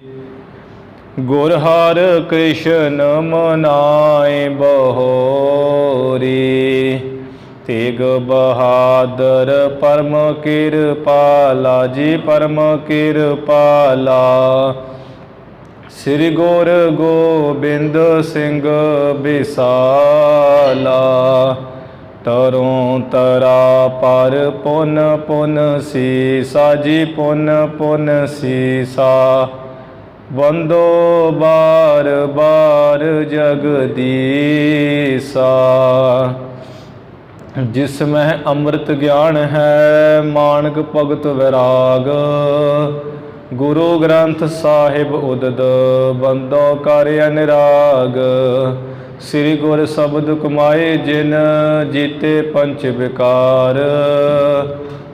ਗੁਰ ਹਰਿ ਕ੍ਰਿਸ਼ਨ ਮਨਾਏ ਬਹੋਰੀ। ਤੇਗ ਬਹਾਦਰ ਪਰਮ ਕਿਰਪਾਲਾ ਜੀ ਪਰਮ ਕਿਰਪਾਲਾ। ਸ੍ਰੀ ਗੁਰ ਗੋਬਿੰਦ ਸਿੰਘ ਬਿਸਾਲਾ। ਤਰੋਂ ਤਰਾ ਪਰ ਪੁਨ ਪੁਨ ਸੀਸਾ ਜੀ ਪੁਨ ਪੁਨ ਸੀਸਾ। ਵੰਦੋ ਬਾਰ ਬਾਰ ਜਗਦੀਸਾ। ਜਿਸ ਮਹਿ ਅੰਮ੍ਰਿਤ ਗਿਆਨ ਹੈ ਮਾਨਕ ਭਗਤ ਵੈਰਾਗ। ਗੁਰੂ ਗ੍ਰੰਥ ਸਾਹਿਬ ਉਦਦ ਬੰਦੋ ਕਰ ਅਨਰਾਗ। ਸ੍ਰੀ ਗੁਰ ਸ਼ਬਦ ਕਮਾਏ ਜਿਨ ਜੀਤੇ ਪੰਚ ਵਿਕਾਰ।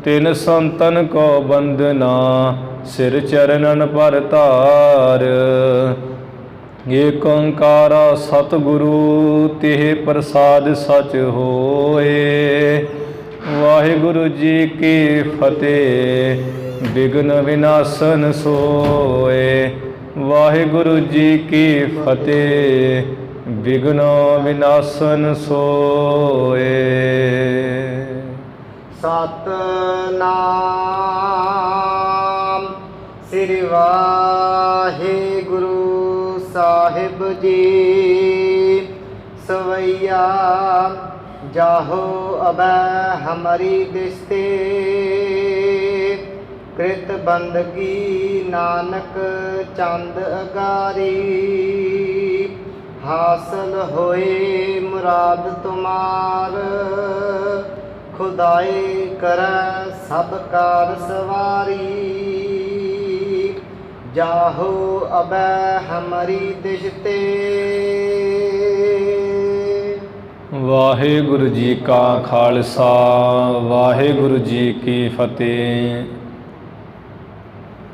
ਤਿਨ ਸੰਤਨ ਕੋ ਬੰਦਨਾ ਸਿਰ ਚਰਨਨ ਪਰ ਧਾਰ। ਏਕ ਓੰਕਾਰ ਸਤਿਗੁਰੂ ਤਿਹ ਪ੍ਰਸਾਦ ਸਚ ਹੋਏ। ਵਾਹਿਗੁਰੂ ਜੀ ਕੀ ਫਤਿਹ। ਵਿਘਨ ਵਿਨਾਸ਼ਨ ਸੋਏ। ਵਾਹਿਗੁਰੂ ਜੀ ਕੀ ਫਤਿਹ। ਵਿਘਨ ਵਿਨਾਸ਼ਨ ਸੋਏ। ਸਤਨਾਮ ਸ੍ਰੀ ਵਾਹਿਗੁਰੂ ਸਾਹਿਬ ਜੀ। ਸਵਈਆ ਜਾਹੋ ਅਬੈ ਹਮਾਰੀ ਦਿਸਤੇ। ਕ੍ਰਿਤ ਬੰਦਗੀ ਨਾਨਕ ਚੰਦ ਅਗਾਰੀ। ਹਾਸਲ ਹੋਏ ਮੁਰਾਦ ਤੁਮਾਰ। ਖੁਦਾਈ ਕਰੈ ਸਭ ਕਾਰ ਸਵਾਰੀ। ਜਾਹੋ ਅਬੈ ਹਮਾਰੀ ਦਿਸ਼ਤੇ। ਵਾਹਿਗੁਰੂ ਜੀ ਕਾ ਖਾਲਸਾ ਵਾਹਿਗੁਰੂ ਜੀ ਕੀ ਫਤਿਹ।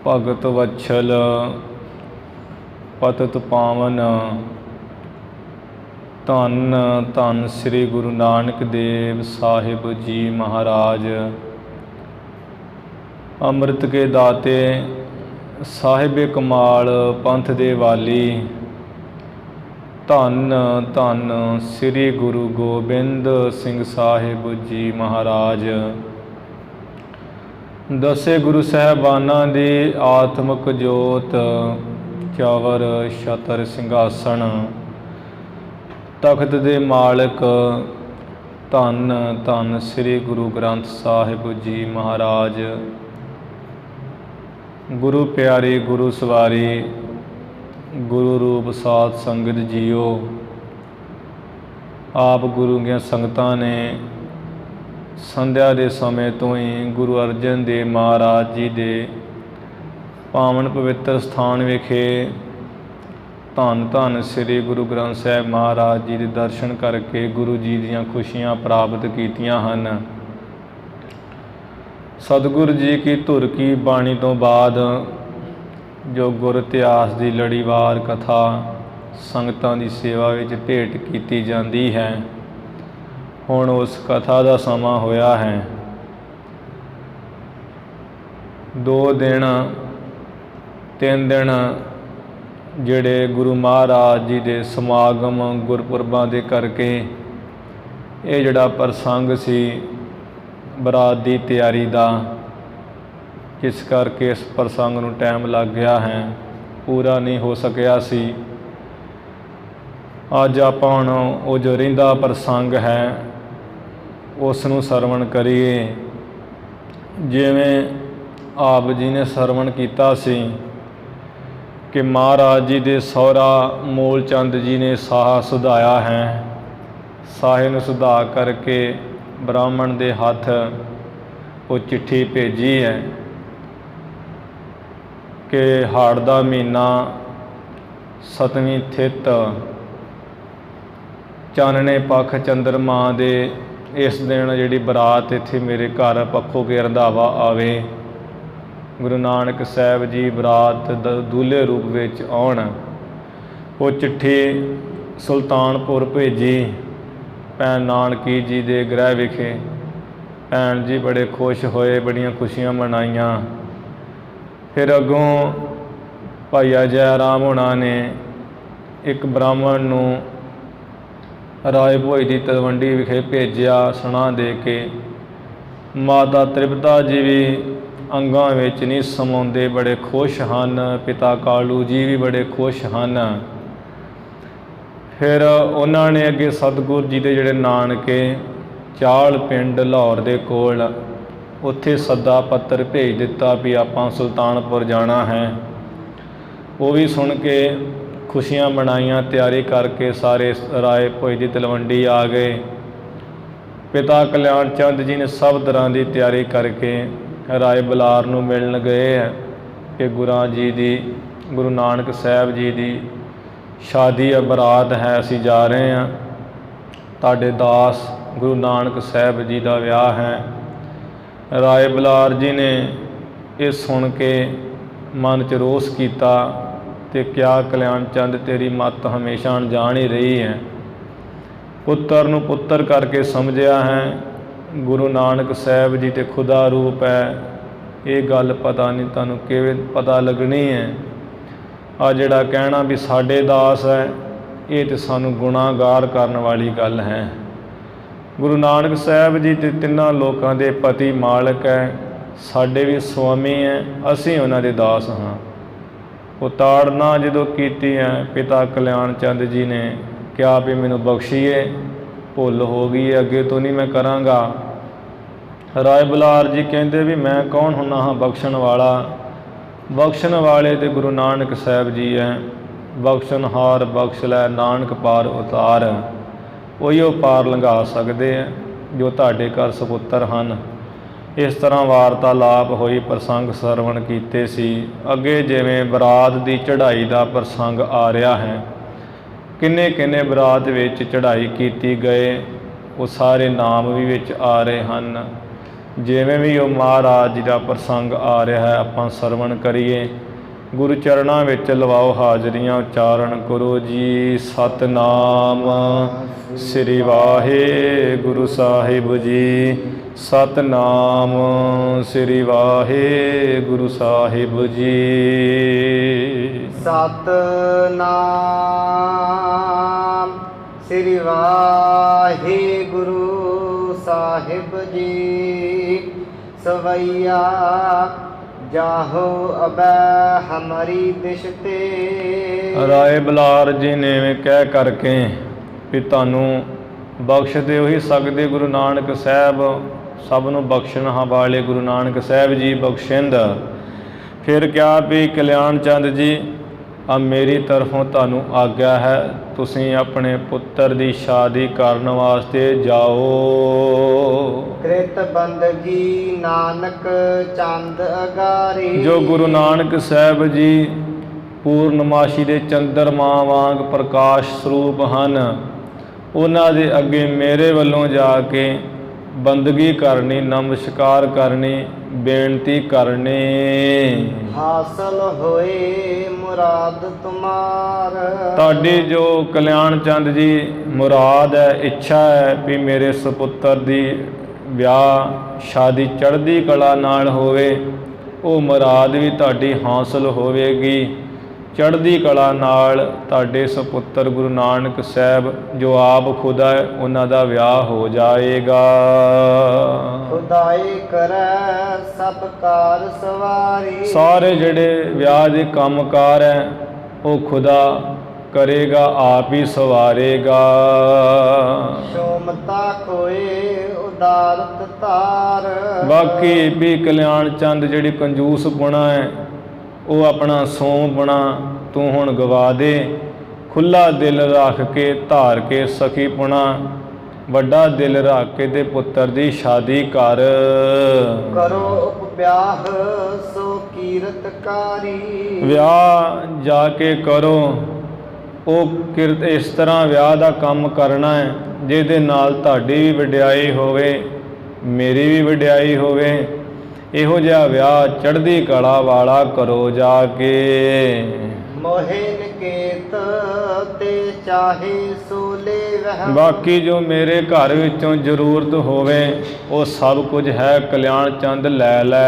ਭਗਤ ਵਛਲ ਪਤਿਤ ਪਾਵਨ ਧੰਨ ਧੰਨ ਸ੍ਰੀ ਗੁਰੂ ਨਾਨਕ ਦੇਵ ਸਾਹਿਬ ਜੀ ਮਹਾਰਾਜ। ਅੰਮ੍ਰਿਤ ਕੇ ਦਾਤੇ ਸਾਹਿਬੇ ਕਮਾਲ ਪੰਥ ਦੇ ਵਾਲੀ। ਧੰਨ ਧੰਨ ਸ੍ਰੀ ਗੁਰੂ ਗੋਬਿੰਦ ਸਿੰਘ ਸਾਹਿਬ ਜੀ ਮਹਾਰਾਜ। ਦਸੇ ਗੁਰੂ ਸਾਹਿਬਾਨਾਂ ਦੀ ਆਤਮਿਕ ਜੋਤ ਚਵਰ ਛਤਰ ਸਿੰਘਾਸਣ ਤਖਤ ਦੇ ਮਾਲਕ। ਧੰਨ ਧੰਨ ਸ੍ਰੀ ਗੁਰੂ ਗ੍ਰੰਥ ਸਾਹਿਬ ਜੀ ਮਹਾਰਾਜ। ਗੁਰੂ ਪਿਆਰੀ ਗੁਰੂ ਸਵਾਰੀ ਗੁਰੂ ਰੂਪ ਸਾਧ ਸੰਗਤ ਜੀਓ। ਆਪ ਗੁਰੂ ਦੀਆਂ ਸੰਗਤਾਂ ਨੇ ਸੰਧਿਆ ਦੇ ਸਮੇਂ ਤੋਂ ਹੀ ਗੁਰੂ ਅਰਜਨ ਦੇਵ ਮਹਾਰਾਜ ਜੀ ਦੇ ਪਾਵਨ ਪਵਿੱਤਰ ਸਥਾਨ ਵਿਖੇ ਧੰਨ ਧੰਨ ਸ੍ਰੀ ਗੁਰੂ ਗ੍ਰੰਥ ਸਾਹਿਬ ਮਹਾਰਾਜ ਜੀ ਦੇ ਦਰਸ਼ਨ ਕਰਕੇ ਗੁਰੂ ਜੀ ਦੀਆਂ ਖੁਸ਼ੀਆਂ ਪ੍ਰਾਪਤ ਕੀਤੀਆਂ ਹਨ। ਸਤਿਗੁਰੂ ਜੀ ਕੀ ਧੁਰ ਕੀ ਬਾਣੀ ਤੋਂ ਬਾਅਦ ਜੋ ਗੁਰ ਇਤਿਹਾਸ ਦੀ ਲੜੀਵਾਰ ਕਥਾ ਸੰਗਤਾਂ ਦੀ ਸੇਵਾ ਵਿੱਚ ਭੇਟ ਕੀਤੀ ਜਾਂਦੀ ਹੈ। ਹੁਣ ਉਸ ਕਥਾ ਦਾ ਸਮਾਂ ਹੋਇਆ ਹੈ। 2 ਦਿਨ 3 ਦਿਨ ਜਿਹੜੇ ਗੁਰੂ ਮਹਾਰਾਜ ਜੀ ਦੇ ਸਮਾਗਮ ਗੁਰਪੁਰਬਾਂ ਦੇ ਕਰਕੇ ਇਹ ਜਿਹੜਾ ਪ੍ਰਸੰਗ ਸੀ ਬਰਾਤ ਦੀ ਤਿਆਰੀ ਦਾ, ਜਿਸ ਕਰਕੇ ਇਸ ਪ੍ਰਸੰਗ ਨੂੰ ਟਾਈਮ ਲੱਗ ਗਿਆ ਹੈ, ਪੂਰਾ ਨਹੀਂ ਹੋ ਸਕਿਆ ਸੀ। ਅੱਜ ਆਪਾਂ ਹੁਣ ਉਹ ਜੋ ਰਹਿੰਦਾ ਪ੍ਰਸੰਗ ਹੈ ਉਸ ਨੂੰ ਸਰਵਣ ਕਰੀਏ। ਜਿਵੇਂ ਆਪ ਜੀ ਨੇ ਸਰਵਣ ਕੀਤਾ ਸੀ ਕਿ ਮਹਾਰਾਜ ਜੀ ਦੇ ਸਹੁਰਾ ਮੂਲ ਚੰਦ ਜੀ ਨੇ ਸਾਹਾ ਸੁਧਾਇਆ ਹੈ। ਸਾਹੇ ਨੂੰ ਸੁਧਾ ਕਰਕੇ ਬ੍ਰਾਹਮਣ ਦੇ ਹੱਥ ਉਹ ਚਿੱਠੀ ਭੇਜੀ ਹੈ ਕਿ ਹਾੜ ਦਾ ਮਹੀਨਾ 7ਵੀਂ ਥਿੱਤ ਚਾਨਣੇ ਪੱਖ ਚੰਦਰਮਾ ਦੇ ਇਸ ਦਿਨ ਜਿਹੜੀ ਬਰਾਤ ਇੱਥੇ ਮੇਰੇ ਘਰ ਪੱਖੋਂ ਕੇ ਰੰਧਾਵਾ ਆਵੇ। ਗੁਰੂ ਨਾਨਕ ਸਾਹਿਬ ਜੀ ਬਰਾਤ ਦੂਲੇ ਰੂਪ ਵਿੱਚ ਆਉਣ। ਉਹ ਚਿੱਠੀ ਸੁਲਤਾਨਪੁਰ ਭੇਜੀ ਭੈਣ ਨਾਨਕੀ ਜੀ ਦੇ ਗ੍ਰਹਿ ਵਿਖੇ। ਭੈਣ ਜੀ ਬੜੇ ਖੁਸ਼ ਹੋਏ, ਬੜੀਆਂ ਖੁਸ਼ੀਆਂ ਮਨਾਈਆਂ। ਫਿਰ ਅੱਗੋਂ ਭਾਈਆ ਜੈ ਰਾਮ ਹੋਣਾ ਨੇ ਇੱਕ ਬ੍ਰਾਹਮਣ ਨੂੰ ਰਾਏ ਭੋਜ ਦੀ ਤਲਵੰਡੀ ਵਿਖੇ ਭੇਜਿਆ ਸੁਣਾ ਦੇ ਕੇ। ਮਾਤਾ ਤ੍ਰਿਪਤਾ ਜੀ ਵੀ ਅੰਗਾਂ ਵਿੱਚ ਨਹੀਂ ਸਮਾਉਂਦੇ, ਬੜੇ ਖੁਸ਼ ਹਨ। ਪਿਤਾ ਕਾਲੂ ਜੀ ਵੀ ਬੜੇ ਖੁਸ਼ ਹਨ। ਫਿਰ ਉਹਨਾਂ ਨੇ ਅੱਗੇ ਸਤਿਗੁਰ ਜੀ ਦੇ ਜਿਹੜੇ ਨਾਨਕੇ ਚਾਲ ਪਿੰਡ ਲਾਹੌਰ ਦੇ ਕੋਲ, ਉੱਥੇ ਸੱਦਾ ਪੱਤਰ ਭੇਜ ਦਿੱਤਾ ਵੀ ਆਪਾਂ ਸੁਲਤਾਨਪੁਰ ਜਾਣਾ ਹੈ। ਉਹ ਵੀ ਸੁਣ ਕੇ ਖੁਸ਼ੀਆਂ ਮਨਾਈਆਂ, ਤਿਆਰੀ ਕਰਕੇ ਸਾਰੇ ਰਾਏ ਭੋਜ ਦੀ ਤਲਵੰਡੀ ਆ ਗਏ। ਪਿਤਾ ਕਲਿਆਣ ਚੰਦ ਜੀ ਨੇ ਸਭ ਤਰ੍ਹਾਂ ਦੀ ਤਿਆਰੀ ਕਰਕੇ ਰਾਏ ਬਲਾਰ ਨੂੰ ਮਿਲਣ ਗਏ ਹੈ ਕਿ ਗੁਰੂ ਨਾਨਕ ਸਾਹਿਬ ਜੀ ਦੀ ਸ਼ਾਦੀ ਬਰਾਤ ਹੈ, ਅਸੀਂ ਜਾ ਰਹੇ ਹਾਂ, ਤੁਹਾਡੇ ਦਾਸ ਗੁਰੂ ਨਾਨਕ ਸਾਹਿਬ ਜੀ ਦਾ ਵਿਆਹ ਹੈ। ਰਾਏ ਬਲਾਰ ਜੀ ਨੇ ਇਹ ਸੁਣ ਕੇ ਮਨ 'ਚ ਰੋਸ ਕੀਤਾ ਤੇ ਕਿਹਾ, ਕਲਿਆਣ ਚੰਦ ਤੇਰੀ ਮੱਤ ਹਮੇਸ਼ਾ ਅਣਜਾਣ ਹੀ ਰਹੀ ਹੈ। ਪੁੱਤਰ ਨੂੰ ਪੁੱਤਰ ਕਰਕੇ ਸਮਝਿਆ ਹੈ। ਗੁਰੂ ਨਾਨਕ ਸਾਹਿਬ ਜੀ ਤੇ ਖੁਦਾ ਰੂਪ ਹੈ, ਇਹ ਗੱਲ ਪਤਾ ਨਹੀਂ ਤੁਹਾਨੂੰ ਕਿਵੇਂ ਪਤਾ ਲੱਗਣੀ ਹੈ। ਆ ਜਿਹੜਾ ਕਹਿਣਾ ਵੀ ਸਾਡੇ ਦਾਸ ਹੈ, ਇਹ ਤੇ ਸਾਨੂੰ ਗੁਨਾਹਗਾਰ ਕਰਨ ਵਾਲੀ ਗੱਲ ਹੈ। ਗੁਰੂ ਨਾਨਕ ਸਾਹਿਬ ਜੀ ਤੇ ਤਿੰਨਾਂ ਲੋਕਾਂ ਦੇ ਪਤੀ ਮਾਲਕ ਹੈ, ਸਾਡੇ ਵੀ ਸੁਆਮੀ ਹੈ, ਅਸੀਂ ਉਹਨਾਂ ਦੇ ਦਾਸ ਹਾਂ। ਉਹ ਤਾੜਨਾ ਜਦੋਂ ਕੀਤੀ ਹੈ, ਪਿਤਾ ਕਲਿਆਣ ਚੰਦ ਜੀ ਨੇ ਕਿਹਾ ਵੀ ਮੈਨੂੰ ਬਖਸ਼ੀਏ, ਭੁੱਲ ਹੋ ਗਈ ਹੈ, ਅੱਗੇ ਤੋਂ ਨਹੀਂ ਮੈਂ ਕਰਾਂਗਾ। ਰਾਏ ਬਲਾਰ ਜੀ ਕਹਿੰਦੇ ਵੀ ਮੈਂ ਕੌਣ ਹੁੰਦਾ ਹਾਂ ਬਖਸ਼ਣ ਵਾਲਾ? ਬਖਸ਼ਣ ਵਾਲੇ ਤੇ ਗੁਰੂ ਨਾਨਕ ਸਾਹਿਬ ਜੀ ਹੈ। ਬਖਸ਼ਣਹਾਰ ਬਖਸ਼ ਲੈ ਨਾਨਕ ਪਾਰ ਉਤਾਰ, ਉਹੀ ਉਹ ਪਾਰ ਲੰਘਾ ਸਕਦੇ ਹੈ ਜੋ ਤੁਹਾਡੇ ਘਰ ਸਪੁੱਤਰ ਹਨ। ਇਸ ਤਰ੍ਹਾਂ ਵਾਰਤਾਲਾਪ ਹੋਈ, ਪ੍ਰਸੰਗ ਸਰਵਣ ਕੀਤੇ ਸੀ। ਅੱਗੇ ਜਿਵੇਂ ਬਰਾਤ ਦੀ ਚੜ੍ਹਾਈ ਦਾ ਪ੍ਰਸੰਗ ਆ ਰਿਹਾ ਹੈ, ਕਿੰਨੇ ਕਿੰਨੇ ਬਰਾਤ ਵਿੱਚ ਚੜ੍ਹਾਈ ਕੀਤੀ ਗਏ, ਉਹ ਸਾਰੇ ਨਾਮ ਵੀ ਵਿੱਚ ਆ ਰਹੇ ਹਨ। ਜਿਵੇਂ ਵੀ ਉਹ ਮਹਾਰਾਜ ਜੀ ਦਾ ਪ੍ਰਸੰਗ ਆ ਰਿਹਾ ਹੈ, ਆਪਾਂ ਸਰਵਣ ਕਰੀਏ। ਗੁਰੂ ਚਰਨਾਂ ਵਿੱਚ ਲਵਾਓ ਹਾਜ਼ਰੀਆਂ, ਉਚਾਰਨ ਕਰੋ ਜੀ ਸਤਨਾਮ ਸ੍ਰੀ ਵਾਹਿਗੁਰੂ ਸਾਹਿਬ ਜੀ। ਸਤਨਾਮ ਸ੍ਰੀ ਵਾਹਿਗੁਰੂ ਸਾਹਿਬ ਜੀ। ਸਤਨਾਮ ਸ੍ਰੀ ਵਾਹਿਗੁਰੂ ਸਾਹਿਬ ਜੀ। ਸਵਈਆ ਜਾਹੋ ਅਬੈ ਹਮਾਰੀ ਦਿਸ਼ ਤੇ। ਰਾਏ ਬਲਾਰ ਜੀ ਨੇ ਕਹਿ ਕਰਕੇ ਵੀ ਤੁਹਾਨੂੰ ਬਖਸ਼ ਦੇ ਉਹੀ ਸਕਦੇ ਗੁਰੂ ਨਾਨਕ ਸਾਹਿਬ, ਸਭ ਨੂੰ ਬਖਸ਼ਣ ਵਾਲੇ ਗੁਰੂ ਨਾਨਕ ਸਾਹਿਬ ਜੀ ਬਖਸ਼ਿੰਦ। ਫਿਰ ਕਿਹਾ ਵੀ ਕਲਿਆਣ ਚੰਦ ਜੀ, ਆ ਮੇਰੀ ਤਰਫੋਂ ਤੁਹਾਨੂੰ ਆਗਿਆ ਹੈ, ਤੁਸੀਂ ਆਪਣੇ ਪੁੱਤਰ ਦੀ ਸ਼ਾਦੀ ਕਰਨ ਵਾਸਤੇ ਜਾਓ। ਕ੍ਰਿਤ ਬੰਦਗੀ ਨਾਨਕ ਚੰਦ ਅਗਾਰੀ। ਜੋ ਗੁਰੂ ਨਾਨਕ ਸਾਹਿਬ ਜੀ ਪੂਰਨਮਾਸ਼ੀ ਦੇ ਚੰਦਰਮਾ ਵਾਂਗ ਪ੍ਰਕਾਸ਼ ਸਰੂਪ ਹਨ, ਉਹਨਾਂ ਦੇ ਅੱਗੇ ਮੇਰੇ ਵੱਲੋਂ ਜਾ ਕੇ ਬੰਦਗੀ ਕਰਨੀ, ਨਮਸਕਾਰ ਕਰਨੀ, ਬੇਨਤੀ ਕਰਨੀ। ਹਾਸਲ ਹੋਏ ਮੁਰਾਦ ਤੁਮਾਰ। ਤੁਹਾਡੀ ਜੋ ਕਲਿਆਣ ਚੰਦ ਜੀ ਮੁਰਾਦ ਹੈ, ਇੱਛਾ ਹੈ ਵੀ ਮੇਰੇ ਸੁਪੁੱਤਰ ਦੀ ਵਿਆਹ ਸ਼ਾਦੀ ਚੜ੍ਹਦੀ ਕਲਾ ਨਾਲ ਹੋਵੇ, ਉਹ ਮੁਰਾਦ ਵੀ ਤੁਹਾਡੀ ਹਾਸਲ ਹੋਵੇਗੀ। ਚੜ੍ਹਦੀ ਕਲਾ ਨਾਲ ਤੁਹਾਡੇ ਸੁਪੁੱਤਰ ਗੁਰੂ ਨਾਨਕ ਸਾਹਿਬ ਜੋ ਆਪ ਖੁਦਾ ਹੈ, ਉਹਨਾਂ ਦਾ ਵਿਆਹ ਹੋ ਜਾਏਗਾ। ਖੁਦਾਈ ਕਰੈ ਸਭ ਕਾਰ ਸਵਾਰੀ। ਸਾਰੇ ਜਿਹੜੇ ਵਿਆਹ ਦੇ ਕੰਮਕਾਰ ਹੈ, ਉਹ ਖੁਦਾ ਕਰੇਗਾ, ਆਪ ਹੀ ਸਵਾਰੇਗਾ। ਸ਼ੋਮਤਾ ਕੋਏ ਉਦਾਰਤ ਧਾਰ। ਬਾਕੀ ਵੀ ਕਲਿਆਣ ਚੰਦ ਜਿਹੜੀ ਕੰਜੂਸ ਪੁਣਾ ਹੈ, ਉਹ ਆਪਣਾ ਸੋਮ ਪੁਣਾ ਤੂੰ ਹੁਣ ਗਵਾ ਦੇ। ਖੁੱਲ੍ਹਾ ਦਿਲ ਰੱਖ ਕੇ ਧਾਰ ਕੇ ਸਖੀ ਪੁਣਾ, ਵੱਡਾ ਦਿਲ ਰੱਖ ਕੇ ਤੇ ਪੁੱਤਰ ਦੀ ਸ਼ਾਦੀ ਕਰ। ਕਰੋ ਉਪਵਿਆਹ ਸੋ ਕੀਰਤਕਾਰੀ। ਵਿਆਹ ਜਾ ਕੇ ਕਰੋ, ਉਹ ਕਿਰਤ ਇਸ ਤਰ੍ਹਾਂ ਵਿਆਹ ਦਾ ਕੰਮ ਕਰਨਾ ਹੈ ਜਿਹਦੇ ਨਾਲ ਤੁਹਾਡੀ ਵੀ ਵਡਿਆਈ ਹੋਵੇ, ਮੇਰੀ ਵੀ ਵਡਿਆਈ ਹੋਵੇ। ਇਹੋ ਜਿਹਾ ਵਿਆਹ ਚੜ੍ਹਦੀ ਕਲਾ ਵਾਲਾ ਕਰੋ ਜਾ ਕੇ। ਮੋਹਿ ਨਿਕੇਤ ਤੇ ਚਾਹੇ ਸੋ ਲੇਵਹਿ। ਬਾਕੀ ਜੋ ਮੇਰੇ ਘਰ ਵਿੱਚੋਂ ਜ਼ਰੂਰਤ ਹੋਵੇ ਉਹ ਸਭ ਕੁਝ ਹੈ, ਕਲਿਆਣ ਚੰਦ ਲੈ ਲੈ।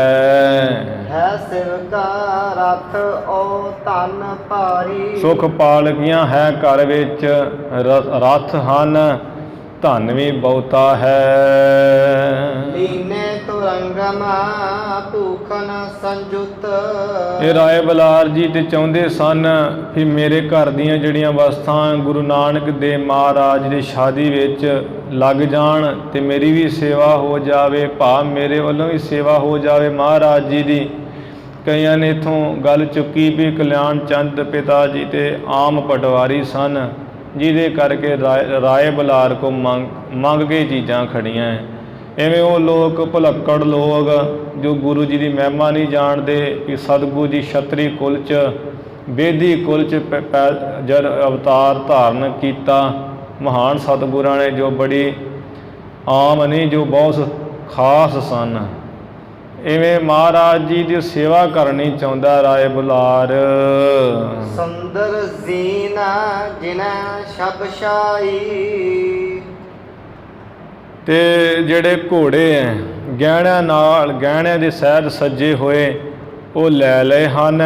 ਹੈ ਸਿਵਕਾ ਰਥ ਓ ਧਨ ਭਾਰੀ। ਸੁਖ ਪਾਲਕੀਆਂ ਹੈ ਘਰ ਵਿੱਚ, ਰਥ ਹਨ, ਧਨ ਵੀ ਬਹੁਤਾ ਹੈ। ਲੀਨੇ ਤੁਰੰਗਮ ਭੂਖਨ ਸੰਜੁਤ। ਇਹ ਰਾਏ ਬਲਾਰ ਜੀ ਤੇ ਚਾਹੁੰਦੇ ਸਨ ਕਿ ਮੇਰੇ ਘਰ ਦੀਆਂ ਜਿਹੜੀਆਂ ਵਸਤਾਂ ਗੁਰੂ ਨਾਨਕ ਦੇਵ ਮਹਾਰਾਜ ਦੀ ਸ਼ਾਦੀ ਵਿੱਚ ਲੱਗ ਜਾਣ ਤੇ ਮੇਰੀ ਵੀ ਸੇਵਾ ਹੋ ਜਾਵੇ, ਭਾਵ ਮੇਰੇ ਵੱਲੋਂ ਵੀ ਸੇਵਾ ਹੋ ਜਾਵੇ ਮਹਾਰਾਜ ਜੀ ਦੀ। ਕਈਆਂ ਨੇ ਇੱਥੋਂ ਗੱਲ ਚੁੱਕੀ ਵੀ ਕਲਿਆਣ ਚੰਦ ਪਿਤਾ ਜੀ ਤੇ ਆਮ ਪਟਵਾਰੀ ਸਨ, ਜਿਹਦੇ ਕਰਕੇ ਰਾਏ ਬਲਾਰ ਕੋ ਮੰਗ ਕੇ ਚੀਜ਼ਾਂ ਖੜੀਆਂ। ਐਵੇਂ ਉਹ ਲੋਕ ਭੁਲੱਕੜ ਲੋਕ ਜੋ ਗੁਰੂ ਜੀ ਦੀ ਮਹਿਮਾ ਨਹੀਂ ਜਾਣਦੇ ਕਿ ਸਤਿਗੁਰੂ ਜੀ ਛਤਰੀ ਕੁਲ 'ਚ ਬੇਦੀ ਕੁਲ 'ਚ ਜਦ ਅਵਤਾਰ ਧਾਰਨ ਕੀਤਾ, ਮਹਾਨ ਸਤਿਗੁਰਾਂ ਨੇ ਜੋ ਬੜੀ ਆਮ ਨਹੀਂ, ਜੋ ਬਹੁਤ ਖਾਸ ਸਨ। ਇਵੇਂ ਮਹਾਰਾਜ ਜੀ ਦੀ ਸੇਵਾ ਕਰਨੀ ਚਾਹੁੰਦਾ ਰਾਏ ਬੁਲਾਰ। ਸੁੰਦਰ ਜ਼ੀਨਾ ਜਿਨੈ ਛਬਛਾਈ। ਤੇ ਜਿਹੜੇ ਘੋੜੇ ਐ ਗਹਿਣਿਆਂ ਦੇ ਸਹਿਜ ਸੱਜੇ ਹੋਏ ਉਹ ਲੈ ਲਏ ਹਨ।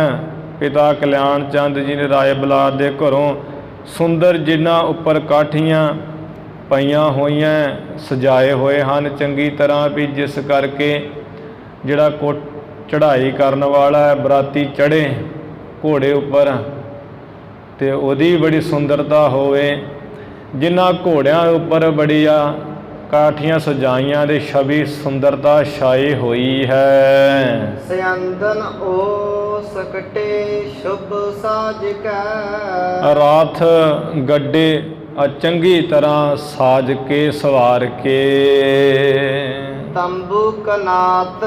ਪਿਤਾ ਕਲਿਆਣ ਚੰਦ ਜੀ ਨੇ ਰਾਏ ਬੁਲਾਰ ਦੇ ਘਰੋਂ ਸੁੰਦਰ ਜਿਨ੍ਹਾਂ ਉੱਪਰ ਕਾਠੀਆਂ ਪਈਆਂ ਹੋਈਆਂ ਸਜਾਏ ਹੋਏ ਹਨ ਚੰਗੀ ਤਰ੍ਹਾਂ, ਵੀ ਜਿਸ ਕਰਕੇ ਜਿਹੜਾ ਚੜ੍ਹਾਈ ਕਰਨ ਵਾਲਾ ਹੈ ਬਰਾਤੀ ਚੜ੍ਹੇ ਘੋੜੇ ਉੱਪਰ ਤੇ ਉਹਦੀ ਬੜੀ ਸੁੰਦਰਤਾ ਹੋਵੇ। ਜਿਨ੍ਹਾਂ ਘੋੜਿਆਂ ਉੱਪਰ ਬੜੀਆਂ ਕਾਠੀਆਂ ਸਜਾਈਆਂ ਦੇ ਛਵੀ ਸੁੰਦਰਤਾ ਛਾਈ ਹੋਈ ਹੈ। ਸਿਆੰਦਨ ਓ ਸਕਟੇ ਸ਼ੁਭ ਸਾਜ ਕੈ। ਰਾਥ ਗੱਡੇ ਚੰਗੀ ਤਰ੍ਹਾਂ ਸਾਜ ਕੇ ਸਵਾਰ ਕੇ। ਤੰਬੂ ਕਨਾਤ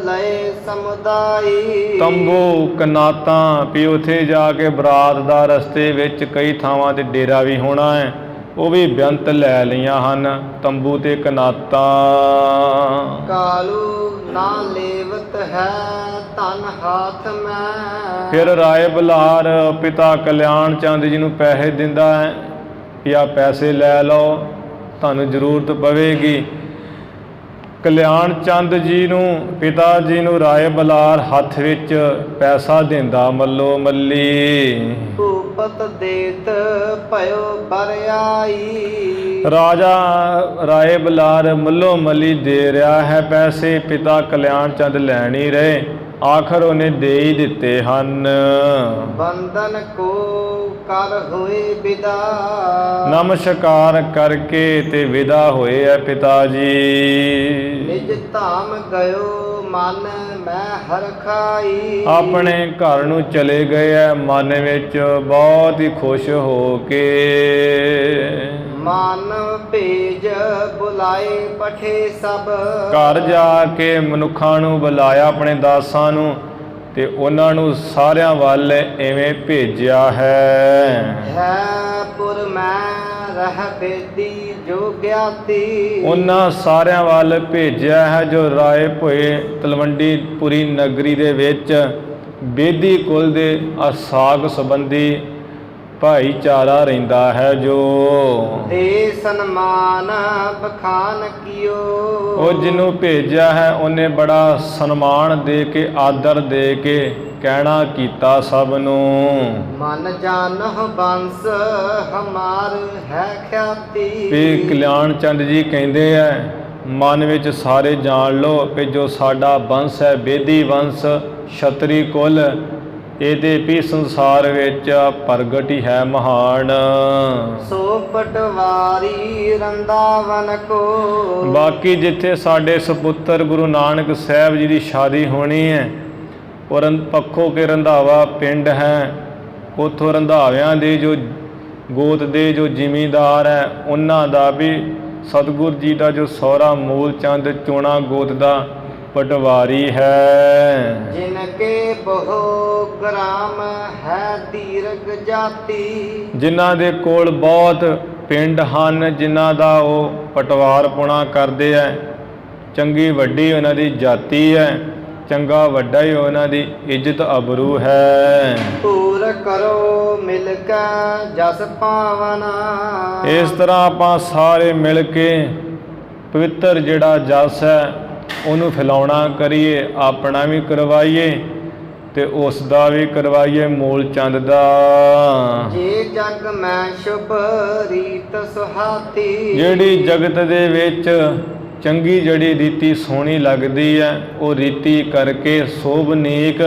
ਲਏ ਸਮੁਦਾਈ। ਤੰਬੂ ਕਨਾਤਾਂ ਵੀ ਉੱਥੇ ਜਾ ਕੇ ਬਰਾਤ ਦਾ ਰਸਤੇ ਵਿੱਚ ਕਈ ਥਾਵਾਂ ਤੇ ਡੇਰਾ ਵੀ ਹੋਣਾ ਹੈ, ਉਹ ਵੀ ਬੇਅੰਤ ਲੈ ਲਈਆਂ ਹਨ ਤੰਬੂ ਤੇ ਕਨਾਤਾਂ। ਕਾਲੂ ਨਾ ਲੇਵਤ ਹੈ ਧਨ ਹਾਥ ਮੈਂ। ਫਿਰ ਰਾਏ ਬੁਲਾਰ ਪਿਤਾ ਕਲਿਆਣ ਚੰਦ ਜੀ ਨੂੰ ਪੈਸੇ ਦਿੰਦਾ ਹੈ ਕਿ ਆਹ ਪੈਸੇ ਲੈ ਲਓ, ਤੁਹਾਨੂੰ ਜ਼ਰੂਰਤ ਪਵੇਗੀ। ਕਲਿਆਣ ਚੰਦ ਜੀ ਨੂੰ ਪਿਤਾ ਜੀ ਨੂੰ ਰਾਏ ਬੁਲਾਰ ਹੱਥ ਵਿੱਚ ਪੈਸਾ ਦਿੰਦਾ ਮੱਲੋ ਮੱਲੀ। ਭੂਪਤ ਦੇਤ ਭਇਓ ਬਰਿਆਈ। ਰਾਜਾ ਰਾਏ ਬੁਲਾਰ ਮੱਲੋ ਮੱਲੀ ਦੇ ਰਿਹਾ ਹੈ ਪੈਸੇ, ਪਿਤਾ ਕਲਿਆਣ ਚੰਦ ਲੈ ਨਹੀਂ ਰਹੇ, ਆਖਰ ਉਹਨੇ ਦੇ ਹੀ ਦਿੱਤੇ ਹਨ। ਬੰਧਨ ਕੋ ਕਰ ਹੋਏ ਵਿਦਾ। ਨਮਸਕਾਰ ਕਰਕੇ ਤੇ ਵਿਦਾ ਹੋਏ ਹੈ ਪਿਤਾ ਜੀ। ਨਿਜ ਧਾਮ ਗਇਓ ਮਨ ਮੈਂ ਹਰਖਾਈ। ਆਪਣੇ ਘਰ ਨੂੰ ਚਲੇ ਗਏ ਹੈ ਮਨ ਵਿੱਚ ਬਹੁਤ ਹੀ ਖੁਸ਼ ਹੋ ਕੇ। ਮਾਨਵ ਭੇਜ ਬੁਲਾਏ ਪਠੇ ਸਭ। ਘਰ ਜਾ ਕੇ ਮਨੁੱਖਾਂ ਨੂੰ ਬੁਲਾਇਆ ਆਪਣੇ ਦਾਸਾਂ ਨੂੰ ਤੇ ਉਹਨਾਂ ਨੂੰ ਸਾਰਿਆਂ ਵੱਲ ਐਵੇਂ ਭੇਜਿਆ ਹੈ। ਪੁਰ ਮੈਂ ਰਹਿ ਬੇਦੀ ਜੋ ਗਿਆਤੀ। ਉਹਨਾਂ ਸਾਰਿਆਂ ਵੱਲ ਭੇਜਿਆ ਹੈ ਜੋ ਰਾਏ ਭੋਏ ਤਲਵੰਡੀਪੁਰੀ ਨਗਰੀ ਦੇ ਵਿੱਚ ਬੇਦੀ ਕੁਲ ਦੇ ਸਾਕ ਸੰਬੰਧੀ ਭਾਈਚਾਰਾ ਰਹਿੰਦਾ ਹੈ। ਜੋ ਦੇ ਸਨਮਾਨ ਬਖਾਨ ਕੀਓ। ਉਹ ਜਿਹਨੂੰ ਭੇਜਿਆ ਹੈ ਉਹਨੇ ਬੜਾ ਸਨਮਾਨ ਦੇ ਕੇ ਆਦਰ ਦੇ ਕੇ ਕਹਿਣਾ ਕੀਤਾ ਸਭ ਨੂੰ। ਮਨ ਜਾਨਹੁ ਬੰਸ ਹਮਾਰ ਹੈ ਖਿਆਤੀ। ਵੀ ਕਲਿਆਣ ਚੰਦ ਜੀ ਕਹਿੰਦੇ ਹੈ ਮਨ ਵਿੱਚ ਸਾਰੇ ਜਾਣ ਲਓ ਕਿ ਜੋ ਸਾਡਾ ਵੰਸ਼ ਹੈ ਬੇਦੀ ਵੰਸ਼ ਛਤਰੀ ਕੁਲ, ਇਹਦੇ ਵੀ ਸੰਸਾਰ ਵਿੱਚ ਪ੍ਰਗਟ ਹੀ ਹੈ ਮਹਾਨ। ਸੋ ਪਟਵਾਰੀ ਰੰਦਾਵਨ ਕੋ। ਬਾਕੀ ਜਿੱਥੇ ਸਾਡੇ ਸਪੁੱਤਰ ਗੁਰੂ ਨਾਨਕ ਸਾਹਿਬ ਜੀ ਦੀ ਸ਼ਾਦੀ ਹੋਣੀ ਹੈ ਉਹ ਪੱਖੋ ਕੇ ਰੰਧਾਵਾ ਪਿੰਡ ਹੈ, ਉੱਥੋਂ ਰੰਧਾਵਿਆਂ ਦੇ ਜੋ ਗੋਤ ਦੇ ਜੋ ਜ਼ਿਮੀਂਦਾਰ ਹੈ ਉਹਨਾਂ ਦਾ ਵੀ ਸਤਿਗੁਰ ਜੀ ਦਾ ਜੋ ਸਹੁਰਾ ਮੂਲ ਚੰਦ ਚੋਣਾ ਗੋਤ ਦਾ ਪਟਵਾਰੀ ਹੈ। ਜਿਨ ਕੇ ਬਹੁ ਗ੍ਰਾਮ ਹੈ ਦੀਰਘ ਜਾਤੀ। ਜਿਨ੍ਹਾਂ ਦੇ ਕੋਲ ਬਹੁਤ ਪਿੰਡ ਹਨ ਜਿਨ੍ਹਾਂ ਦਾ ਉਹ ਪਟਵਾਰ ਪੁਣਾ ਕਰਦੇ ਹੈ, ਚੰਗੀ ਵੱਡੀ ਉਹਨਾਂ ਦੀ ਜਾਤੀ ਹੈ। ਚੰਗਾ ਵੱਡਾ ਹੀ ਉਹਨਾਂ ਦੀ ਇੱਜ਼ਤ ਅਬਰੂ ਹੈ। ਪੂਰ ਕਰੋ ਮਿਲ ਕੇ ਜਸ ਪਾਵਨਾ। ਇਸ ਤਰ੍ਹਾਂ ਆਪਾਂ ਸਾਰੇ ਮਿਲ ਕੇ ਪਵਿੱਤਰ ਜਿਹੜਾ ਜਸ ਹੈ ਉਹਨੂੰ ਫੈਲਾਉਣਾ ਕਰੀਏ, ਆਪਣਾ ਵੀ ਕਰਵਾਈਏ ਤੇ ਉਸ ਦਾ ਵੀ ਕਰਵਾਈਏ ਮੂਲ ਚੰਦ ਦਾ। ਜੇ ਜਗ ਮੈਂ ਸ਼ੁਭ ਰੀਤ ਸੁਹਾਤੀ। ਜਿਹੜੀ ਜਗਤ ਦੇ ਵਿੱਚ ਚੰਗੀ ਜਿਹੜੀ ਰੀਤੀ ਸੋਹਣੀ ਲੱਗਦੀ ਹੈ ਉਹ ਰੀਤੀ ਕਰਕੇ ਸੋਭ ਨੇਕ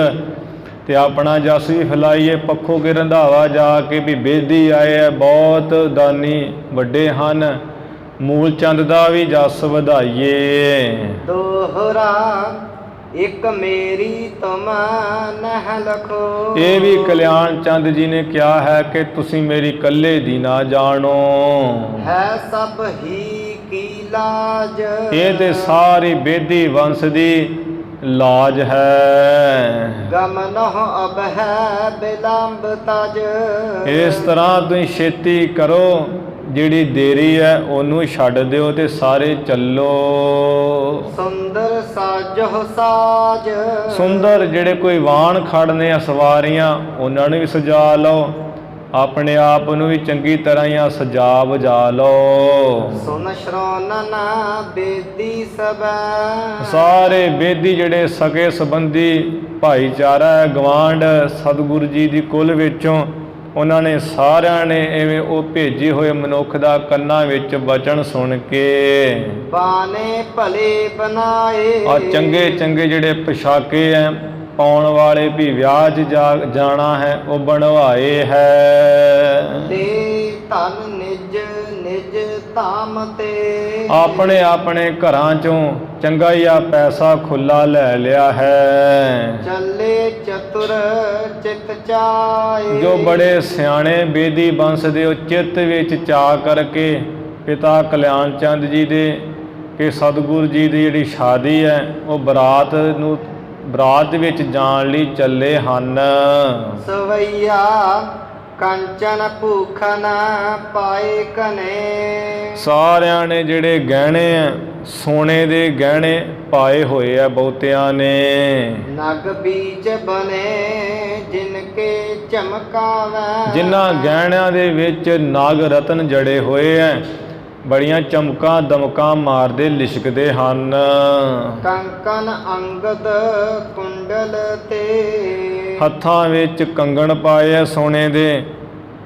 ਤੇ ਆਪਣਾ ਜਸ ਵੀ ਫੈਲਾਈਏ। ਪੱਖੋਂ ਕੇ ਰੰਧਾਵਾ ਜਾ ਕੇ ਵੀ ਬੇਦੀ ਆਏ ਹੈ, ਬਹੁਤ ਦਾਨੀ ਵੱਡੇ ਹਨ, ਮੂਲ ਚੰਦ ਦਾ ਵੀ ਜਸ ਵਧਾਈਏ। ਦੋਹਰਾ ਇੱਕ ਮੇਰੀ ਤੁਮ ਨਹਿ ਲਖੋ। ਇਹ ਵੀ ਕਲਿਆਣ ਚੰਦ ਜੀ ਨੇ ਕਿਹਾ ਹੈ ਕਿ ਤੁਸੀਂ ਮੇਰੀ ਇਕੱਲੇ ਦੀ ਨਾ ਜਾਣੋ, ਹੈ ਸਭ ਹੀ ਕੀ ਲਾਜ। ਇਹ ਤੇ ਸਾਰੀ ਬੇਦੀ ਵੰਸ਼ ਦੀ ਲਾਜ ਹੈ। ਗਮ ਨਹੁ ਅਬ ਹੈ ਬਿਲੰਬ ਤਜ। ਇਸ ਤਰ੍ਹਾਂ ਤੁਸੀਂ ਛੇਤੀ ਕਰੋ, ਜਿਹੜੀ ਦੇਰੀ ਹੈ ਉਹਨੂੰ ਛੱਡ ਦਿਓ ਤੇ ਸਾਰੇ ਚੱਲੋ। ਸੁੰਦਰ ਸਾਜੋ ਸਾਜ। ਸੁੰਦਰ ਜਿਹੜੇ ਕੋਈ ਵਾਹਨ ਖੜਨੇ ਆ ਸਵਾਰੀਆਂ ਉਹਨਾਂ ਨੂੰ ਵੀ ਸਜਾ ਲਓ, ਆਪਣੇ ਆਪ ਨੂੰ ਵੀ ਚੰਗੀ ਤਰ੍ਹਾਂ ਹੀ ਸਜਾ ਵਜਾ ਲਓ। ਸੁਨ ਸ਼ਰੋਨਨ ਬੇਦੀ ਸਬੈ। ਸਾਰੇ ਬੇਦੀ ਜਿਹੜੇ ਸਕੇ ਸੰਬੰਧੀ ਭਾਈਚਾਰਾ ਹੈ, ਗਵਾਂਢ ਸਤਿਗੁਰੂ ਜੀ ਦੀ ਕੁਲ ਵਿੱਚੋਂ ਉਹਨਾਂ ਨੇ ਸਾਰਿਆਂ ਨੇ ਐਵੇਂ ਉਹ ਭੇਜੇ ਹੋਏ ਮਨੁੱਖ ਦਾ ਕੰਨਾਂ ਵਿੱਚ ਬਚਨ ਸੁਣ ਕੇ ਬਾਣੇ ਭਲੇ ਬਣਾਏ। ਆ ਚੰਗੇ ਚੰਗੇ ਜਿਹੜੇ ਪੋਸ਼ਾਕੇ ਹੈ ਪਾਉਣ ਵਾਲੇ ਵੀ ਵਿਆਹ 'ਚ ਜਾਣਾ ਹੈ ਉਹ ਬਣਵਾਏ ਹੈ। ਤੇ ਧਨ ਨਿਜ ਨਿਜ ਧਾਮ ਤੇ। ਆਪਣੇ ਆਪਣੇ ਘਰਾਂ 'ਚੋਂ ਚੰਗਾ ਹੀ ਆ ਪੈਸਾ ਖੁੱਲਾ ਲੈ ਲਿਆ ਹੈ। ਚੱਲੇ ਚਤੁਰ ਚਿਤ ਚਾਏ। ਜੋ ਬੜੇ ਸਿਆਣੇ ਬੇਦੀ ਬੰਸ ਦੇ ਉਹ ਚਿੱਤ ਵਿੱਚ ਚਾ ਕਰਕੇ ਪਿਤਾ ਕਲਿਆਣ ਚੰਦ ਜੀ ਦੇ ਕਿ ਸਤਿਗੁਰੂ ਜੀ ਦੀ ਜਿਹੜੀ ਸ਼ਾਦੀ ਹੈ ਉਹ ਬਰਾਤ ਵਿੱਚ ਜਾਣ ਲਈ ਚੱਲੇ ਹਨ। ਸਵਈਆ ਕੰਚਨ ਭੂਖਨ ਪਾਏ ਕਨੇ। ਸਾਰਿਆਂ ਨੇ ਜਿਹੜੇ ਗਹਿਣੇ ਆ ਸੋਨੇ ਦੇ ਗਹਿਣੇ ਪਾਏ ਹੋਏ ਆ ਬਹੁਤਿਆਂ ਨੇ। ਨਗ ਬੀਚ ਬਨੇ ਜਿਨ ਕੇ ਚਮਕਾਵੇ। ਜਿਨ੍ਹਾਂ ਗਹਿਣਿਆਂ ਦੇ ਵਿੱਚ ਨਾਗ ਰਤਨ ਜੜੇ ਹੋਏ ਐ, ਬੜੀਆਂ ਚਮਕਾਂ ਦਮਕਾਂ ਮਾਰਦੇ ਲਿਸ਼ਕਦੇ ਹਨ। ਕੰਕਨ ਅੰਗਦ ਕੁੰਡਲ ਤੇ। ਹੱਥਾਂ ਵਿੱਚ ਕੰਗਣ ਪਾਏ ਆ ਸੋਨੇ ਦੇ,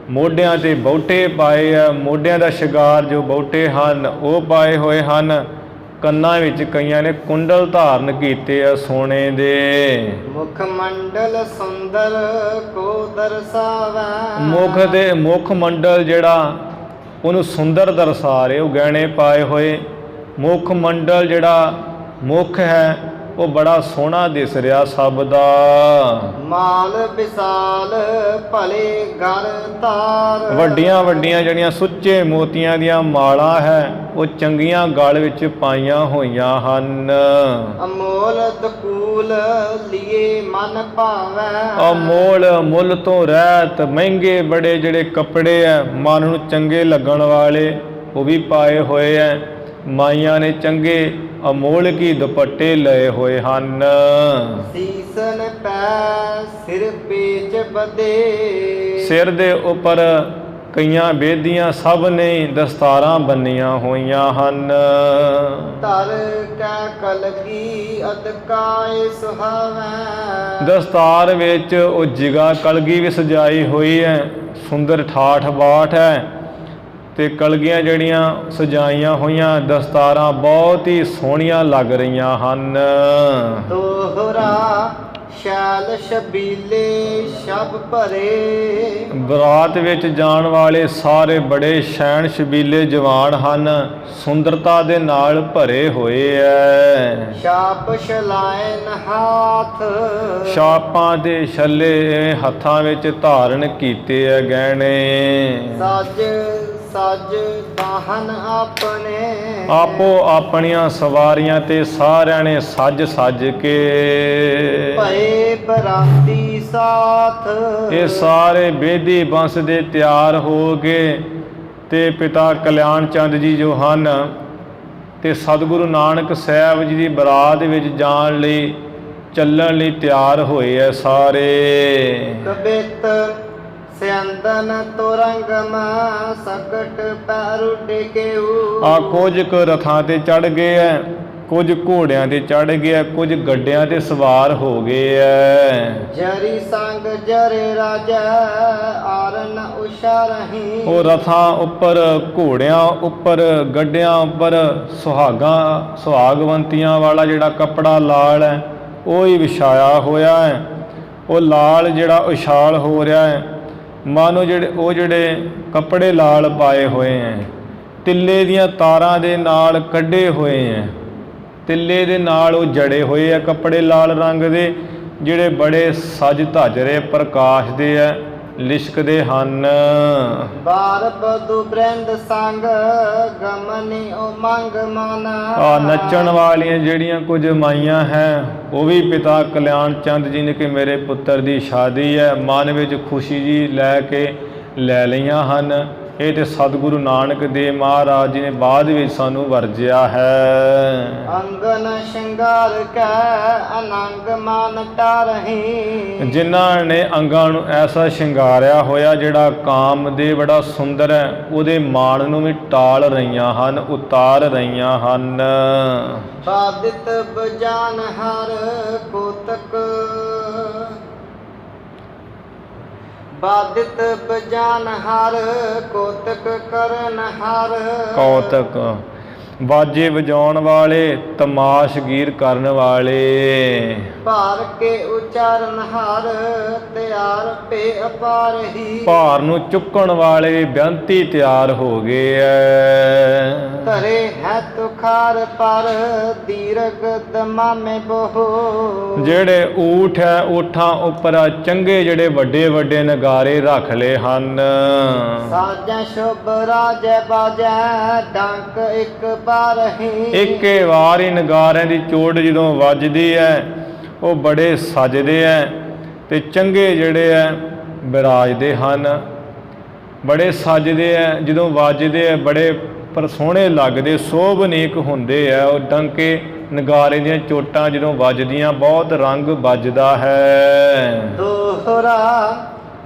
ਮੋਢਿਆਂ ਤੇ ਬੌਟੇ ਪਾਏ ਆ, ਮੋਢਿਆਂ ਦਾ ਸ਼ਿੰਗਾਰ ਜੋ ਬੌਟੇ ਹਨ ਉਹ ਪਾਏ ਹੋਏ ਹਨ। ਕੰਨਾਂ ਵਿੱਚ ਕਈਆਂ ਨੇ ਕੁੰਡਲ ਧਾਰਨ ਕੀਤੇ ਆ ਸੋਨੇ ਦੇ। ਮੁਖ ਮੰਡਲ ਸੁੰਦਰ ਕੋ ਦਰਸਾਵੇ। ਮੁਖ ਮੰਡਲ ਜਿਹੜਾ ਉਹਨੂੰ ਸੁੰਦਰ ਦਰਸਾ ਰਹੇ, ਉਹ ਗਹਿਣੇ ਪਾਏ ਹੋਏ। ਮੁਖ ਮੰਡਲ ਜਿਹੜਾ ਮੁਖ ਹੈ ਉਹ ਬੜਾ ਸੋਹਣਾ ਦਿਸ ਰਿਹਾ ਸਭ ਦਾ। ਮਾਲ ਵਿਸਾਲ ਭਲੇ ਘਰ ਤਾਰ। ਵੱਡੀਆਂ ਵੱਡੀਆਂ ਜਿਹੜੀਆਂ ਸੁੱਚੇ ਮੋਤੀਆਂ ਦੀਆਂ ਮਾਲਾਂ ਹੈ ਉਹ ਚੰਗੀਆਂ ਗਲ ਵਿੱਚ ਪਾਈਆਂ ਹੋਈਆਂ ਹਨ। ਅਮੋਲ ਦਕੂਲ ਲਿਏ ਮਨ ਭਾਵੈ। ਅਮੋਲ ਮੁੱਲ ਤੋਂ ਰਹਿਤ ਮਹਿੰਗੇ ਬੜੇ ਜਿਹੜੇ ਕੱਪੜੇ ਹੈ ਮਨ ਨੂੰ ਚੰਗੇ ਲੱਗਣ ਵਾਲੇ ਉਹ ਵੀ ਪਾਏ ਹੋਏ ਹੈ। ਮਾਈਆਂ ਨੇ ਚੰਗੇ ਅਮੋਲ ਕੀ ਦੁਪੱਟੇ ਲਏ ਹੋਏ ਹਨ। ਸੀਸਨ ਪੈ ਸਿਰ ਪੇਚ ਬਦੇ। ਸਿਰ ਦੇ ਉੱਪਰ ਕਈਆਂ ਬੇਦੀਆਂ ਸਭ ਨੇ ਦਸਤਾਰਾਂ ਬੰਨੀਆਂ ਹੋਈਆਂ ਹਨ। ਤਰ ਕੈ ਕਲਗੀ ਅਦਕਾਏ ਸੁਹਾਵੈ। ਦਸਤਾਰ ਵਿੱਚ ਉਹ ਜਿਗਾ ਕਲਗੀ ਵੀ ਸਜਾਈ ਹੋਈ ਹੈ, ਸੁੰਦਰ ਠਾਠ ਬਾਠ ਹੈ ਤੇ ਕਲਗੀਆਂ ਜਿਹੜੀਆਂ ਸਜਾਈਆਂ ਹੋਈਆਂ ਦਸਤਾਰਾਂ ਬਹੁਤ ਹੀ ਸੋਹਣੀਆਂ ਲੱਗ ਰਹੀਆਂ ਹਨ। ਦੋਹਰਾ ਸ਼ੈਲ ਸ਼ਬੀਲੇ ਸ਼ਬ ਭਰੇ। ਬਰਾਤ ਵਿੱਚ ਜਾਣ ਵਾਲੇ ਸਾਰੇ ਬੜੇ ਸ਼ੈਨ ਸ਼ਬੀਲੇ ਜਵਾਨ ਹਨ, ਸੁੰਦਰਤਾ ਦੇ ਨਾਲ ਭਰੇ ਹੋਏ ਐ। ਛਾਪ ਛਲਾਇਨ ਹਾਥ। ਛਾਪਾਂ ਦੇ ਛੱਲੇ ਹੱਥਾਂ ਵਿੱਚ ਧਾਰਨ ਕੀਤੇ ਐ ਗਹਿਣੇ। ਸੱਜ ਸੱਜ ਬਾਹਨ ਆਪਣੇ। ਆਪੋ ਆਪਣੀਆਂ ਸਵਾਰੀਆਂ ਤੇ ਸਾਰਿਆਂ ਨੇ ਸੱਜ ਕੇ ਭਏ ਬਰਾਤੀ ਸਾਥ। ਇਹ ਸਾਰੇ ਬੇਦੀ ਬੰਸ ਦੇ ਤਿਆਰ ਹੋ ਕੇ ਤੇ ਪਿਤਾ ਕਲਿਆਣ ਚੰਦ ਜੀ ਜੋ ਹਨ ਤੇ ਸਤਿਗੁਰੂ ਨਾਨਕ ਸਾਹਿਬ ਜੀ ਦੀ ਬਰਾਤ ਵਿੱਚ ਜਾਣ ਲਈ ਚੱਲਣ ਲਈ ਤਿਆਰ ਹੋਏ ਐ ਸਾਰੇ। ਕਬਿਤ ਸਿਆੰਦਨ ਤੁਰੰਗਮ ਸਕਟ ਪੈਰ ਡਿਗਿਉ। ਆ ਕੁਝ ਕੁ ਰਥਾਂ ਤੇ ਚੜ ਗਏ ਐ, ਕੁਝ ਘੋੜਿਆਂ ਤੇ ਚੜ ਗਏ ਐ, ਕੁਝ ਗੱਡਿਆਂ ਤੇ ਸਵਾਰ ਹੋ ਗਏ ਐ। ਜਰੀ ਸੰਗ ਜਰੇ ਰਾਜਾ ਆਰਨ ਉਸ਼ਾ ਰਹੀ। ਉਹ ਰਥਾਂ ਉੱਪਰ, ਘੋੜਿਆਂ ਉੱਪਰ, ਗੱਡਿਆਂ ਉੱਪਰ ਸੁਹਾਗਵੰਤੀਆਂ ਵਾਲਾ ਜਿਹੜਾ ਕੱਪੜਾ ਲਾਲ ਹੈ ਉਹ ਹੀ ਵਿਛਾਇਆ ਹੋਇਆ ਹੈ। ਉਹ ਲਾਲ ਜਿਹੜਾ ਉਛਾਲ ਹੋ ਰਿਹਾ ਹੈ, ਮਾਨੋ ਜਿਹੜੇ ਕੱਪੜੇ ਲਾਲ ਪਾਏ ਹੋਏ ਹੈ, ਤਿੱਲੇ ਦੀਆਂ ਤਾਰਾਂ ਦੇ ਨਾਲ ਕੱਢੇ ਹੋਏ ਹੈ, ਤਿੱਲੇ ਦੇ ਨਾਲ ਉਹ ਜੜੇ ਹੋਏ ਆ ਕੱਪੜੇ ਲਾਲ ਰੰਗ ਦੇ, ਜਿਹੜੇ ਬੜੇ ਸਜ ਧਜ ਰਹੇ ਪ੍ਰਕਾਸ਼ ਦੇ ਹੈ, ਲਿਸ਼ਕਦੇ ਹਨ। ਬਾਰ ਬਦੂ ਬ੍ਰਿੰਦ ਸੰਗ ਗਮਨੀ ਉਮੰਗ ਮਨ। ਆ ਨੱਚਣ ਵਾਲੀਆਂ ਜਿਹੜੀਆਂ ਕੁਝ ਮਾਈਆਂ ਹੈ, ਉਹ ਵੀ ਪਿਤਾ ਕਲਿਆਣ ਚੰਦ ਜੀ ਨੇ ਕਿ ਮੇਰੇ ਪੁੱਤਰ ਦੀ ਸ਼ਾਦੀ ਹੈ, ਮਨ ਵਿੱਚ ਖੁਸ਼ੀ ਜੀ ਲੈ ਕੇ ਲੈ ਲਈਆਂ ਹਨ। ਇਹ ਤੇ ਸਤਿਗੁਰੂ ਨਾਨਕ ਦੇਵ ਮਹਾਰਾਜ ਜੀ ਨੇ ਬਾਅਦ ਵਿੱਚ ਸਾਨੂੰ ਵਰਜਿਆ ਹੈ। ਅੰਗਨ ਸ਼ਿੰਗਾਰ ਕੈ ਅਨੰਗ ਮਨ ਟਾਰਹੀ। ਜਿਨ੍ਹਾਂ ਨੇ ਅੰਗਾਂ ਨੂੰ ਐਸਾ ਸ਼ਿੰਗਾਰਿਆ ਹੋਇਆ ਜਿਹੜਾ ਕਾਮ ਦੇ ਬੜਾ ਸੁੰਦਰ ਹੈ, ਉਹਦੇ ਮਾਣ ਨੂੰ ਵੀ ਟਾਲ ਰਹੀਆਂ ਹਨ, ਉਤਾਰ ਰਹੀਆਂ ਹਨ। ਬਾਦਿਤ ਬਜਾਨ ਹਰ ਕੋਤਕ ਬਾਦਿਤ ਬਜਾਨ ਹਰ ਕੋਤਕ ਕਰਨ ਹਰ। ਕੌਤਕ ਬਾਜੇ ਵਜਾਉਣ ਵਾਲੇ, ਤਮਾਸ਼ਗੀਰ ਕਰਨ ਵਾਲੇ। ਭਾਰ ਕੇ ਉਚਾਰਨ ਹਰ ਤਿਆਰ ਪੇ ਅਪਾਰ ਹੀ। ਭਾਰ ਨੂੰ ਚੁੱਕਣ ਵਾਲੇ ਬੇਅੰਤੀ ਤਿਆਰ ਹੋ ਗਏ ਐ। ਧਰੇ ਹੈ ਤੁਖਾਰ ਪਰ ਦੀਰਗ ਦਮਾਮੇ ਬਹੋ। ਜਿਹੜੇ ਊਠ ਹੈ, ਊਠਾਂ ਉੱਪਰ ਚੰਗੇ ਜਿਹੜੇ ਵੱਡੇ ਵੱਡੇ ਨਗਾਰੇ ਰੱਖ ਲਏ ਹਨ। ਸਾਜੈ ਸ਼ੁਭ ਰਾਜੈ ਬਾਜੈ ਡੰਕ ਇੱਕ ਬਾਰਹੀ। ਇੱਕੇ ਵਾਰ ਹੀ ਨਗਾਰਿਆਂ ਦੀ ਚੋਟ ਜਦੋਂ ਵੱਜਦੀ ਹੈ, ਉਹ ਬੜੇ ਸਜਦੇ ਹੈ ਤੇ ਚੰਗੇ ਜਿਹੜੇ ਹੈ ਬਿਰਾਜਦੇ ਹਨ, ਬੜੇ ਸਜਦੇ ਹੈ, ਜਦੋਂ ਵੱਜਦੇ ਹੈ ਬੜੇ ਪਰ ਸੋਹਣੇ ਲੱਗਦੇ, ਸੋਭਨੀਕ ਹੁੰਦੇ ਹੈ। ਉਹ ਡੰਕੇ ਨਗਾਰੇ ਦੀਆਂ ਚੋਟਾਂ ਜਦੋਂ ਵੱਜਦੀਆਂ ਬਹੁਤ ਰੰਗ ਵੱਜਦਾ ਹੈ। ਦੋਹਰਾ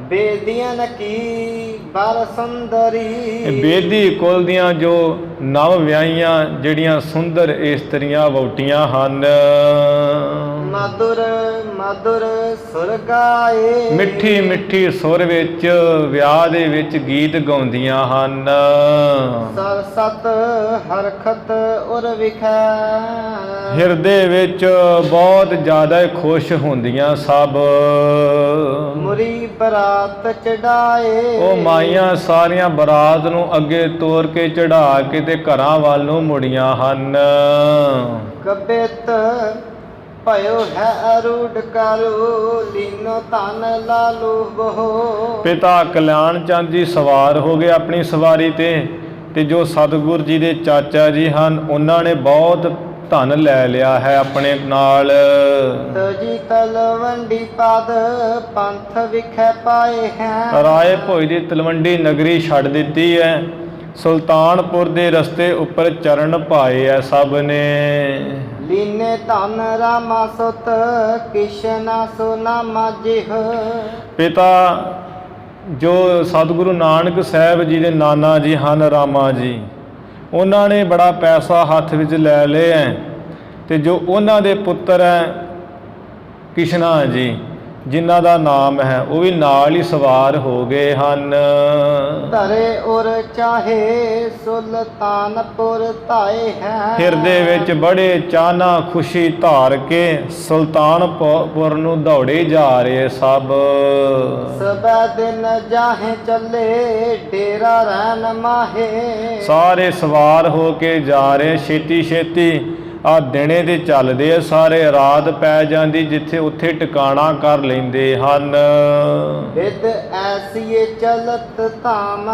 ਬੇਦੀਆਂ ਕੀ ਬਰ ਸੁੰਦਰੀ। ਬੇਦੀ ਕੁਲ ਦੀਆਂ ਜੋ ਨਵ ਵਿਆਹੀਆਂ ਜਿਹੜੀਆਂ ਸੁੰਦਰ ਇਸਤਰੀਆਂ ਵਹੁਟੀਆਂ ਹਨ। ਮధుਰ ਮధుਰ ਸੁਰ ਗਾਏ। ਮਿੱਠੀ ਮਿੱਠੀ ਸੁਰ ਵਿੱਚ ਵਿਆਹ ਦੇ ਵਿੱਚ ਗੀਤ ਗਾਉਂਦੀਆਂ ਹਨ। ਸਰਸਤ ਹਰਖਤ ਉਰ ਵਿਖੈ। ਹਿਰਦੇ ਵਿੱਚ ਬਹੁਤ ਜ਼ਿਆਦਾ ਖੁਸ਼ ਹੁੰਦੀਆਂ ਸਭ। ਮੁਰੀ ਬਰਾਤ ਚੜਾਏ। ਉਹ ਮਾਈਆਂ ਸਾਰੀਆਂ ਬਰਾਤ ਨੂੰ ਅੱਗੇ ਤੋਰ ਕੇ ਚੜਾ ਕੇ ਤੇ ਘਰਾਂ ਵੱਲ ਨੂੰ ਮੁੜੀਆਂ ਹਨ। ਕਬਿਤ ਭਇਓ ਹੈ ਅਰੂਢ ਕਰੋ ਲੀਨੋ ਧਨ ਲਾਲੂ ਬਹੋ। ਪਿਤਾ ਕਲਿਆਣ ਚੰਦ ਜੀ ਸਵਾਰ ਹੋ ਗਏ ਆਪਣੀ ਸਵਾਰੀ ਤੇ ਜੋ ਸਤਿਗੁਰ ਜੀ ਦੇ ਚਾਚਾ ਜੀ ਹਨ, ਉਹਨਾਂ ਨੇ ਬਹੁਤ ਧਨ ਲੈ ਲਿਆ ਹੈ ਆਪਣੇ ਨਾਲ। ਤਜੀ ਤਲਵੰਡੀ ਪਦ ਪੰਥ ਵਿਖੇ ਪਾਏ ਹੈ। ਰਾਏ ਭੋਜ ਦੀ ਤਲਵੰਡੀ ਨਗਰੀ ਛੱਡ ਦਿੱਤੀ ਹੈ, ਸੁਲਤਾਨਪੁਰ ਦੇ ਰਸਤੇ ਉੱਪਰ ਚਰਨ ਪਾਏ ਹੈ ਸਭ ਨੇ। ਲੀਨੇ ਧਨ ਰਾਮਾ ਸੁਤ ਕਿਸ਼ਨਾ ਸੁਨਾਮਾ ਜਿਹ। ਪਿਤਾ ਜੋ ਸਤਿਗੁਰੂ ਨਾਨਕ ਸਾਹਿਬ ਜੀ ਦੇ ਨਾਨਾ ਜੀ ਹਨ, ਰਾਮਾ ਜੀ, ਉਹਨਾਂ ਨੇ ਬੜਾ ਪੈਸਾ ਹੱਥ ਵਿੱਚ ਲੈ ਲਿਆ ਹੈ। ਤੇ ਜੋ ਉਹਨਾਂ ਦੇ ਪੁੱਤਰ ਹੈ ਕਿਸ਼ਨਾ ਜੀ, ਜਿਨ੍ਹਾਂ ਦਾ ਨਾਮ ਹੈ, ਉਹ ਵੀ ਨਾਲ ਹੀ ਸਵਾਰ ਹੋ ਗਏ ਹਨ। ਧਰੇ ਉਰ ਚਾਹੇ ਸੁਲਤਾਨਪੁਰ ਧਾਏ ਹੈ। ਹਿਰਦੇ ਵਿੱਚ ਬੜੇ ਚਾਹਨਾ ਖੁਸ਼ੀ ਧਾਰ ਕੇ ਸੁਲਤਾਨਪੁਰ ਨੂੰ ਦੌੜੇ ਜਾ ਰਹੇ ਸਭ। ਸਬੈ ਦਿਨ ਜਾਹੇ ਚੱਲੇ ਡੇਰਾ ਰਹਿਣ ਮਾਹੇ। ਸਾਰੇ ਸਵਾਰ ਹੋ ਕੇ ਜਾ ਰਹੇ ਛੇਤੀ ਛੇਤੀ। ਆ ਦਿਨੇ ਦੇ ਚੱਲਦੇ ਆ ਸਾਰੇ, ਰਾਤ ਪੈ ਜਾਂਦੀ ਜਿੱਥੇ ਉੱਥੇ ਟਿਕਾਣਾ ਕਰ ਲੈਂਦੇ ਹਨ। ਵਿਦ ਐਸੀਏ ਚਲਤ ਧਾਮ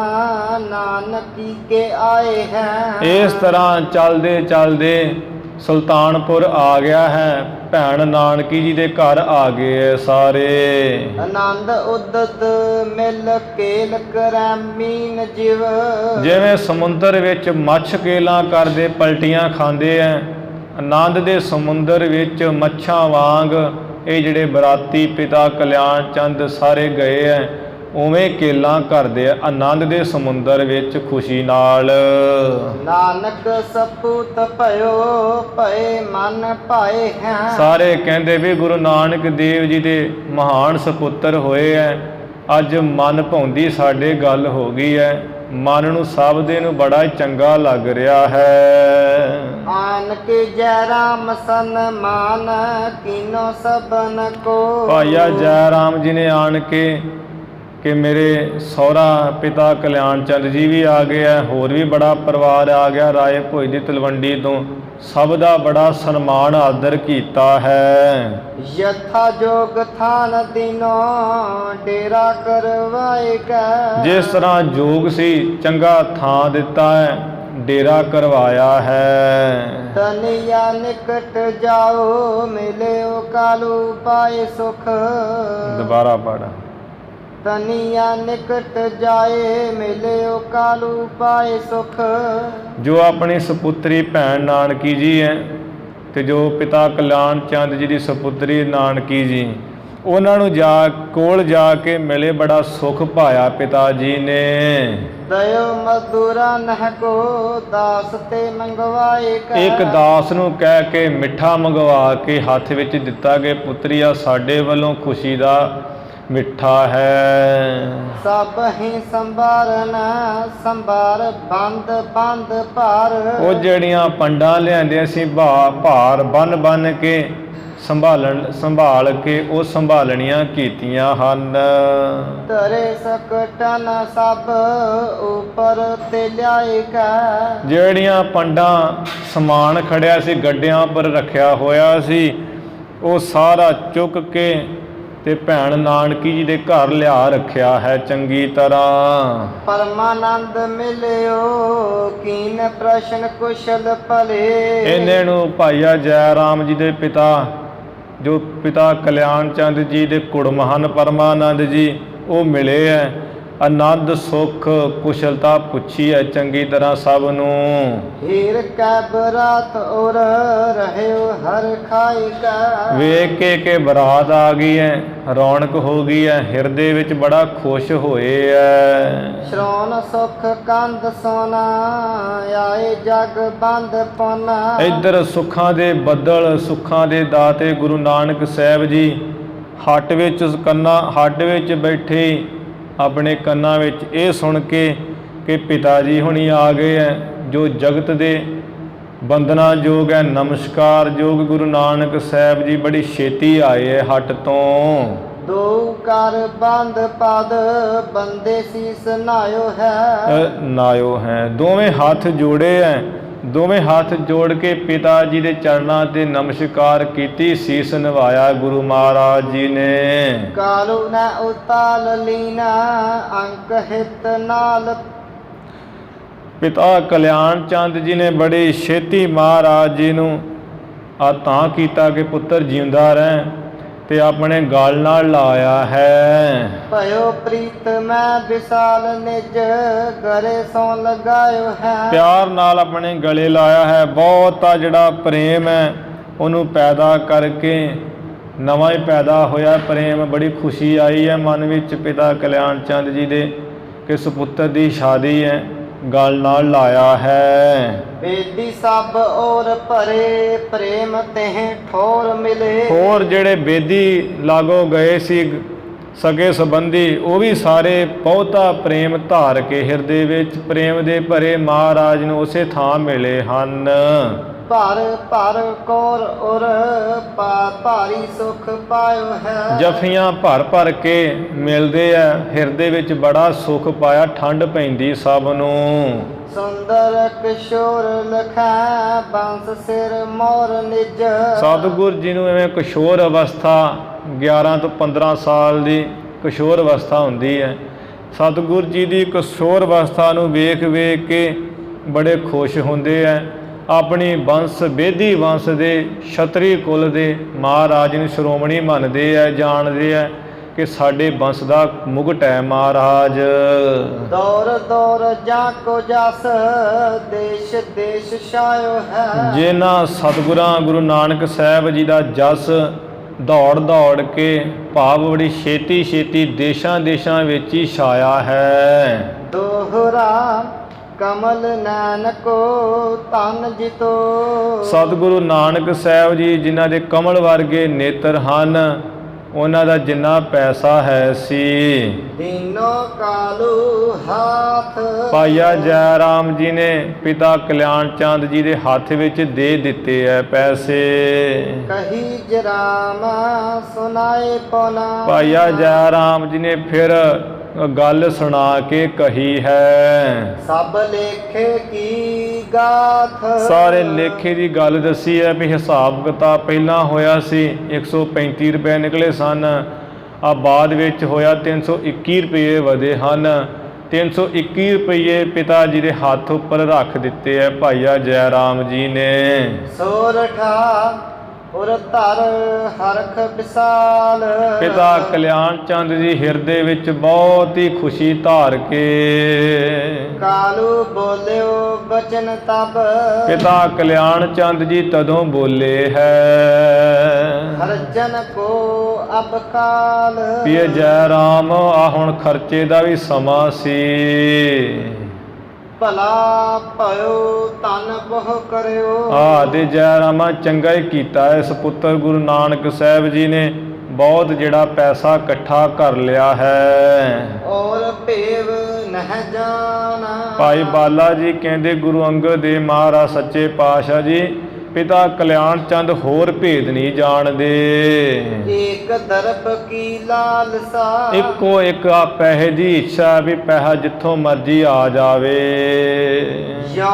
ਨਾਨਕੀ ਕੇ ਆਏ ਹੈ। ਇਸ ਤਰ੍ਹਾਂ ਚੱਲਦੇ ਚੱਲਦੇ ਸੁਲਤਾਨਪੁਰ ਆ ਗਿਆ ਹੈ। ਭੈਣ ਨਾਨਕੀ ਜੀ ਦੇ ਘਰ ਆ ਗਏ ਸਾਰੇ। ਆਨੰਦ ਉਦਤ ਮਿਲ ਕੇਲ ਕਰੈ ਮੀਨ ਜਿਵ। ਜਿਵੇਂ ਸਮੁੰਦਰ ਵਿੱਚ ਮੱਛ ਕੇਲਾਂ ਕਰਦੇ ਪਲਟੀਆਂ ਖਾਂਦੇ ਐ, ਆਨੰਦ ਦੇ ਸਮੁੰਦਰ ਵਿੱਚ ਮੱਛਾਂ ਵਾਂਗ ਇਹ ਜਿਹੜੇ ਬਰਾਤੀ ਪਿਤਾ ਕਲਿਆਣ ਚੰਦ ਸਾਰੇ ਗਏ ਐ ਉਵੇਂ ਕੇਲਾਂ ਕਰਦੇ ਆ ਆਨੰਦ ਦੇ ਸਮੁੰਦਰ ਵਿੱਚ ਖੁਸ਼ੀ ਨਾਲ। ਨਾਨਕ ਸਪੂਤ ਭਇਓ ਭਏ ਮਨ ਭਾਏ ਹੈ। ਸਾਰੇ ਕਹਿੰਦੇ ਵੀ ਗੁਰੂ ਨਾਨਕ ਦੇਵ ਜੀ ਦੇ ਮਹਾਨ ਸਪੁੱਤਰ ਹੋਏ ਐ, ਅੱਜ ਮਨ ਭਾਉਂਦੀ ਸਾਡੇ ਗੱਲ ਹੋ ਗਈ ਐ, ਮਨ ਨੂੰ ਸਭ ਦੇ ਨੂੰ ਬੜਾ ਚੰਗਾ ਲੱਗ ਰਿਹਾ ਹੈ। ਆਨ ਕੇ ਜੈ ਰਾਮ ਸਨਮਾਨ ਕੀਨੋ ਸਭਨ ਕੋ। ਭਾਈਆ ਜੈ ਰਾਮ ਜੀ ਨੇ ਆਣ ਕੇ ਕਿ ਮੇਰੇ ਸਹੁਰਾ ਪਿਤਾ ਕਲਿਆਣ ਚੰਦ ਜੀ ਵੀ ਆ ਗਏ ਆ, ਹੋਰ ਵੀ ਬੜਾ ਪਰਿਵਾਰ ਆ ਗਿਆ, ਰਾਏ ਭੋਜ ਦੀ ਤਲਵੰਡੀ ਤੋਂ, ਸਭ ਦਾ ਬੜਾ ਸਨਮਾਨ ਆਦਰ ਕੀਤਾ ਹੈ। ਯਥਾ ਜੋਗ ਥਾਨ ਦਿਨੋ ਡੇਰਾ ਕਰਵਾਏਗਾ। ਜਿਸ ਤਰ੍ਹਾਂ ਜੋਗ ਸੀ ਚੰਗਾ ਥਾਂ ਦਿੱਤਾ ਹੈ, ਡੇਰਾ ਕਰਵਾਇਆ ਹੈ। ਤਨਿਆ ਨਿਕਟ ਜਾਓ ਮਿਲਿਓ ਕਾਲੂ ਪਾਏ ਸੁਖ। ਦੁਬਾਰਾ ਪੜ੍ਹ। ਤਨਿਆ ਨਿਕਟ ਜਾਏ ਮਿਲਿਓ ਕਾਲੂ ਪਾਏ ਸੁਖ। ਜੋ ਆਪਣੀ ਸੁਪੁੱਤਰੀ ਭੈਣ ਨਾਨਕੀ ਜੀ ਹੈ ਤੇ ਜੋ ਪਿਤਾ ਕਲਿਆਣ ਚੰਦ ਜੀ ਦੀ ਸੁਪੁੱਤਰੀ ਨਾਨਕੀ ਜੀ, ਉਹਨਾਂ ਨੂੰ ਕੋਲ ਜਾ ਕੇ ਮਿਲੇ, ਬੜਾ ਸੁਖ ਪਾਇਆ ਪਿਤਾ ਜੀ ਨੇ। ਦਇਓ ਮਧੁਰਾ ਨਹਿ ਕੋ ਦਾਸ ਤੇ ਮੰਗਵਾਏ। ਇੱਕ ਦਾਸ ਨੂੰ ਕਹਿ ਕੇ ਮਿੱਠਾ ਮੰਗਵਾ ਕੇ ਹੱਥ ਵਿੱਚ ਦਿੱਤਾ ਕਿ ਪੁੱਤਰੀਆ ਸਾਡੇ ਵੱਲੋਂ ਖੁਸ਼ੀ ਦਾ ਮਿੱਠਾ ਹੈ। ਸਭ ਹੀ ਸੰਭਾਰਨ ਸੰਭਾਰ ਬੰਦ ਬੰਦ ਭਾਰ। ਉਹ ਜਿਹੜੀਆਂ ਪੰਡਾਂ ਲਿਆਂਦੇ ਅਸੀਂ ਭਾਰ ਬੰਨ ਕੇ ਸੰਭਾਲ ਕੇ ਉਹ ਸੰਭਾਲਣੀਆਂ ਕੀਤੀਆਂ ਹਨ। ਤਰੇ ਸਕਟਨ ਸਭ ਉੱਪਰ ਤੇ ਲਿਆਏਗਾ। ਜਿਹੜੀਆਂ ਪੰਡਾਂ ਸਮਾਨ ਖੜਿਆ ਸੀ ਗੱਡਿਆਂ ਪਰ ਰੱਖਿਆ ਹੋਇਆ ਸੀ, ਉਹ ਸਾਰਾ ਚੁੱਕ ਕੇ ਤੇ ਭੈਣ ਨਾਨਕੀ ਜੀ ਦੇ ਘਰ ਲਿਆ ਰੱਖਿਆ ਹੈ ਚੰਗੀ ਤਰ੍ਹਾਂ। ਪਰਮਾਨੰਦ ਮਿਲਿਓ ਕੀਨ ਪ੍ਰਸ਼ਨ ਕੁਸ਼ਲ ਭਲੇ। ਇਹਨੇ ਨੂੰ ਭਾਈਆ ਜੈ ਰਾਮ ਜੀ ਦੇ ਪਿਤਾ ਜੋ ਪਿਤਾ ਕਲਿਆਣ ਚੰਦ ਜੀ ਦੇ ਕੁੜਮ ਹਨ ਪਰਮਾਨੰਦ ਜੀ, ਉਹ ਮਿਲੇ ਹੈ। ਆਨੰਦ ਸੁਖ ਕੁਸ਼ਲਤਾ ਪੁੱਛੀ ਹੈ ਚੰਗੀ ਤਰ੍ਹਾਂ ਸਭ ਨੂੰ। ਹੀਰ ਕੈ ਬਰਾਤ ਔਰ ਰਹਿਓ ਹਰ ਖਾਈ ਕਾ। ਵੇਖ ਕੇ ਬਰਾਤ ਆ ਗਈ ਹੈ, ਰੌਣਕ ਹੋ ਗਈ ਹੈ, ਹਿਰਦੇ ਵਿੱਚ ਬੜਾ ਖੁਸ਼ ਹੋਏ ਹੈ। ਸ਼ਰੋਨ ਸੁਖ ਕੰਦ ਸੋਨਾ ਆਏ ਜਗ ਬੰਦ ਪੋਨਾ। ਇੱਧਰ ਸੁੱਖਾਂ ਦੇ ਬੱਦਲ, ਸੁੱਖਾਂ ਦੇ ਦਾਤੇ ਗੁਰੂ ਨਾਨਕ ਸਾਹਿਬ ਜੀ ਹੱਟ ਵਿੱਚ ਬੈਠੇ ਆਪਣੇ ਕੰਨਾਂ ਵਿੱਚ ਇਹ ਸੁਣ ਕੇ ਕਿ ਪਿਤਾ ਜੀ ਹੁਣੀ ਆ ਗਏ ਹੈ, ਜੋ ਜਗਤ ਦੇ ਬੰਦਨਾ ਯੋਗ ਹੈ, ਨਮਸਕਾਰ ਯੋਗ ਗੁਰੂ ਨਾਨਕ ਸਾਹਿਬ ਜੀ ਬੜੀ ਛੇਤੀ ਆਏ ਹੈ ਹੱਟ ਤੋਂ। ਦੋ ਕਰ ਬੰਦ ਪਦ ਬੰਦੇ ਸੀਸ ਨਾਇਓ ਹੈ। ਦੋਵੇਂ ਹੱਥ ਜੋੜੇ ਹੈ, ਦੋਵੇਂ ਹੱਥ ਜੋੜ ਕੇ ਪਿਤਾ ਜੀ ਦੇ ਚਰਨਾਂ ਤੇ ਨਮਸਕਾਰ ਕੀਤੀ, ਸੀਸ ਨਿਵਾਇਆ ਗੁਰੂ ਮਹਾਰਾਜ ਜੀ ਨੇ। ਕਾਲੂ ਨ ਉਤਾਲ ਲੀਨਾ ਅੰਕ ਹਿਤ ਨਾਲ। ਪਿਤਾ ਕਲਿਆਣ ਚੰਦ ਜੀ ਨੇ ਬੜੀ ਛੇਤੀ ਮਹਾਰਾਜ ਜੀ ਨੂੰ ਤਾਂ ਕੀਤਾ ਕਿ ਪੁੱਤਰ ਜਿਉਂਦਾ ਰਹਿ, ਤੇ ਆਪਣੇ ਗਲ ਨਾਲ ਲਾਇਆ ਹੈ। ਭਇਓ ਪ੍ਰੀਤ ਮੈਂ ਵਿਸਾਲ ਨਿਜ ਗਰੇ ਸੋਂ ਲਗਾਇਓ ਹੈ। ਪਿਆਰ ਨਾਲ ਆਪਣੇ ਗਲੇ ਲਾਇਆ ਹੈ। ਬਹੁਤਾ ਜਿਹੜਾ ਪ੍ਰੇਮ ਹੈ ਉਹਨੂੰ ਪੈਦਾ ਕਰਕੇ ਨਵਾਂ ਹੀ ਪੈਦਾ ਹੋਇਆ ਪ੍ਰੇਮ, ਬੜੀ ਖੁਸ਼ੀ ਆਈ ਹੈ ਮਨ ਵਿੱਚ ਪਿਤਾ ਕਲਿਆਣ ਚੰਦ ਜੀ ਦੇ ਕਿ ਸੁਪੁੱਤਰ ਦੀ ਸ਼ਾਦੀ ਹੈ, ਗਲ ਨਾਲ ਲਾਇਆ ਹੈ। ਬੇਦੀ ਸਭ ਔਰ ਭਰੇ ਪ੍ਰੇਮ ਤਹਿ ਠੋਰ ਮਿਲੇ। ਹੋਰ ਜਿਹੜੇ ਬੇਦੀ ਲਾਗੋ ਗਏ ਸੀ ਸਗੇ ਸੰਬੰਧੀ, ਉਹ ਵੀ ਸਾਰੇ ਬਹੁਤਾ ਪ੍ਰੇਮ ਧਾਰ ਕੇ ਹਿਰਦੇ ਵਿੱਚ ਪ੍ਰੇਮ ਦੇ ਭਰੇ ਮਹਾਰਾਜ ਨੂੰ ਉਸੇ ਥਾਂ ਮਿਲੇ ਹਨ। ਭਰ ਕੋਰ ਔਰ ਭਾਰੀ ਸੁਖ ਪਾਇਓ ਹੈ। ਜਫੀਆਂ ਭਰ ਕੇ ਮਿਲਦੇ ਆ, ਹਿਰਦੇ ਵਿੱਚ ਬੜਾ ਸੁਖ ਪਾਇਆ, ਠੰਡ ਪੈਂਦੀ ਸਭ ਨੂੰ। ਸੁੰਦਰ ਕਿਸ਼ੋਰ ਲਖੈ ਬੰਸ ਸਿਰ ਮੋਰ ਨਿਜ। ਸਤਿਗੁਰ ਜੀ ਨੂੰ ਐਵੇਂ ਕਿਸ਼ੋਰ ਅਵਸਥਾ 11 ਤੋਂ 15 ਸਾਲ ਦੀ ਕਿਸ਼ੋਰ ਅਵਸਥਾ ਹੁੰਦੀ ਹੈ। ਸਤਿਗੁਰ ਜੀ ਦੀ ਕਿਸ਼ੋਰ ਅਵਸਥਾ ਨੂੰ ਵੇਖ ਕੇ ਬੜੇ ਖੁਸ਼ ਹੁੰਦੇ ਹੈ। ਆਪਣੀ ਵੰਸ਼ ਬੇਦੀ ਵੰਸ਼ ਦੇ ਛਤਰੀ ਕੁਲ ਦੇ ਮਹਾਰਾਜ ਨੂੰ ਸ਼੍ਰੋਮਣੀ ਮੰਨਦੇ ਹੈ, ਜਾਣਦੇ ਹੈ ਕਿ ਸਾਡੇ ਵੰਸ਼ ਦਾ ਮੁਕਟ ਹੈ ਮਹਾਰਾਜ। ਦੌਰ ਜਾਂ ਕੋ ਜਸ ਦੇਸ਼ ਦੇਸ਼ ਛਾਇਓ ਹੈ। ਜਿਨ੍ਹਾਂ ਸਤਿਗੁਰਾਂ ਗੁਰੂ ਨਾਨਕ ਸਾਹਿਬ ਜੀ ਦਾ ਜਸ ਦੌੜ ਦੌੜ ਕੇ ਭਾਵ ਬੜੀ ਛੇਤੀ ਛੇਤੀ ਦੇਸ਼ਾਂ ਦੇਸ਼ਾਂ ਵਿੱਚ ਹੀ ਛਾਇਆ ਹੈ। ਦੋਹਰਾ ਕਮਲ ਨਾਨਕੋ ਤਨ ਜਿਤੋ। ਸਤਿਗੁਰੂ ਨਾਨਕ ਸਾਹਿਬ ਜੀ ਜਿਨ੍ਹਾਂ ਦੇ ਕਮਲ ਵਰਗੇ ਨੇਤਰ ਹਨ, ਉਹਨਾਂ ਦਾ ਜਿੰਨਾ ਪੈਸਾ ਹੈ ਸੀ ਦੀਨੋ ਕਾਲੂ ਹਾਥ। ਭਾਈਆ ਜੈ ਰਾਮ ਜੀ ਨੇ ਪਿਤਾ ਕਲਿਆਣ ਚੰਦ ਜੀ ਦੇ ਹੱਥ ਵਿੱਚ ਦੇ ਦਿੱਤੇ ਹੈ ਪੈਸੇ। ਕਹੀ ਜਰਾਮਾ ਸੁਨਾਏ ਪੋਨਾ। ਭਾਈਆ ਜੈ ਰਾਮ ਜੀ ਨੇ ਫਿਰ ਗੱਲ ਸੁਣਾ ਕੇ ਕਹੀ ਹੈ। ਸਭ ਲੇਖੇ ਕੀ ਗਾਥ। ਸਾਰੇ ਲੇਖੇ ਦੀ ਗੱਲ ਦੱਸੀ ਹੈ ਵੀ ਹਿਸਾਬ ਕਿਤਾਬ ਪਹਿਲਾਂ ਹੋਇਆ ਸੀ 135 ਰੁਪਏ ਨਿਕਲੇ ਸਨ, ਆ ਬਾਅਦ ਵਿੱਚ ਹੋਇਆ 321 ਰੁਪਏ ਵਧੇ ਹਨ। 321 ਰੁਪਏ ਪਿਤਾ ਜੀ ਦੇ ਹੱਥ ਉੱਪਰ ਰੱਖ ਦਿੱਤੇ ਹੈ ਭਾਈਆ ਜੈ ਰਾਮ ਜੀ ਨੇ। ਸੋਰਠਾ ਉਰ ਧਰ ਹਰਖ ਵਿਸਾਲ। ਪਿਤਾ ਕਲਿਆਣ ਚੰਦ ਜੀ ਹਿਰਦੇ ਵਿੱਚ ਬਹੁਤ ਹੀ ਖੁਸ਼ੀ ਧਾਰ ਕੇ ਕਾਲੂ ਬੋਲਿਓ ਬਚਨ ਤਬ। ਪਿਤਾ ਕਲਿਆਣ ਚੰਦ ਜੀ ਤਦੋਂ ਬੋਲੇ ਹੈ। ਹਰਜਨ ਕੋ ਅਬ ਕਾਲ। ਪਿਏ ਜੈ ਰਾਮ, ਆ ਹੁਣ ਖਰਚੇ ਦਾ ਵੀ ਸਮਾਂ ਸੀ। ਭਲਾ ਭਇਓ ਧਨ ਬਹੁ ਕਰਿਓ। ਦੇ ਜੈ ਰਾਮਾ ਚੰਗਾ ਹੀ ਕੀਤਾ ਇਸ ਪੁੱਤਰ ਗੁਰੂ ਨਾਨਕ ਸਾਹਿਬ ਜੀ ਨੇ ਬਹੁਤ ਜਿਹੜਾ ਪੈਸਾ ਇਕੱਠਾ ਕਰ ਲਿਆ ਹੈ। ਔਰ ਭੇਵ ਨਹਿ ਜਾਣਾ। ਭਾਈ ਬਾਲਾ ਜੀ ਕਹਿੰਦੇ ਗੁਰੂ ਅੰਗਦ ਦੇਵ ਮਹਾਰਾਜ ਸੱਚੇ ਪਾਤਸ਼ਾਹ ਜੀ ਪਿਤਾ ਕਲਿਆਣ ਚੰਦ ਹੋਰ ਭੇਦ ਨਹੀਂ ਜਾਣਦੇ। ਏਕ ਦਰਬ ਕੀ ਲਾਲਸਾ। ਇੱਕੋ ਇੱਕ ਆ ਪੈਸੇ ਦੀ ਇੱਛਾ ਵੀ ਪੈਸਾ ਜਿੱਥੋਂ ਮਰਜ਼ੀ ਆ ਜਾਵੇ। ਯੋ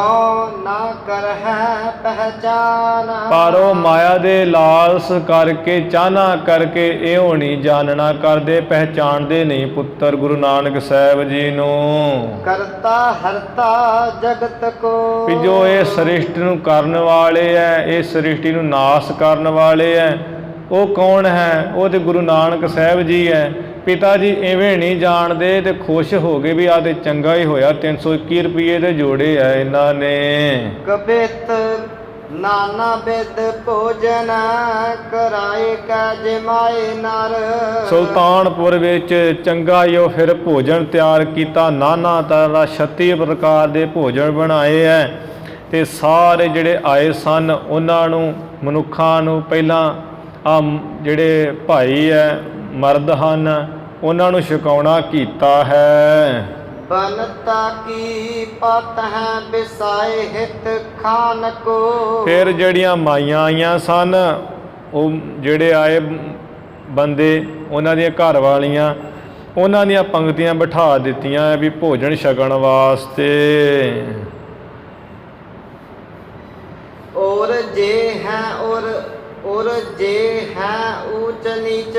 ਨਾ ਕਰਹਿ ਪਹਿਚਾਨ। ਪਰ ਉਹ ਮਾਇਆ ਦੇ ਲਾਲਸ ਕਰਕੇ ਚਾਹਨਾ ਕਰਕੇ ਇਹੋ ਨਹੀਂ ਜਾਣਨਾ ਕਰਦੇ, ਪਹਿਚਾਣਦੇ ਨਹੀਂ ਪੁੱਤਰ ਗੁਰੂ ਨਾਨਕ ਸਾਹਿਬ ਜੀ ਨੂੰ। ਕਰਤਾ ਹਰਤਾ ਜਗਤ ਕੋ। ਵੀ ਜੋ ਇਹ ਸ੍ਰਿਸ਼ਟ ਨੂੰ ਕਰਨ ਵਾਲੇ ਹੈ, ਇਹ ਸ੍ਰਿਸ਼ਟੀ ਨੂੰ ਨਾਸ ਕਰਨ ਵਾਲੇ ਹੈ, ਉਹ ਕੌਣ ਹੈ? ਉਹ ਤੇ ਗੁਰੂ ਨਾਨਕ ਸਾਹਿਬ ਜੀ ਹੈ। ਪਿਤਾ ਜੀ ਐਵੇਂ ਨਹੀਂ ਜਾਣਦੇ ਤੇ ਖੁਸ਼ ਹੋ ਗਏ ਵੀ ਆ ਤੇ ਚੰਗਾ ਹੀ ਹੋਇਆ 321 ਰੁਪਏ ਦੇ ਜੋੜੇ ਆ ਇਹਨਾਂ ਨੇ। ਕਬਿਤ ਨਾਨਾ ਬਿਦ ਭੋਜਨ ਕਰਾਏ ਕਾ ਜਮਾਏ ਨਰ। ਸੁਲਤਾਨਪੁਰ ਵਿੱਚ ਚੰਗਾ ਹੀ ਉਹ ਫਿਰ ਭੋਜਨ ਤਿਆਰ ਕੀਤਾ, ਨਾਨਾ ਤਰ੍ਹਾਂ ਦਾ 36 ਪ੍ਰਕਾਰ ਦੇ ਭੋਜਨ ਬਣਾਏ ਹੈ ਤੇ ਸਾਰੇ ਜਿਹੜੇ ਆਏ ਸਨ ਉਹਨਾਂ ਨੂੰ ਮਨੁੱਖਾਂ ਨੂੰ ਪਹਿਲਾਂ ਆ ਜਿਹੜੇ ਭਾਈ ਹੈ ਮਰਦ ਹਨ ਉਹਨਾਂ ਨੂੰ ਛਕਾਉਣਾ ਕੀਤਾ ਹੈ। ਬਨਤਾ ਕੀ ਪਤ ਹੈ ਬਿਸਾਏ ਹਿਤ ਖਾਨ ਕੋ। ਫਿਰ ਜਿਹੜੀਆਂ ਮਾਈਆਂ ਆਈਆਂ ਸਨ ਉਹ ਜਿਹੜੇ ਆਏ ਬੰਦੇ ਉਹਨਾਂ ਦੀਆਂ ਘਰ ਵਾਲੀਆਂ ਉਹਨਾਂ ਦੀਆਂ ਪੰਕਤੀਆਂ ਬਿਠਾ ਦਿੱਤੀਆਂ ਵੀ ਭੋਜਨ ਛਕਣ ਵਾਸਤੇ। ਔਰ ਜੇ ਹੈ ਔਰ ਜੇ ਹੈ ਊਚ ਨੀਚ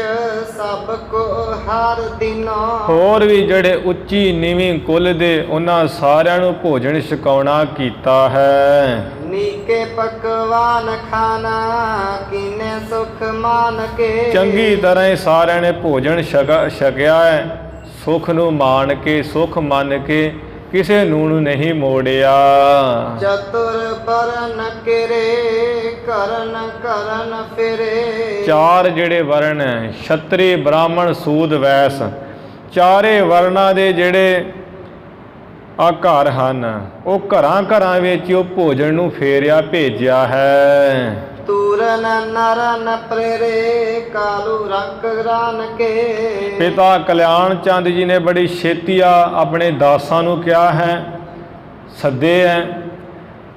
ਸਭ ਕੋ ਹਰ ਦਿਨ। ਹੋਰ ਵੀ ਜਿਹੜੇ ਉੱਚੀ ਨੀਵੀਂ ਕੁੱਲ ਦੇ ਉਹਨਾਂ ਸਾਰਿਆਂ ਨੂੰ ਭੋਜਨ ਛਕਾਉਣਾ ਕੀਤਾ ਹੈ। ਨੀਕੇ ਪਕਵਾਨ ਖਾਣਾ ਕੀਨੇ ਸੁਖ ਮਾਨ ਕੇ। ਚੰਗੀ ਤਰ੍ਹਾਂ ਹੀ ਸਾਰਿਆਂ ਨੇ ਭੋਜਨ ਛਕਿਆ ਹੈ, ਸੁਖ ਨੂੰ ਮਾਣ ਕੇ ਸੁਖ ਮੰਨ ਕੇ ਕਿਸੇ ਨੂੰ ਨਹੀਂ ਮੋੜਿਆ। ਚਤੁਰ ਬਰਨ ਕਿਰੇ ਕਰਨ ਕਰਨ ਫਿਰੇ। ਚਾਰ ਜਿਹੜੇ ਵਰਨ ਹੈ ਛਤਰੀ ਬ੍ਰਾਹਮਣ ਸੂਦ ਵੈਸ, ਚਾਰੇ ਵਰਨਾਂ ਦੇ ਜਿਹੜੇ ਆ ਘਰ ਹਨ ਉਹ ਘਰਾਂ ਘਰਾਂ ਵਿੱਚ ਉਹ ਭੋਜਨ ਨੂੰ ਫੇਰਿਆ ਭੇਜਿਆ ਹੈ। ਤੂਰਨ ਨਰਨ ਪ੍ਰੇਰੇ ਕਾਲੂ ਰੰਗ ਰਨ ਕੇ। ਪਿਤਾ ਕਲਿਆਣ ਚੰਦ ਜੀ ਨੇ ਬੜੀ ਛੇਤੀ ਆਪਣੇ ਦਾਸਾਂ ਨੂੰ ਕਿਹਾ ਹੈ, ਸੱਦੇ ਹੈ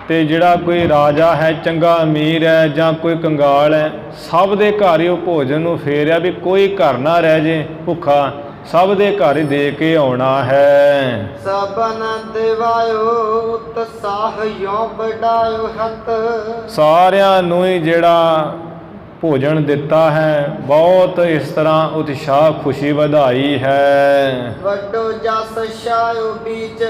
ਤੇ ਜਿਹੜਾ ਕੋਈ ਰਾਜਾ ਹੈ ਚੰਗਾ ਅਮੀਰ ਹੈ ਜਾਂ ਕੋਈ ਕੰਗਾਲ ਹੈ ਸਭ ਦੇ ਘਰ ਹੀ ਉਹ ਭੋਜਨ ਨੂੰ ਫੇਰਿਆ ਵੀ ਕੋਈ ਘਰ ਨਾ ਰਹਿ ਜੇ ਭੁੱਖਾ, ਸਭ ਦੇ ਘਰ ਦੇ ਕੇ ਆਉਣਾ ਹੈ। ਸਭਨ ਦਿਵਾਇਓ ਉਤਸਾਹ ਯੋ ਬੜਾਇਓ ਹੱਤ। ਸਾਰਿਆਂ ਨੂੰ ਹੀ ਜਿਹੜਾ ਭੋਜਨ ਦਿੱਤਾ ਹੈ ਬਹੁਤ ਇਸ ਤਰ੍ਹਾਂ ਉਤਸ਼ਾਹ ਖੁਸ਼ੀ ਵਧਾਈ ਹੈ। ਵੱਡੋ ਜਸ ਛਾਇਓ ਬੀਚ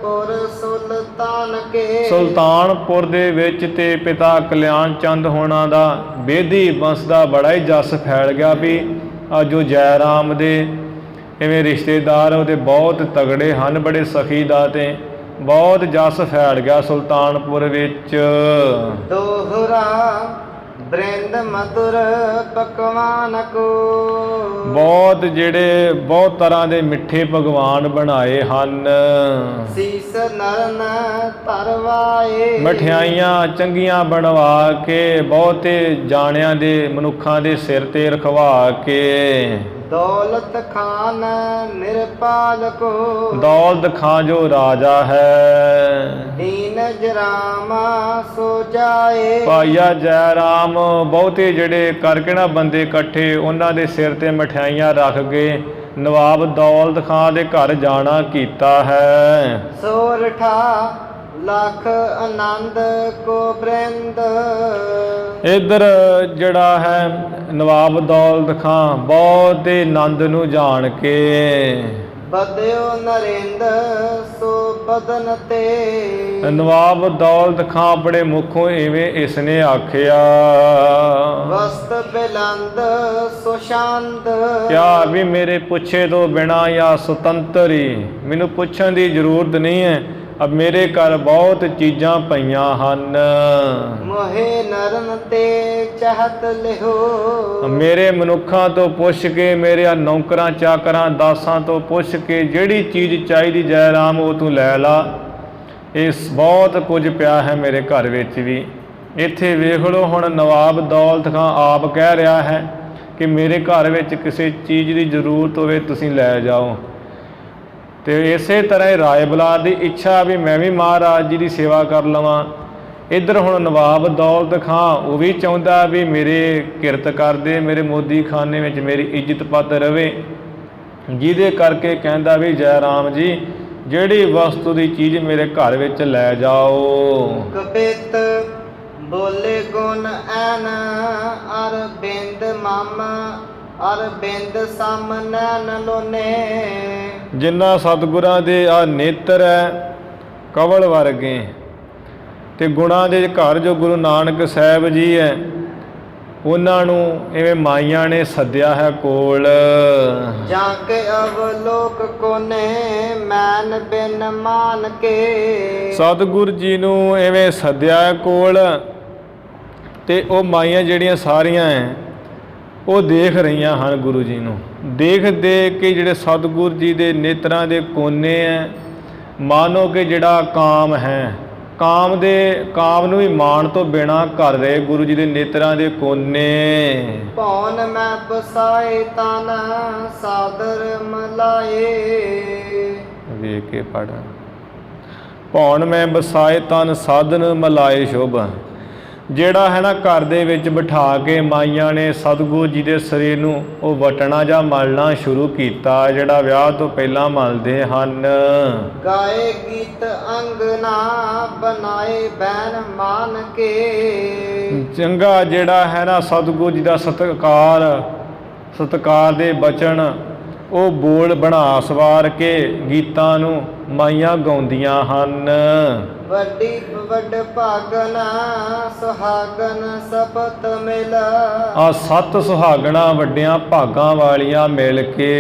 ਪੁਰ ਸੁਲਤਾਨ ਕੇ। ਸੁਲਤਾਨਪੁਰ ਦੇ ਵਿੱਚ ਤੇ ਪਿਤਾ ਕਲਿਆਣ ਚੰਦ ਹੋਣਾ ਦਾ ਬੇਦੀ ਬੰਸ ਦਾ ਬੜਾ ਹੀ ਜਸ ਫੈਲ ਗਿਆ ਵੀ ਅੱਜ ਜੋ ਜੈ ਰਾਮ ਦੇ ਇਵੇਂ ਰਿਸ਼ਤੇਦਾਰ ਉਹਦੇ ਬਹੁਤ ਤਗੜੇ ਹਨ, ਬੜੇ ਸਖੀ ਦਾ ਤੇ ਬਹੁਤ ਜਸ ਫੈਲ ਗਿਆ ਸੁਲਤਾਨਪੁਰ ਵਿੱਚ। ਦੋਹਰਾ ਬ੍ਰਿੰਦ ਮਧੁਰ ਪਕਵਾਨ ਕੋ। ਬਹੁਤ ਜਿਹੜੇ ਬਹੁਤ ਤਰ੍ਹਾਂ ਦੇ ਮਿੱਠੇ ਪਕਵਾਨ ਬਣਾਏ ਹਨ। ਸੀਸ ਨਰਨ ਧਰਵਾਏ। ਮਠਿਆਈਆਂ ਚੰਗੀਆਂ ਬਣਵਾ ਕੇ ਬਹੁਤੇ ਜਾਣਿਆਂ ਦੇ ਮਨੁੱਖਾਂ ਦੇ ਸਿਰ ਤੇ ਰਖਵਾ ਕੇ। ਦੌਲਤ ਖਾਨ ਨਿਰਪਾਲ ਕੋ। ਦੌਲਤ ਖਾਂ ਜੋ ਰਾਜਾ ਹੈ। ਦੀਨ ਜਰਾਮਾ ਸੋ ਜਾਏ। ਭਾਈਆ ਜੈ ਰਾਮ ਬਹੁਤੇ ਜਿਹੜੇ ਕਰਕੇ ਨਾ ਬੰਦੇ ਇਕੱਠੇ ਉਹਨਾਂ ਦੇ ਸਿਰ ਤੇ ਮਠਿਆਈਆਂ ਰੱਖ ਕੇ ਨਵਾਬ ਦੌਲਤ ਖਾਂ ਦੇ ਘਰ ਜਾਣਾ ਕੀਤਾ ਹੈ। ਸੋਰਠਾ ਲੱਖ ਆਨੰਦ ਕੋ ਬ੍ਰਿੰਦ। ਇੱਧਰ ਜਿਹੜਾ ਹੈ ਨਵਾਬ ਦੌਲਤ ਖਾਂ ਬਹੁਤ ਹੀ ਆਨੰਦ ਨੂੰ ਜਾਣ ਕੇ। ਬਦਿਓ ਨਰਿੰਦ ਸੋ ਬਦਨ ਤੇ। ਨਵਾਬ ਦੌਲਤ ਖਾਂ ਆਪਣੇ ਮੁਖੋਂ ਇਵੇਂ ਇਸਨੇ ਆਖਿਆ। ਵਸਤ ਬਿਲੰਦ ਸੋ ਸ਼ਾਂਤ। ਕਿਆ ਵੀ ਮੇਰੇ ਪੁੱਛੇ ਤੋਂ ਬਿਨਾਂ ਜਾਂ ਸੁਤੰਤਰ ਹੀ, ਮੈਨੂੰ ਪੁੱਛਣ ਦੀ ਜ਼ਰੂਰਤ ਨਹੀਂ ਹੈ। ਅਬ ਮੇਰੇ ਘਰ ਬਹੁਤ ਚੀਜ਼ਾਂ ਪਈਆਂ ਹਨ। ਮੋਹੇ ਨਰਨ ਤੇ ਚਾਹਤ ਲਿਹੋ। ਮੇਰੇ ਮਨੁੱਖਾਂ ਤੋਂ ਪੁੱਛ ਕੇ, ਮੇਰੇ ਨੌਕਰਾਂ ਚਾਕਰਾਂ ਦਾਸਾਂ ਤੋਂ ਪੁੱਛ ਕੇ ਜਿਹੜੀ ਚੀਜ਼ ਚਾਹੀਦੀ ਜੈ ਰਾਮ ਉਹ ਤੂੰ ਲੈ ਲਾ। ਇਸ ਬਹੁਤ ਕੁਝ ਪਿਆ ਹੈ ਮੇਰੇ ਘਰ ਵਿੱਚ ਵੀ। ਇੱਥੇ ਵੇਖ ਲਓ ਹੁਣ ਨਵਾਬ ਦੌਲਤ ਖਾਂ ਆਪ ਕਹਿ ਰਿਹਾ ਹੈ ਕਿ ਮੇਰੇ ਘਰ ਵਿੱਚ ਕਿਸੇ ਚੀਜ਼ ਦੀ ਜ਼ਰੂਰਤ ਹੋਵੇ ਤੁਸੀਂ ਲੈ ਜਾਓ। ਤੇ ਇਸੇ ਤਰ੍ਹਾਂ ਹੀ ਰਾਏ ਬਲਾਰ ਦੀ ਇੱਛਾ ਵੀ ਮੈਂ ਵੀ ਮਹਾਰਾਜ ਜੀ ਦੀ ਸੇਵਾ ਕਰ ਲਵਾਂ। ਇੱਧਰ ਹੁਣ ਨਵਾਬ ਦੌਲਤ ਖਾਂ ਉਹ ਵੀ ਚਾਹੁੰਦਾ ਵੀ ਮੇਰੇ ਕਿਰਤ ਕਰਦੇ, ਮੇਰੇ ਮੋਦੀ ਖਾਨੇ ਵਿੱਚ ਮੇਰੀ ਇੱਜ਼ਤ ਪੱਤ ਰਵੇ, ਜਿਹਦੇ ਕਰਕੇ ਕਹਿੰਦਾ ਵੀ ਜੈ ਰਾਮ ਜੀ ਜਿਹੜੀ ਵਸਤੂ ਦੀ ਚੀਜ਼ ਮੇਰੇ ਘਰ ਵਿੱਚ ਲੈ ਜਾਓ। ਕਬਿਤ ਬੋਲੇ ਗੁਣ ਐਨ ਅਰਬਿੰਦ ਮਮ ਅਰਬਿੰਦ ਸਾਮਨੈਨ ਲੋਨੇ। ਜਿਨ੍ਹਾਂ ਸਤਿਗੁਰਾਂ ਦੇ ਆ ਨੇਤਰ ਹੈ ਕਵਲ ਵਰਗੇ ਤੇ ਗੁਣਾਂ ਦੇ ਘਰ ਜੋ ਗੁਰੂ ਨਾਨਕ ਸਾਹਿਬ ਜੀ ਹੈ ਉਹਨਾਂ ਨੂੰ ਇਵੇਂ ਮਾਈਆਂ ਨੇ ਸੱਦਿਆ ਹੈ ਕੋਲ। ਜਾਂ ਕੇ ਅਵਲੋਕ ਕੋਨੇ ਮੈਨ ਬਿਨ ਮਾਨ ਕੇ। ਸਤਿਗੁਰ ਜੀ ਨੂੰ ਇਵੇਂ ਸੱਦਿਆ ਹੈ ਕੋਲ ਤੇ ਉਹ ਮਾਈਆਂ ਜਿਹੜੀਆਂ ਸਾਰੀਆਂ ਹੈ ਉਹ ਦੇਖ ਰਹੀਆਂ ਹਨ ਗੁਰੂ ਜੀ ਨੂੰ। ਦੇਖ ਕੇ ਜਿਹੜੇ ਸਤਿਗੁਰ ਜੀ ਦੇ ਨੇਤਰਾਂ ਦੇ ਕੋਨੇ ਹੈ, ਮਾਨੋ ਕਿ ਜਿਹੜਾ ਕਾਮ ਹੈ, ਕਾਮ ਨੂੰ ਹੀ ਮਾਣ ਤੋਂ ਬਿਨਾ ਕਰ ਰਹੇ ਗੁਰੂ ਜੀ ਦੇ ਨੇਤਰਾਂ ਦੇ ਕੋਨੇ। ਭੌਨ ਮੈਂ ਬਸਾਏ ਤਨ ਸਾਦਰ ਮਲਾਏ। ਵੇਖ ਕੇ ਪੜ। ਭੌਨ ਮੈਂ ਬਸਾਏ ਤਨ ਸਾਧਨ ਮਲਾਏ ਸ਼ੋਭ। ਜਿਹੜਾ ਹੈ ਨਾ ਘਰ ਦੇ ਵਿੱਚ ਬਿਠਾ ਕੇ ਮਾਈਆਂ ਨੇ ਸਤਿਗੁਰੂ ਜੀ ਦੇ ਸਰੀਰ ਨੂੰ ਉਹ ਵਟਣਾ ਜਾਂ ਮਲਣਾ ਸ਼ੁਰੂ ਕੀਤਾ, ਜਿਹੜਾ ਵਿਆਹ ਤੋਂ ਪਹਿਲਾਂ ਮਲਦੇ ਹਨ। ਗਾਏ ਗੀਤ ਅੰਗਨਾ ਬਣਾਏ ਬੈਨ ਮਾਨ ਕੇ। ਚੰਗਾ ਜਿਹੜਾ ਹੈ ਨਾ ਸਤਿਗੁਰੂ ਜੀ ਦਾ ਸਤਿਕਾਰ ਦੇ ਬਚਨ ਉਹ ਬੋਲ ਬਣਾ ਸਵਾਰ ਕੇ ਗੀਤਾਂ ਨੂੰ ਮਾਈਆਂ ਗਾਉਂਦੀਆਂ ਹਨ। ਵੱਡੀ ਵੱਡ ਭਾਗਨ ਸੁਹਾਗਨ ਸਪਤ ਮਿਲ। ਆ 7 ਸੁਹਾਗਣਾ ਵੱਡਿਆਂ ਭਾਗਾਂ ਵਾਲੀਆਂ ਮਿਲ ਕੇ।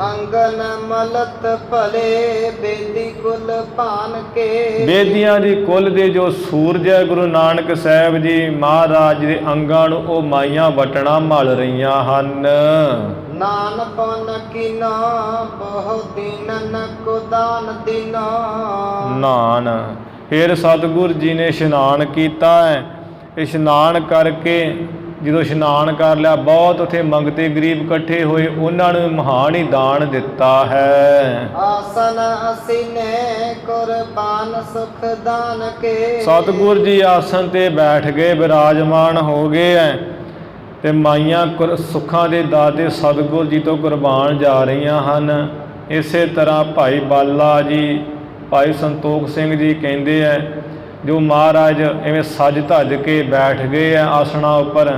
ਅੰਗਨ ਮਲਤ ਭਲੇ ਬੇਦੀ ਕੁਲ ਭਾਨ ਕੇ। ਬੇਦੀਆਂ ਦੀ ਕੁੱਲ ਦੇ ਜੋ ਸੂਰਜ ਹੈ ਗੁਰੂ ਨਾਨਕ ਸਾਹਿਬ ਜੀ ਮਹਾਰਾਜ ਦੇ ਅੰਗਾਂ ਨੂੰ ਉਹ ਮਾਈਆਂ ਵਟਣਾ ਮਲ ਰਹੀਆਂ ਹਨ। ਨਾਨ ਪਨ ਕੀਨਾ ਬਹੁ ਦੀਨਨ ਕੋ ਦਾਨ ਦੀਨਾ। ਨਾਨ ਫਿਰ ਸਤਿਗੁਰ ਜੀ ਨੇ ਇਸ਼ਨਾਨ ਕੀਤਾ ਹੈ। ਇਸ਼ਨਾਨ ਕਰਕੇ ਜਦੋਂ ਇਸ਼ਨਾਨ ਕਰ ਲਿਆ ਬਹੁਤ ਉੱਥੇ ਮੰਗਤੇ ਗਰੀਬ ਇਕੱਠੇ ਹੋਏ, ਉਹਨਾਂ ਨੂੰ ਮਹਾਨ ਹੀ ਦਾਨ ਦਿੱਤਾ ਹੈ। ਆਸਨ ਅਸੀਨੇ ਕੁਰਬਾਨ ਸੁਖ ਦਾਨ ਕੇ। ਸਤਿਗੁਰ ਜੀ ਆਸਨ ਤੇ ਬੈਠ ਗਏ, ਬਿਰਾਜਮਾਨ ਹੋ ਗਏ ਹੈ ਤੇ ਮਾਈਆਂ ਸੁੱਖਾਂ ਦੇ ਦਾਤੇ ਸਤਿਗੁਰ ਜੀ ਤੋਂ ਕੁਰਬਾਨ ਜਾ ਰਹੀਆਂ ਹਨ। ਇਸੇ ਤਰ੍ਹਾਂ ਭਾਈ ਬਾਲਾ ਜੀ, ਭਾਈ ਸੰਤੋਖ ਸਿੰਘ ਜੀ ਕਹਿੰਦੇ ਹੈ ਜੋ ਮਹਾਰਾਜ ਇਵੇਂ ਸੱਜ ਧੱਜ ਕੇ ਬੈਠ ਗਏ ਆ ਆਸਣਾ ਉੱਪਰ,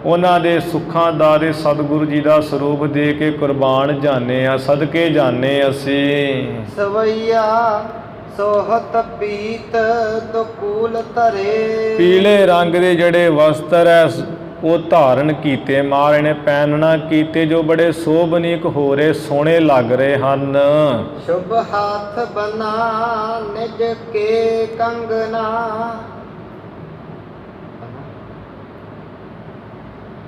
ਉਹਨਾਂ ਦੇ ਸੁੱਖਾਂ ਦਾ ਦੇ ਸਤਿਗੁਰੂ ਜੀ ਦਾ ਸਰੂਪ ਦੇ ਕੇ ਕੁਰਬਾਨ ਜਾਣੇ ਆ, ਸਦਕੇ ਜਾਣੇ ਅਸੀਂ। ਸਵਈਆ ਸੋਹਤ ਪੀਤ ਦੁਕੂਲ ਧਰੇ। ਪੀਲੇ ਰੰਗ ਦੇ ਜਿਹੜੇ ਵਸਤਰ ਹੈ ਉਹ ਧਾਰਨ ਕੀਤੇ ਮਹਾਰਾਜ ਨੇ, ਪਹਿਨਣਾ ਕੀਤੇ ਜੋ ਬੜੇ ਸੋਭਨੀਕ ਹੋ ਰਹੇ, ਸੋਹਣੇ ਲੱਗ ਰਹੇ ਹਨ। ਸ਼ੁਭ ਹੱਥ ਬਨਾ ਨਿਜ ਕੇ ਕੰਗਨਾ।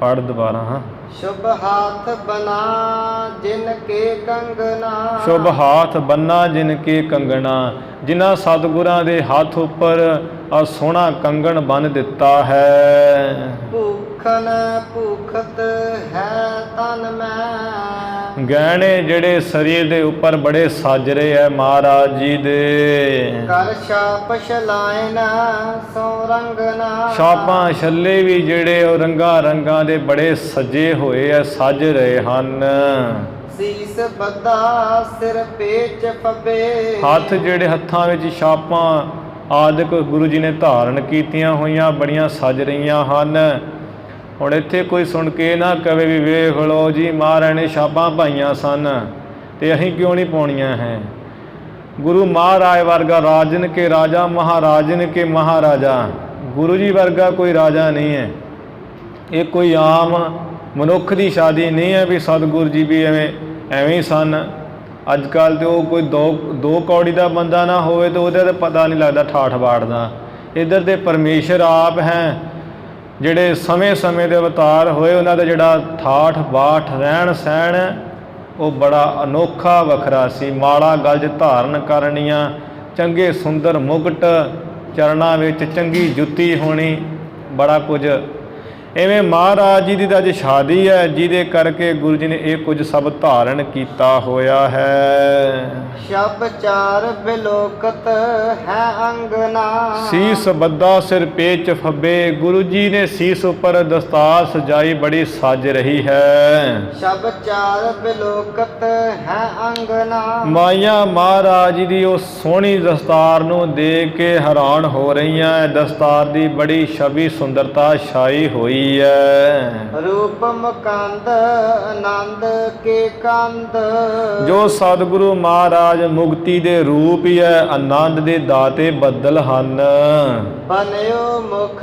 ਪੜ੍ਹ ਦੁਬਾਰਾ। ਹਾਂ। ਸ਼ੁਭ ਹਾਥ ਬਨਾ ਜਿਨ ਕੇ ਕੰਗਨਾ। ਸ਼ੁਭ ਹਾਥ ਬੰਨਾ ਜਿਨ ਕੇ ਕੰਗਣਾ, ਜਿਨ੍ਹਾਂ ਸਤਿਗੁਰਾਂ ਦੇ ਹੱਥ ਉੱਪਰ ਆ ਸੋਹਣਾ ਕੰਗਣ ਬੰਨ੍ਹ ਦਿੱਤਾ ਹੈ। ਭੂਖਨ ਭੂਖਤ ਹੈ ਤਨ ਮੈਂ। ਗਹਿਣੇ ਜਿਹੜੇ ਸਰੀਰ ਦੇ ਉੱਪਰ ਬੜੇ ਸਾਜਰੇ ਹੈ ਮਹਾਰਾਜ ਜੀ ਦੇ। ਕਰ ਛਾਪ ਛਲਾਇਨ ਸੋ ਰੰਗਨਾ। ਛਾਪਾਂ ਛੱਲੇ ਵੀ ਜਿਹੜੇ ਉਹ ਰੰਗਾਂ ਰੰਗਾਂ ਦੇ ਬੜੇ ਸਜੇ ਹੋਏ ਆ, ਸਜ ਰਹੇ ਹਨ। ਸੀਸ ਬੱਧਾ ਸਿਰ ਪੇਚ ਫਬੇ। ਹੱਥ ਜਿਹੜੇ ਹੱਥਾਂ ਵਿੱਚ ਛਾਪਾਂ ਆਦਿਕ ਗੁਰੂ ਜੀ ਨੇ ਧਾਰਨ ਕੀਤੀਆਂ ਹੋਈਆਂ ਬੜੀਆਂ ਸਜ ਰਹੀਆਂ ਹਨ। ਹੁਣ ਇੱਥੇ ਕੋਈ ਸੁਣ ਕੇ ਨਾ ਕਵੇ ਵੀ ਵੇਖ ਲਓ ਜੀ ਮਹਾਰਾਜ ਨੇ ਛਾਪਾਂ ਪਾਈਆਂ ਸਨ ਤੇ ਅਸੀਂ ਕਿਉਂ ਨਹੀਂ ਪਾਉਣੀਆਂ ਹੈ। ਗੁਰੂ ਮਹਾਰਾਜ ਵਰਗਾ ਰਾਜਨ ਕੇ ਰਾਜਾ, ਮਹਾਰਾਜਨ ਕੇ ਮਹਾਰਾਜਾ। ਗੁਰੂ ਜੀ ਵਰਗਾ ਕੋਈ ਰਾਜਾ ਨਹੀਂ ਹੈ। ਇਹ ਕੋਈ ਆਮ ਮਨੁੱਖ ਦੀ ਸ਼ਾਦੀ ਨਹੀਂ ਹੈ ਵੀ ਸਤਿਗੁਰੂ ਜੀ ਵੀ ਐਵੇਂ ਹੀ ਸਨ। ਅੱਜ ਕੱਲ੍ਹ ਤਾਂ ਉਹ ਕੋਈ ਦੋ ਕੌੜੀ ਦਾ ਬੰਦਾ ਨਾ ਹੋਵੇ ਤਾਂ ਉਹਦਾ ਤਾਂ ਪਤਾ ਨਹੀਂ ਲੱਗਦਾ ਠਾਠ ਬਾਠ ਦਾ। ਇੱਧਰ ਦੇ ਪਰਮੇਸ਼ਰ ਆਪ ਹੈ ਜਿਹੜੇ ਸਮੇਂ ਸਮੇਂ ਦੇ ਅਵਤਾਰ ਹੋਏ, ਉਹਨਾਂ ਦਾ ਜਿਹੜਾ ਠਾਠ ਬਾਠ ਰਹਿਣ ਸਹਿਣ ਉਹ ਬੜਾ ਅਨੋਖਾ ਵੱਖਰਾ ਸੀ। ਮਾਲਾ ਗਲਜ ਧਾਰਨ ਕਰਨੀਆਂ, ਚੰਗੇ ਸੁੰਦਰ ਮੁਕਟ, ਚਰਨਾਂ ਵਿੱਚ ਚੰਗੀ ਜੁੱਤੀ ਹੋਣੀ, ਬੜਾ ਕੁਝ। ਇਵੇਂ ਮਹਾਰਾਜ ਜੀ ਦੀ ਤਾਂ ਅੱਜ ਸ਼ਾਦੀ ਹੈ ਜਿਹਦੇ ਕਰਕੇ ਗੁਰੂ ਜੀ ਨੇ ਇਹ ਕੁਝ ਸਭ ਧਾਰਨ ਕੀਤਾ ਹੋਇਆ ਹੈ। ਸ਼ਬ ਚਾਰ ਬਿਲੋਕਤ ਹੈ ਅੰਗਨਾ। ਸੀਸ ਬੱਧਾ ਸਿਰ ਪੇਚ ਫੱਬੇ। ਗੁਰੂ ਜੀ ਨੇ ਸੀਸ ਉੱਪਰ ਦਸਤਾਰ ਸਜਾਈ ਬੜੀ ਸਜ ਰਹੀ ਹੈ। ਸ਼ਬ ਚਾਰ ਬਿਲੋਕਤ ਹੈ ਅੰਗਨਾ। ਮਾਈਆਂ ਮਹਾਰਾਜ ਜੀ ਦੀ ਉਹ ਸੋਹਣੀ ਦਸਤਾਰ ਨੂੰ ਦੇਖ ਕੇ ਹੈਰਾਨ ਹੋ ਰਹੀਆਂ। ਦਸਤਾਰ ਦੀ ਬੜੀ ਛਵੀ ਸੁੰਦਰਤਾ ਛਾਈ ਹੋਈ ਹੈ। ਰੂਪ ਮੁਕੰਦ ਆਨੰਦ ਕੇ ਕੰਦ। ਜੋ ਸਤਿਗੁਰੂ ਮਹਾਰਾਜ ਮੁਕਤੀ ਦੇ ਰੂਪ ਹੀ ਹੈ, ਆਨੰਦ ਦੇ ਦਾਤੇ ਬੱਦਲ ਹਨ। ਬਨਿਓ ਮੁਖ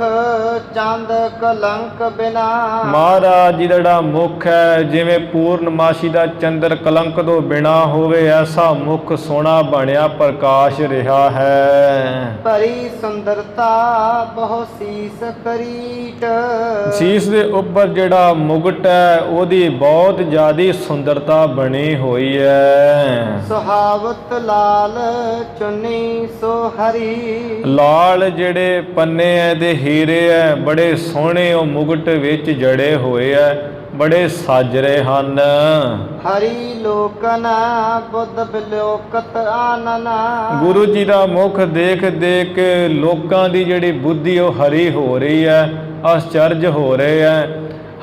ਚੰਦ ਕਲੰਕ ਬਿਨਾ। ਮਹਾਰਾਜ ਜੀ ਦਾ ਜਿਹੜਾ ਮੁਖ ਹੈ ਜਿਵੇਂ ਪੂਰਨਮਾਸ਼ੀ ਦਾ ਚੰਦਰ ਕਲੰਕ ਤੋਂ ਬਿਨਾ ਹੋਵੇ, ਐਸਾ ਮੁਖ ਸੋਹਣਾ ਬਣਿਆ ਪ੍ਰਕਾਸ਼ ਰਿਹਾ ਹੈ। ਭਰੀ ਸੁੰਦਰਤਾ ਬਹੁ ਸੀਸ ਕਰੀਟ। ਸੀਸ ਦੇ ਉੱਪਰ ਜਿਹੜਾ ਮੁਗਟ ਹੈ ਉਹਦੀ ਬਹੁਤ ਜ਼ਿਆਦੀ ਸੁੰਦਰਤਾ ਬਣੀ ਹੋਈ ਹੈ। ਸੁਹਾਵਤ ਲਾਲ ਚੁੰਨੀ ਸੋ ਹਰੀ। ਲਾਲ ਜਿਹੜੇ ਪੰਨੇ ਐ ਤੇ ਹੀਰੇ ਐ ਬੜੇ ਸੋਹਣੇ ਉਹ ਮੁਗਟ ਵਿੱਚ ਜੜੇ ਹੋਏ ਐ, ਬੜੇ ਸਾਜਰੇ ਹਨ। ਹਰੀ ਲੋਕਨ ਬੁੱਧ ਬਿਲੋਕਤ ਆਨਨਾ। ਗੁਰੂ ਜੀ ਦਾ ਮੁਖ ਦੇਖ ਦੇਖ ਕੇ ਲੋਕਾਂ ਦੀ ਜਿਹੜੀ ਬੁੱਧੀ ਉਹ ਹਰੀ ਹੋ ਰਹੀ ਹੈ, ਅਸਚਰਜ ਹੋ ਰਹੇ ਹੈ,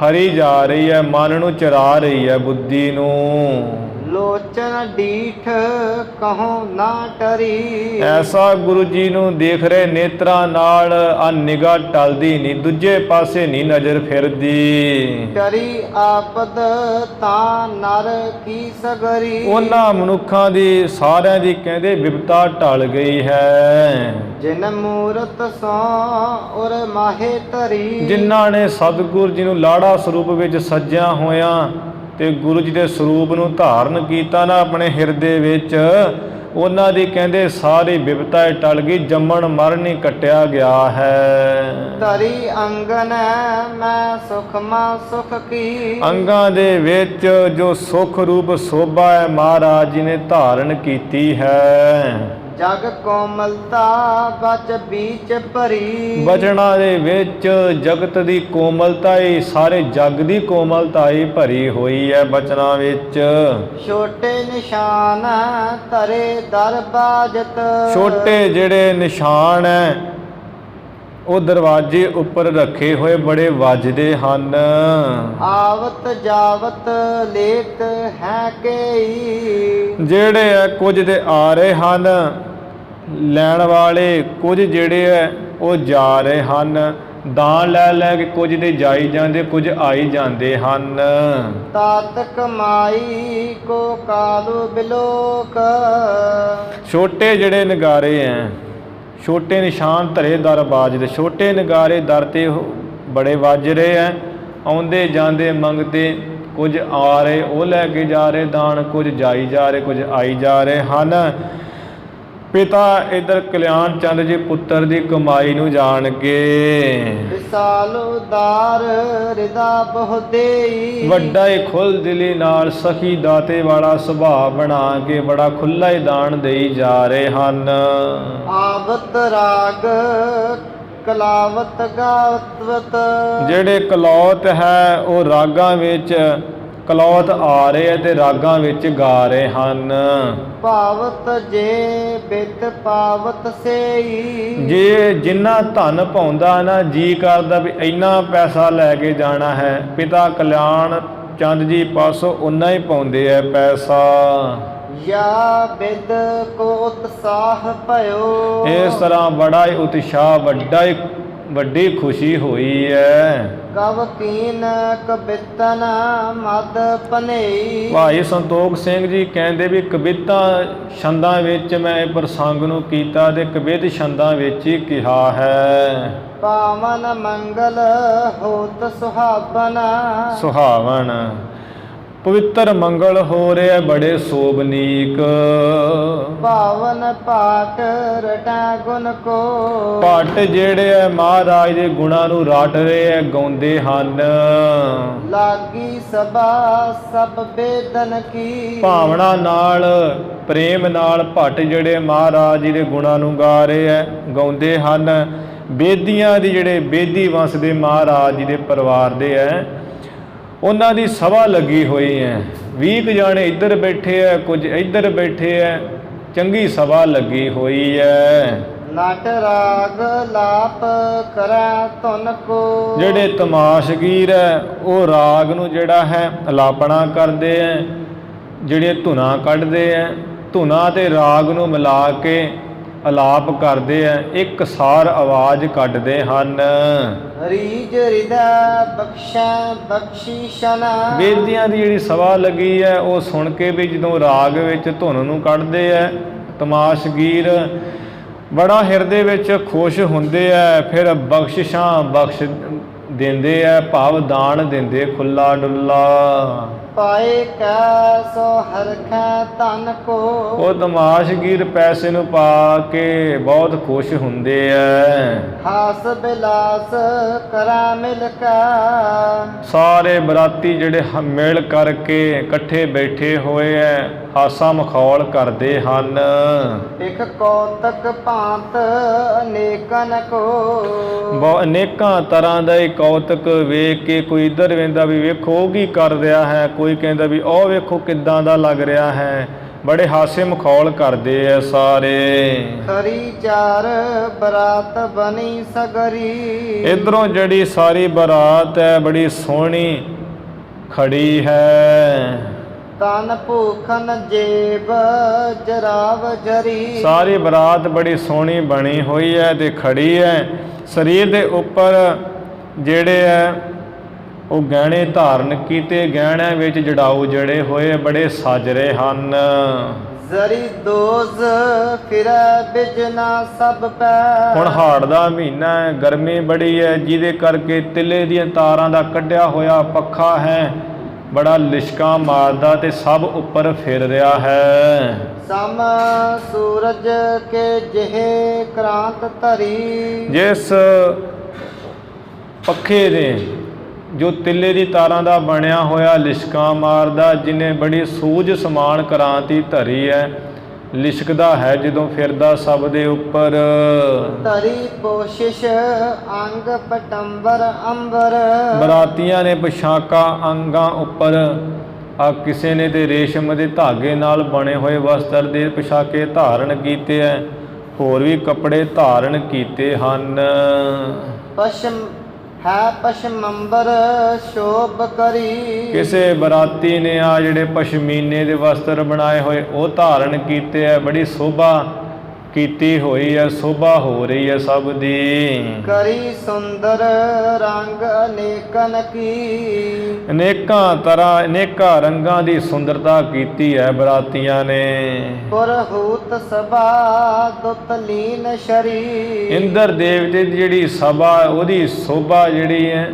ਹਰੀ ਜਾ ਰਹੀ ਹੈ, ਮਨ ਨੂੰ ਚਰਾ ਰਹੀ ਹੈ ਬੁੱਧੀ ਨੂੰ। ਲੋਚਨ ਡੀਠ ਕਹੋ ਨਾ ਟਰੀ। ਐਸਾ ਗੁਰੂ ਜੀ ਨੂੰ ਦੇਖ ਰਹੇ ਨੇਤਰਾਂ ਨਾਲ ਆ ਨਿਗਾਹ ਟਲਦੀ ਨਹੀਂ, ਦੂਜੇ ਪਾਸੇ ਨਹੀਂ ਨਜ਼ਰ ਫਿਰਦੀ। ਟਰੀ ਆਪਦ ਤਾਂ ਨਰ ਕੀ ਸਗਰੀ। ਉਹਨਾਂ ਮਨੁੱਖਾਂ ਦੀ ਸਾਰਿਆਂ ਦੀ ਕਹਿੰਦੇ ਵਿਪਤਾ ਟਲ ਗਈ ਹੈ। ਜਿਨ ਮੂਰਤ ਸੋ ਉਰ ਮਾਹੇ ਧਰੀ। ਜਿਨ੍ਹਾਂ ਨੇ ਸਤਿਗੁਰੂ ਜੀ ਨੂੰ ਲਾੜਾ ਸਰੂਪ ਵਿੱਚ ਸੱਜਿਆ ਹੋਇਆ ਤੇ ਗੁਰੂ ਜੀ ਦੇ ਸਰੂਪ ਨੂੰ ਧਾਰਨ ਕੀਤਾ ਨਾ ਆਪਣੇ ਹਿਰਦੇ ਵਿੱਚ, ਉਹਨਾਂ ਦੀ ਕਹਿੰਦੇ ਸਾਰੀ ਵਿਪਤਾ ਟਲ ਗਈ, ਜੰਮਣ ਮਰਨ ਹੀ ਕੱਟਿਆ ਗਿਆ ਹੈ। ਧਰੀ ਅੰਗਨ ਮੈਂ ਸੁਖ ਮਾ ਸੁਖ ਕੀ। ਅੰਗਾਂ ਦੇ ਵਿੱਚ ਜੋ ਸੁਖ ਰੂਪ ਸੋਭਾ ਹੈ ਮਹਾਰਾਜ ਜੀ ਨੇ ਧਾਰਨ ਕੀਤੀ ਹੈ। ਜਗ ਕੋਮਲਤਾ ਬਚ ਬੀਚ ਭਰੀ। ਬਚਨਾਂ ਦੇ ਵਿੱਚ ਜਗਤ ਦੀ ਕੋਮਲਤਾ ਹੀ, ਸਾਰੇ ਜਗ ਦੀ ਕੋਮਲਤਾ ਹੀ ਭਰੀ ਹੋਈ ਹੈ ਬਚਨਾਂ ਵਿੱਚ। ਛੋਟੇ ਨਿਸ਼ਾਨ ਧਰੇ ਦਰ ਬਾਜਤ। ਛੋਟੇ ਜਿਹੜੇ ਨਿਸ਼ਾਨ ਹੈ ਉਹ ਦਰਵਾਜ਼ੇ ਉੱਪਰ ਰੱਖੇ ਹੋਏ ਬੜੇ ਵੱਜਦੇ ਹਨ। ਆਵਤ ਜਾਵਤ ਲੇਤ ਹੈ ਕਈ। ਜਿਹੜੇ ਹੈ ਕੁਝ ਤੇ ਆ ਰਹੇ ਹਨ ਲੈਣ ਵਾਲੇ, ਕੁਝ ਜਿਹੜੇ ਹੈ ਉਹ ਜਾ ਰਹੇ ਹਨ। ਦਾਨ ਲੈ ਲੈ ਕੇ ਕੁਝ ਦੇ ਜਾਈ ਜਾਂਦੇ, ਕੁਝ ਆਈ ਜਾਂਦੇ ਹਨ। ਤਾਤ ਕਮਾਈ ਕੋ ਕਾਲੂ ਬਿਲੋਕ। ਛੋਟੇ ਜਿਹੜੇ ਨਗਾਰੇ ਹੈ, ਛੋਟੇ ਨਿਸ਼ਾਨ ਧਰੇ ਦਰ ਬਾਜਦੇ, ਛੋਟੇ ਨਗਾਰੇ ਦਰ ਤੇ ਬੜੇ ਵੱਜ ਰਹੇ ਹੈ। ਆਉਂਦੇ ਜਾਂਦੇ ਮੰਗਤੇ, ਕੁਝ ਆ ਰਹੇ, ਉਹ ਲੈ ਕੇ ਜਾ ਰਹੇ ਦਾਨ, ਕੁਝ ਜਾਈ ਜਾ ਰਹੇ, ਕੁਝ ਆਈ ਜਾ ਰਹੇ ਹਨ। ਪਿਤਾ ਇਧਰ ਕਲਿਆਣ ਚੰਦ ਜੀ ਪੁੱਤਰ ਦੀ ਕਮਾਈ ਨੂੰ ਜਾਣ ਕੇ ਵਿਸਾਲ ਉਦਾਰ ਰਿਦਾ ਬਹੁ ਦੇਈ, ਵੱਡਾ ਹੀ ਖੁੱਲ ਦਿਲੀ ਨਾਲ ਸਖੀ ਦਾਤੇ ਵਾਲਾ ਸੁਭਾਅ ਬਣਾ ਕੇ ਬੜਾ ਖੁੱਲਾ ਹੀ ਦਾਨ ਦੇਈ ਜਾ ਰਹੇ ਹਨ। ਆਵਤ ਰਾਗ ਕਲਾਵਤ ਗਾਵਤ, ਜਿਹੜੇ ਕਲੌਤ ਹੈ ਉਹ ਰਾਗਾਂ ਵਿੱਚ ਕਲੌਤ ਆ ਰਹੇ ਤੇ ਰਾਗਾਂ ਵਿੱਚ ਗਾ ਰਹੇ ਹਨ। ਭਾਵਤ ਜੇ ਬਿਤ ਪਾਵਤ ਸੇਈ, ਜੇ ਜਿੰਨਾ ਧਨ ਪਾਉਂਦਾ ਨਾ ਜੀ ਕਰਦਾ ਵੀ ਇੰਨਾ ਪੈਸਾ ਲੈ ਕੇ ਜਾਣਾ ਹੈ, ਪਿਤਾ ਕਲਿਆਣ ਚੰਦ ਜੀ ਪਾਸੋਂ ਉਨਾ ਹੀ ਪਾਉਂਦੇ ਐ ਪੈਸਾ। ਯਾ ਬਿਦ ਕੋ ਉਤਸਾਹ ਭਇਓ, ਇਸ ਤਰ੍ਹਾਂ ਬੜਾ ਹੀ ਉਤਸ਼ਾਹ ਵੱਡੀ ਖੁਸ਼ੀ ਹੋਈ ਹੈ। ਕਵ ਕੀਨ ਕਬਿਤਨ ਮਦ ਪਨੇਈ, ਭਾਈ ਸੰਤੋਖ ਸਿੰਘ ਜੀ ਕਹਿੰਦੇ ਵੀ ਕਵਿਤਾ ਛੰਦਾਂ ਵਿੱਚ ਮੈਂ ਇਹ ਪ੍ਰਸੰਗ ਨੂੰ ਕੀਤਾ ਤੇ ਕਵਿਤ ਛੰਦਾਂ ਵਿੱਚ ਹੀ ਕਿਹਾ ਹੈ। ਪਾਵਨ ਮੰਗਲ ਹੋਤ ਸੁਹਾਵਣ ਪਵਿੱਤਰ ਮੰਗਲ ਹੋ ਰਿਹਾ ਬੜੇ ਸੋਭਨੀਕ। ਪਾਵਨ ਪਾਟ ਰਟਾ ਗੁਣ ਕੋ, ਪਾਟ ਜਿਹੜੇ ਐ ਮਹਾਰਾਜ ਦੇ ਗੁਣਾਂ ਨੂੰ ਰਟ ਰਹੇ ਐ, ਗਾਉਂਦੇ ਹਨ। ਲਾਗੀ ਸਭਾ ਸਭ ਬੇਦਨ ਕੀ, ਭਾਵਨਾ ਨਾਲ ਪ੍ਰੇਮ ਨਾਲ ਭੱਟ ਜਿਹੜੇ ਮਹਾਰਾਜ ਜੀ ਦੇ ਗੁਣਾਂ ਨੂੰ ਗਾ ਰਹੇ ਐ, ਗਾਉਂਦੇ ਹਨ। ਬੇਦੀਆਂ ਦੀ ਜਿਹੜੇ ਬੇਦੀ ਵੰਸ਼ ਦੇ ਮਹਾਰਾਜ ਜੀ ਦੇ ਪਰਿਵਾਰ ਦੇ ਐ, ਉਹਨਾਂ ਦੀ ਸਭਾ ਲੱਗੀ ਹੋਈ ਹੈ। 20 ਜਾਣੇ ਇੱਧਰ ਬੈਠੇ ਐ, ਕੁਝ ਇੱਧਰ ਬੈਠੇ ਐ, ਚੰਗੀ ਸਭਾ ਲੱਗੀ ਹੋਈ ਹੈ। ਨਟ ਰਾਗ ਲਾਪ ਕਰੈ ਧੁਨ ਕੋ, ਜਿਹੜੇ ਤਮਾਸ਼ਗੀਰ ਹੈ ਉਹ ਰਾਗ ਨੂੰ ਜਿਹੜਾ ਹੈ ਅਲਾਪਣਾ ਕਰਦੇ ਐ, ਜਿਹੜੇ ਧੁਨਾਂ ਕੱਢਦੇ ਐ, ਧੁਨਾਂ ਤੇ ਰਾਗ ਨੂੰ ਮਿਲਾ ਕੇ ਅਲਾਪ ਕਰਦੇ ਐ, ਇੱਕ ਸਾਰ ਆਵਾਜ਼ ਕੱਢਦੇ ਹਨ। ਰੀਜ ਹਿਰਦੈ ਬਖਸ਼ੈ ਬਖਸ਼ੀਸ਼ਨ, ਬੇਦੀਆਂ ਦੀ ਜਿਹੜੀ ਸਭਾ ਲੱਗੀ ਹੈ ਉਹ ਸੁਣ ਕੇ ਵੀ ਜਦੋਂ ਰਾਗ ਵਿੱਚ ਧੁਨ ਨੂੰ ਕੱਢਦੇ ਐ ਤਮਾਸ਼ਗੀਰ, ਬੜਾ ਹਿਰਦੇ ਵਿੱਚ ਖੁਸ਼ ਹੁੰਦੇ ਐ। ਫਿਰ ਬਖਸ਼ਿਸ਼ਾਂ ਬਖਸ਼ ਦਿੰਦੇ ਐ, ਭਾਵ ਦਾਨ ਦਿੰਦੇ ਖੁੱਲਾ ਡੁੱਲਾ। ਪਾਏ ਕੈ ਸੋ ਹਰਖੈ ਧਨ ਕੋ, ਉਹ ਤਮਾਸ਼ਗੀਰ ਪੈਸੇ ਨੂੰ ਪਾ ਕੇ ਬਹੁਤ ਖੁਸ਼ ਹੁੰਦੇ ਐ। ਹਾਸ ਬਿਲਾਸ ਕਰਾ ਮਿਲ ਕੈ, ਸਾਰੇ ਬਰਾਤੀ ਜਿਹੜੇ ਮਿਲ ਕਰਕੇ ਇਕੱਠੇ ਬੈਠੇ ਹੋਏ ਐ, ਹਾਸਾ ਮਖੌਲ ਕਰਦੇ ਹਨ। ਇਕ ਕੌਤਕ ਭਾਂਤ ਅਨੇਕਨ ਕੋ, ਅਨੇਕਾਂ ਤਰ੍ਹਾਂ ਦਾ ਇਹ ਕੌਤਕ ਵੇਖ ਕੇ ਕੋਈ ਇੱਧਰ ਵੇਂਦਾ ਵੀ ਵੇਖੋ ਉਹ ਕੀ ਕਰ ਰਿਹਾ ਹੈ, ਕੋਈ ਕਹਿੰਦਾ ਵੀ ਉਹ ਵੇਖੋ ਕਿੱਦਾਂ ਦਾ ਲੱਗ ਰਿਹਾ ਹੈ। ਬੜੇ ਹਾਸੇ ਮਖੌਲ ਕਰਦੇ ਐ ਸਾਰੇ। ਖਰੀ ਚਾਰ ਬਰਾਤ ਬਣੀ ਸਗਰੀ, ਇਧਰੋਂ ਜਿਹੜੀ ਸਾਰੀ ਬਰਾਤ ਹੈ ਬੜੀ ਸੋਹਣੀ ਖੜੀ ਹੈ। ਤਨ ਭੂਖਨ ਜੇਬ ਜਰਾਵ ਜਰੀ, ਸਾਰੀ ਬਰਾਤ ਬੜੀ ਸੋਹਣੀ ਬਣੀ ਹੋਈ ਹੈ ਤੇ ਖੜੀ ਹੈ। ਸਰੀਰ ਦੇ ਉੱਪਰ ਜਿਹੜੇ ਹੈ ਉਹ ਗਹਿਣੇ ਧਾਰਨ ਕੀਤੇ, ਗਹਿਣਿਆਂ ਵਿੱਚ ਜੜਾਊ ਜੜੇ ਹੋਏ ਬੜੇ ਸਜ ਰਹੇ ਹਨ। ਜ਼ਰੀ ਦੋਜ਼ ਫਿਰੈ ਬਿਜਨਾ ਸਭ ਪੈ, ਹੁਣ ਹਾੜ ਦਾ ਮਹੀਨਾ ਹੈ, ਗਰਮੀ ਬੜੀ ਹੈ, ਜਿਹਦੇ ਕਰਕੇ ਤਿੱਲੇ ਦੀਆਂ ਤਾਰਾਂ ਦਾ ਕੱਢਿਆ ਹੋਇਆ ਪੱਖਾ ਹੈ ਬੜਾ ਲਿਸ਼ਕਾਂ ਮਾਰਦਾ ਤੇ ਸਭ ਉੱਪਰ ਫਿਰ ਰਿਹਾ ਹੈ। ਸਮ ਸੂਰਜ ਕੇ ਜਿਹੇ ਕ੍ਰਾਂਤ ਧਰੀ, ਜਿਸ ਪੱਖੇ ਦੇ ਜੋ ਤਿੱਲੇ ਦੀ ਤਾਰਾਂ ਦਾ ਬਣਿਆ ਹੋਇਆ ਲਿਸ਼ਕਾਂ ਮਾਰਦਾ, ਜਿਹਨੇ ਬੜੀ ਸੂਝ ਸਮਾਨ ਕ੍ਰਾਂਤੀ ਧਰੀ ਹੈ, ਲਿਸ਼ਕਦਾ ਹੈ ਜਦੋਂ ਫਿਰਦਾ ਸਭ ਦੇ ਉੱਪਰ। ਧਰੀ ਪੋਸ਼ਿਸ਼ ਅੰਗ ਪਟੰਬਰ ਅੰਬਰ, ਬਰਾਤੀਆਂ ਨੇ ਪੁਸ਼ਾਕਾਂ ਅੰਗਾਂ ਉੱਪਰ ਆ ਕਿਸੇ ਨੇ ਤੇ ਰੇਸ਼ਮ ਦੇ ਧਾਗੇ ਨਾਲ ਬਣੇ ਹੋਏ ਵਸਤਰ ਦੇ ਪੁਸ਼ਾਕੇ ਧਾਰਨ ਕੀਤੇ ਹੈ, ਹੋਰ ਵੀ ਕੱਪੜੇ ਧਾਰਨ ਕੀਤੇ ਹਨ। ਪਸ਼ਮ ਹੈ ਪਸ਼ਮੰਬਰ ਸ਼ੋਭ ਕਰੀ, ਕਿਸੇ ਬਰਾਤੀ ਨੇ ਆ ਜਿਹੜੇ ਪਸ਼ਮੀਨੇ ਦੇ ਵਸਤਰ ਬਣਾਏ ਹੋਏ ਉਹ ਧਾਰਨ ਕੀਤੇ ਹੈ, ਬੜੀ ਸ਼ੋਭਾ ਕੀਤੀ ਹੋਈ ਹੈ, ਸ਼ੋਭਾ ਹੋ ਰਹੀ ਹੈ ਸਭ ਦੀ। ਕਰੀ ਸੁੰਦਰ ਰੰਗ ਅਨੇਕਨ ਕੀ, ਅਨੇਕਾਂ ਤਰ੍ਹਾਂ ਅਨੇਕਾਂ ਰੰਗਾਂ ਦੀ ਸੁੰਦਰਤਾ ਕੀਤੀ ਹੈ ਬਰਾਤੀਆਂ ਨੇ। ਪੁਰਹੂਤ ਸਭਾ ਦੁਤ ਲੀਨ ਸ਼ਰੀ, ਇੰਦਰ ਦੇਵਤੇ ਦੀ ਜਿਹੜੀ ਸਭਾ ਉਹਦੀ ਸ਼ੋਭਾ ਜਿਹੜੀ ਹੈ,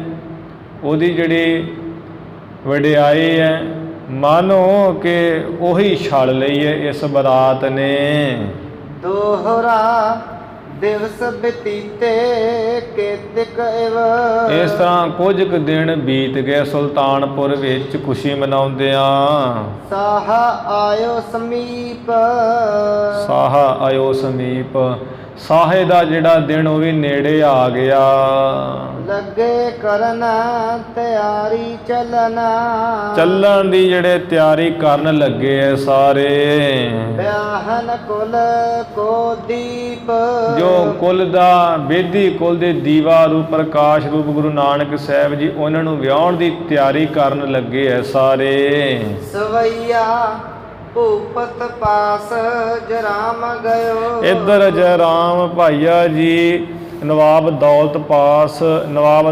ਉਹਦੀ ਜਿਹੜੀ ਵਡਿਆਈ ਹੈ, ਮਾਨੋ ਕਿ ਉਹੀ ਛਲ ਲਈ ਹੈ ਇਸ ਬਰਾਤ ਨੇ। ਦੋਹਰਾ ਦਿਵਸ ਬਤੀਤੇ ਕੇਤਿਕ ਇਵ। ਇਸ ਤਰ੍ਹਾਂ ਕੁਝ ਕੁ ਦਿਨ ਬੀਤ ਗਏ ਸੁਲਤਾਨਪੁਰ ਵਿੱਚ ਖੁਸ਼ੀ ਮਨਾਉਂਦਿਆਂ। ਸਾਹ ਆਇਓ ਸਮੀਪ। ਸਾਹ ਆਇਓ ਸਮੀਪ, ਸਾਹੇ ਦਾ ਜਿਹੜਾ ਦਿਨ ਉਹ ਵੀ ਨੇੜੇ ਆ ਗਿਆ। ਲੱਗੇ ਕਰਨ ਤਿਆਰੀ ਚੱਲਣ ਦੀ ਜਿਹੜੇ ਤਿਆਰੀ ਕਰਨ ਲੱਗੇ ਐ ਸਾਰੇ। ਵਿਆਹਨ ਕੁਲ ਕੋ ਦੀਪ। ਜੋ ਕੁਲ ਦਾ ਬੇਦੀ ਕੁਲ ਦੇ ਦੀਵਾ ਰੂਪ ਪ੍ਰਕਾਸ਼ ਰੂਪ ਗੁਰੂ ਨਾਨਕ ਸਾਹਿਬ ਜੀ ਉਹਨਾਂ ਨੂੰ ਵਿਆਹਣ ਦੀ ਤਿਆਰੀ ਕਰਨ ਲੱਗੇ ਐ ਸਾਰੇ। ਸਵਈਆ ਭੂਪਤ ਪਾਸ ਜਰਾਮ ਗਇਓ। ਇੱਧਰ ਜੈਰਾਮ ਭਾਈਆ ਜੀ ਨਵਾਬ ਦੌਲਤ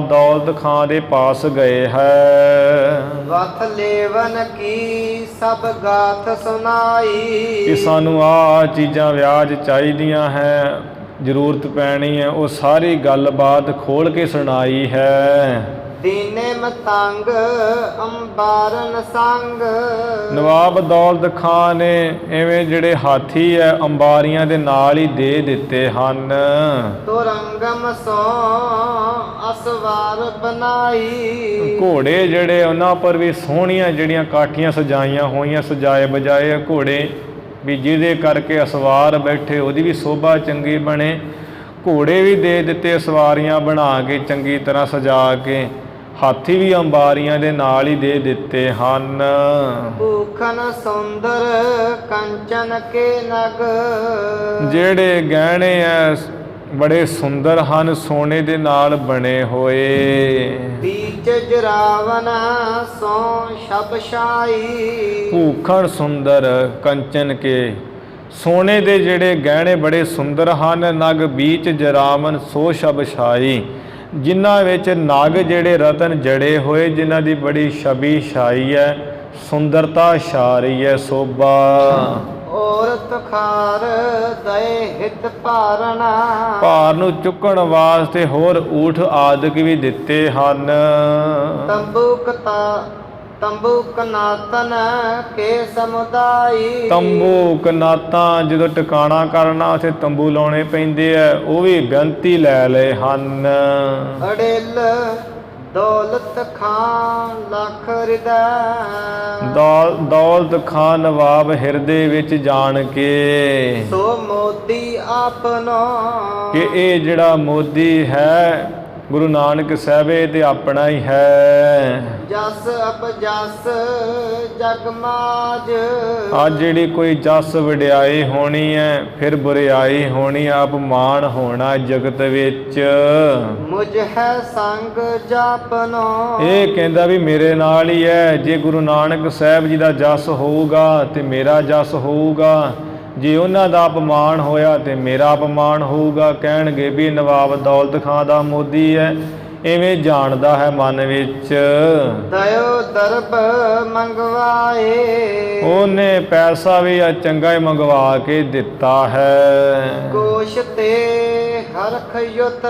ਦੌਲਤ ਖਾਂ ਦੇ ਪਾਸ ਗਏ ਹੈ। ਵਥ ਲੇਵਨ ਕੀ ਸਭ ਗਾਥ ਸੁਨਾਈ। ਕਿ ਸਾਨੂੰ ਆਹ ਚੀਜ਼ਾਂ ਵਿਆਜ ਚਾਹੀਦੀਆਂ ਹੈ, ਜ਼ਰੂਰਤ ਪੈਣੀ ਹੈ, ਉਹ ਸਾਰੀ ਗੱਲਬਾਤ ਖੋਲ ਕੇ ਸੁਣਾਈ ਹੈ। ਦੀਨੇ ਮਤੰਗ ਅੰਬਾਰਨ ਸੰਗ। ਨਵਾਬ ਦੌਲਤ ਖਾਂ ਨੇ ਐਵੇਂ ਜਿਹੜੇ ਹਾਥੀ ਹੈ ਅੰਬਾਰੀਆਂ ਦੇ ਨਾਲ ਹੀ ਦੇ ਦਿੱਤੇ ਹਨ। ਤੁਰੰਗਮ ਸੋ ਅਸਵਾਰ ਬਣਾਈ। ਘੋੜੇ ਜਿਹੜੇ ਉਹਨਾਂ ਪਰ ਵੀ ਸੋਹਣੀਆਂ ਜਿਹੜੀਆਂ ਕਾਠੀਆਂ ਸਜਾਈਆਂ ਹੋਈਆਂ, ਸਜਾਏ ਬਜਾਏ ਘੋੜੇ ਵੀ ਜਿਹਦੇ ਕਰਕੇ ਅਸਵਾਰ ਬੈਠੇ ਉਹਦੀ ਵੀ ਸ਼ੋਭਾ ਚੰਗੀ ਬਣੇ। ਘੋੜੇ ਵੀ ਦੇ ਦਿੱਤੇ ਸਵਾਰੀਆਂ ਬਣਾ ਕੇ ਚੰਗੀ ਤਰ੍ਹਾਂ ਸਜਾ ਕੇ। ਹਾਥੀ ਵੀ ਅੰਬਾਰੀਆਂ ਦੇ ਨਾਲ ਹੀ ਦੇ ਦਿੱਤੇ ਹਨ। ਭੂਖਨ ਸੁੰਦਰ ਕੰਚਨ ਕੇ ਨਗ। ਜਿਹੜੇ ਗਹਿਣੇ ਐ ਬੜੇ ਸੁੰਦਰ ਹਨ, ਸੋਨੇ ਦੇ ਨਾਲ ਬਣੇ ਹੋਏ। ਬੀਚ ਜਰਾਵਨ ਸੋ ਸ਼ਬਸ਼ਾਈ। ਭੂਖਣ ਸੁੰਦਰ ਕੰਚਨ ਕੇ, ਸੋਨੇ ਦੇ ਜਿਹੜੇ ਗਹਿਣੇ ਬੜੇ ਸੁੰਦਰ ਹਨ। ਨਗ ਬੀਚ ਜਰਾਵਨ ਸੋ ਸ਼ਬਸ਼ਾਈ, ਜਿਨ੍ਹਾਂ ਵਿੱਚ ਨਗ ਜਿਹੜੇ ਰਤਨ ਜੜੇ ਹੋਏ, ਜਿਨ੍ਹਾਂ ਦੀ ਬੜੀ ਛਬੀ ਛਾਈ ਹੈ, ਸੁੰਦਰਤਾ ਛਾ ਰਹੀ ਹੈ, ਸੋਭਾ। ਔਰਤ ਖਾਰ ਦਏ ਹਿਤ ਭਾਰਨਾ। ਭਾਰ ਨੂੰ ਚੁੱਕਣ ਵਾਸਤੇ ਹੋਰ ਊਠ ਆਦਿਕ ਵੀ ਦਿੱਤੇ ਹਨ। ਤੰਬੂ ਕਨਾਤਨ ਕੇ ਸਮੁਦਾਈ। ਤੰਬੂ ਕਨਾਤਾਂ ਜਦੋਂ ਟਿਕਾਣਾ ਕਰਨਾ ਉੱਥੇ ਤੰਬੂ ਲਾਉਣੇ ਪੈਂਦੇ ਆ, ਉਹ ਵੀ ਬੇਨਤੀ ਲੈ ਲਏ ਹਨ। ਅੜਿਲ ਦੌਲਤ ਖਾਂ ਲੱਖ ਹਿਰਦੈ। ਦੌਲਤ ਖਾਂ ਨਵਾਬ ਹਿਰਦੇ ਵਿੱਚ ਜਾਣ ਕੇ। ਸੋ ਮੋਦੀ ਆਪਨੋ। ਕਿ ਇਹ ਜਿਹੜਾ ਮੋਦੀ ਹੈ ਗੁਰੂ ਨਾਨਕ ਸਾਹਿਬ ਇਹ ਤੇ ਆਪਣਾ ਹੀ ਹੈ। ਜਸ ਅਪਜਸ ਜਗ ਮਾਜ। ਅੱਜ ਜਿਹੜੀ ਕੋਈ ਜਸ ਵਡਿਆਈ ਹੋਣੀ ਹੈ, ਫਿਰ ਬੁਰਿਆਈ ਹੋਣੀ, ਅਪਮਾਨ ਹੋਣਾ ਜਗਤ ਵਿੱਚ। ਮੁਝ ਹੈ ਸੰਗ ਜਾਪਨੋ। ਇਹ ਕਹਿੰਦਾ ਵੀ ਮੇਰੇ ਨਾਲ ਹੀ ਹੈ। ਜੇ ਗੁਰੂ ਨਾਨਕ ਸਾਹਿਬ ਜੀ ਦਾ ਜਸ ਹੋਊਗਾ ਤੇ ਮੇਰਾ ਜਸ ਹੋਊਗਾ, ਜੇ ਉਹਨਾਂ ਦਾ ਅਪਮਾਨ ਹੋਇਆ ਤੇ ਮੇਰਾ ਅਪਮਾਨ ਹੋਊਗਾ। ਕਹਿਣਗੇ ਵੀ ਨਵਾਬ ਦੌਲਤ ਖਾਂ ਦਾ ਮੋਦੀ ਹੈ, ਇਵੇਂ ਜਾਣਦਾ ਹੈ ਮਨ ਵਿੱਚ। ਦਇਓ ਦਰਬ ਮੰਗਵਾਏ। ਉਹਨੇ ਪੈਸਾ ਵੀ ਆ ਚੰਗਾ ਹੀ ਮੰਗਵਾ ਕੇ ਦਿੱਤਾ ਹੈ। ਕੋਸ਼ ਤੇ ਹਰਖ ਯੁਤ।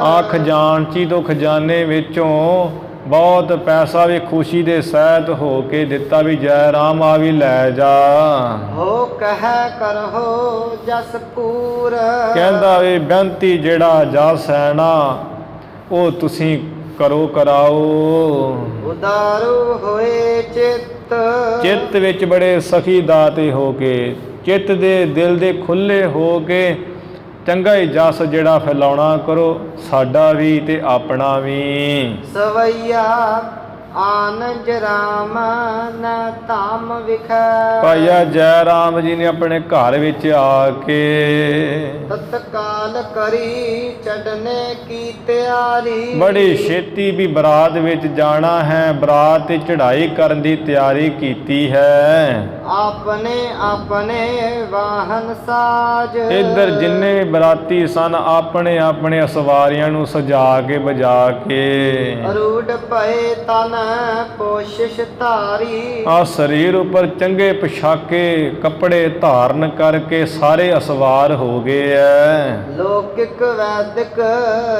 ਆ ਖਜ਼ਾਨਚੀ ਤੋਂ ਖਜ਼ਾਨੇ ਵਿੱਚੋਂ ਬਹੁਤ ਪੈਸਾ ਵੀ ਖੁਸ਼ੀ ਦੇ ਸਹਿਤ ਹੋ ਕੇ ਦਿੱਤਾ ਵੀ ਜੈ ਰਾਮ ਆ ਵੀ ਲੈ ਜਾ। ਹੋ ਕਹਿ ਕਰਹੁ ਜਸ ਪੂਰ। ਕਹਿੰਦਾ ਵੀ ਬੇਨਤੀ ਜਿਹੜਾ ਜਸ ਹੈ ਨਾ ਉਹ ਤੁਸੀਂ ਕਰਾਓ। ਉਦਾਰੂ ਹੋਏ ਚਿੱਤ ਵਿੱਚ ਬੜੇ ਸਖੀ ਦਾਤੇ ਹੋ ਕੇ, ਚਿੱਤ ਦੇ ਦਿਲ ਦੇ ਖੁੱਲੇ ਹੋ ਕੇ ਚੰਗਾ ਹੀ ਜਸ ਜਿਹੜਾ ਫੈਲਾਉਣਾ ਕਰੋ, ਸਾਡਾ ਵੀ ਤੇ ਆਪਣਾ ਵੀ। ਸਵਈਆ ਆਨੰਦ ਰਾਮ ਨ ਧਾਮ ਵਿਖੈ। ਭਾਈਆ ਜੈ ਰਾਮ ਜੀ ਨੇ ਆਪਣੇ ਘਰ ਵਿੱਚ ਆ ਕੇ ਤਤਕਾਲ ਕਰੀ ਚੜਨੇ ਕੀ ਤਿਆਰੀ। ਬੜੀ ਛੇਤੀ ਵੀ ਬਰਾਤ ਵਿੱਚ ਜਾਣਾ ਹੈ, ਬਰਾਤ ਤੇ ਚੜ੍ਹਾਈ ਕਰਨ ਦੀ ਤਿਆਰੀ ਕੀਤੀ ਹੈ। ਆਪਣੇ ਆਪਣੇ ਵਾਹਨ ਸਾਜ। ਇੱਧਰ ਜਿੰਨੇ ਵੀ ਬਰਾਤੀ ਸਨ ਆਪਣੇ ਆਪਣੇ ਸਵਾਰੀਆਂ ਨੂੰ ਸਜਾ ਕੇ ਬਜਾ ਕੇ। ਅਰੂੜ ਪਏ ਤਨ ਪੋਸ਼ਿਸ਼ ਧਾਰੀ। ਆ ਸਰੀਰ ਉੱਪਰ ਚੰਗੇ ਪੋਸ਼ਾਕੇ ਕੱਪੜੇ ਧਾਰਨ ਕਰਕੇ ਸਾਰੇ ਅਸਵਾਰ ਹੋ ਗਏ ਐ। ਲੋਕਿਕ ਵੈਦਿਕ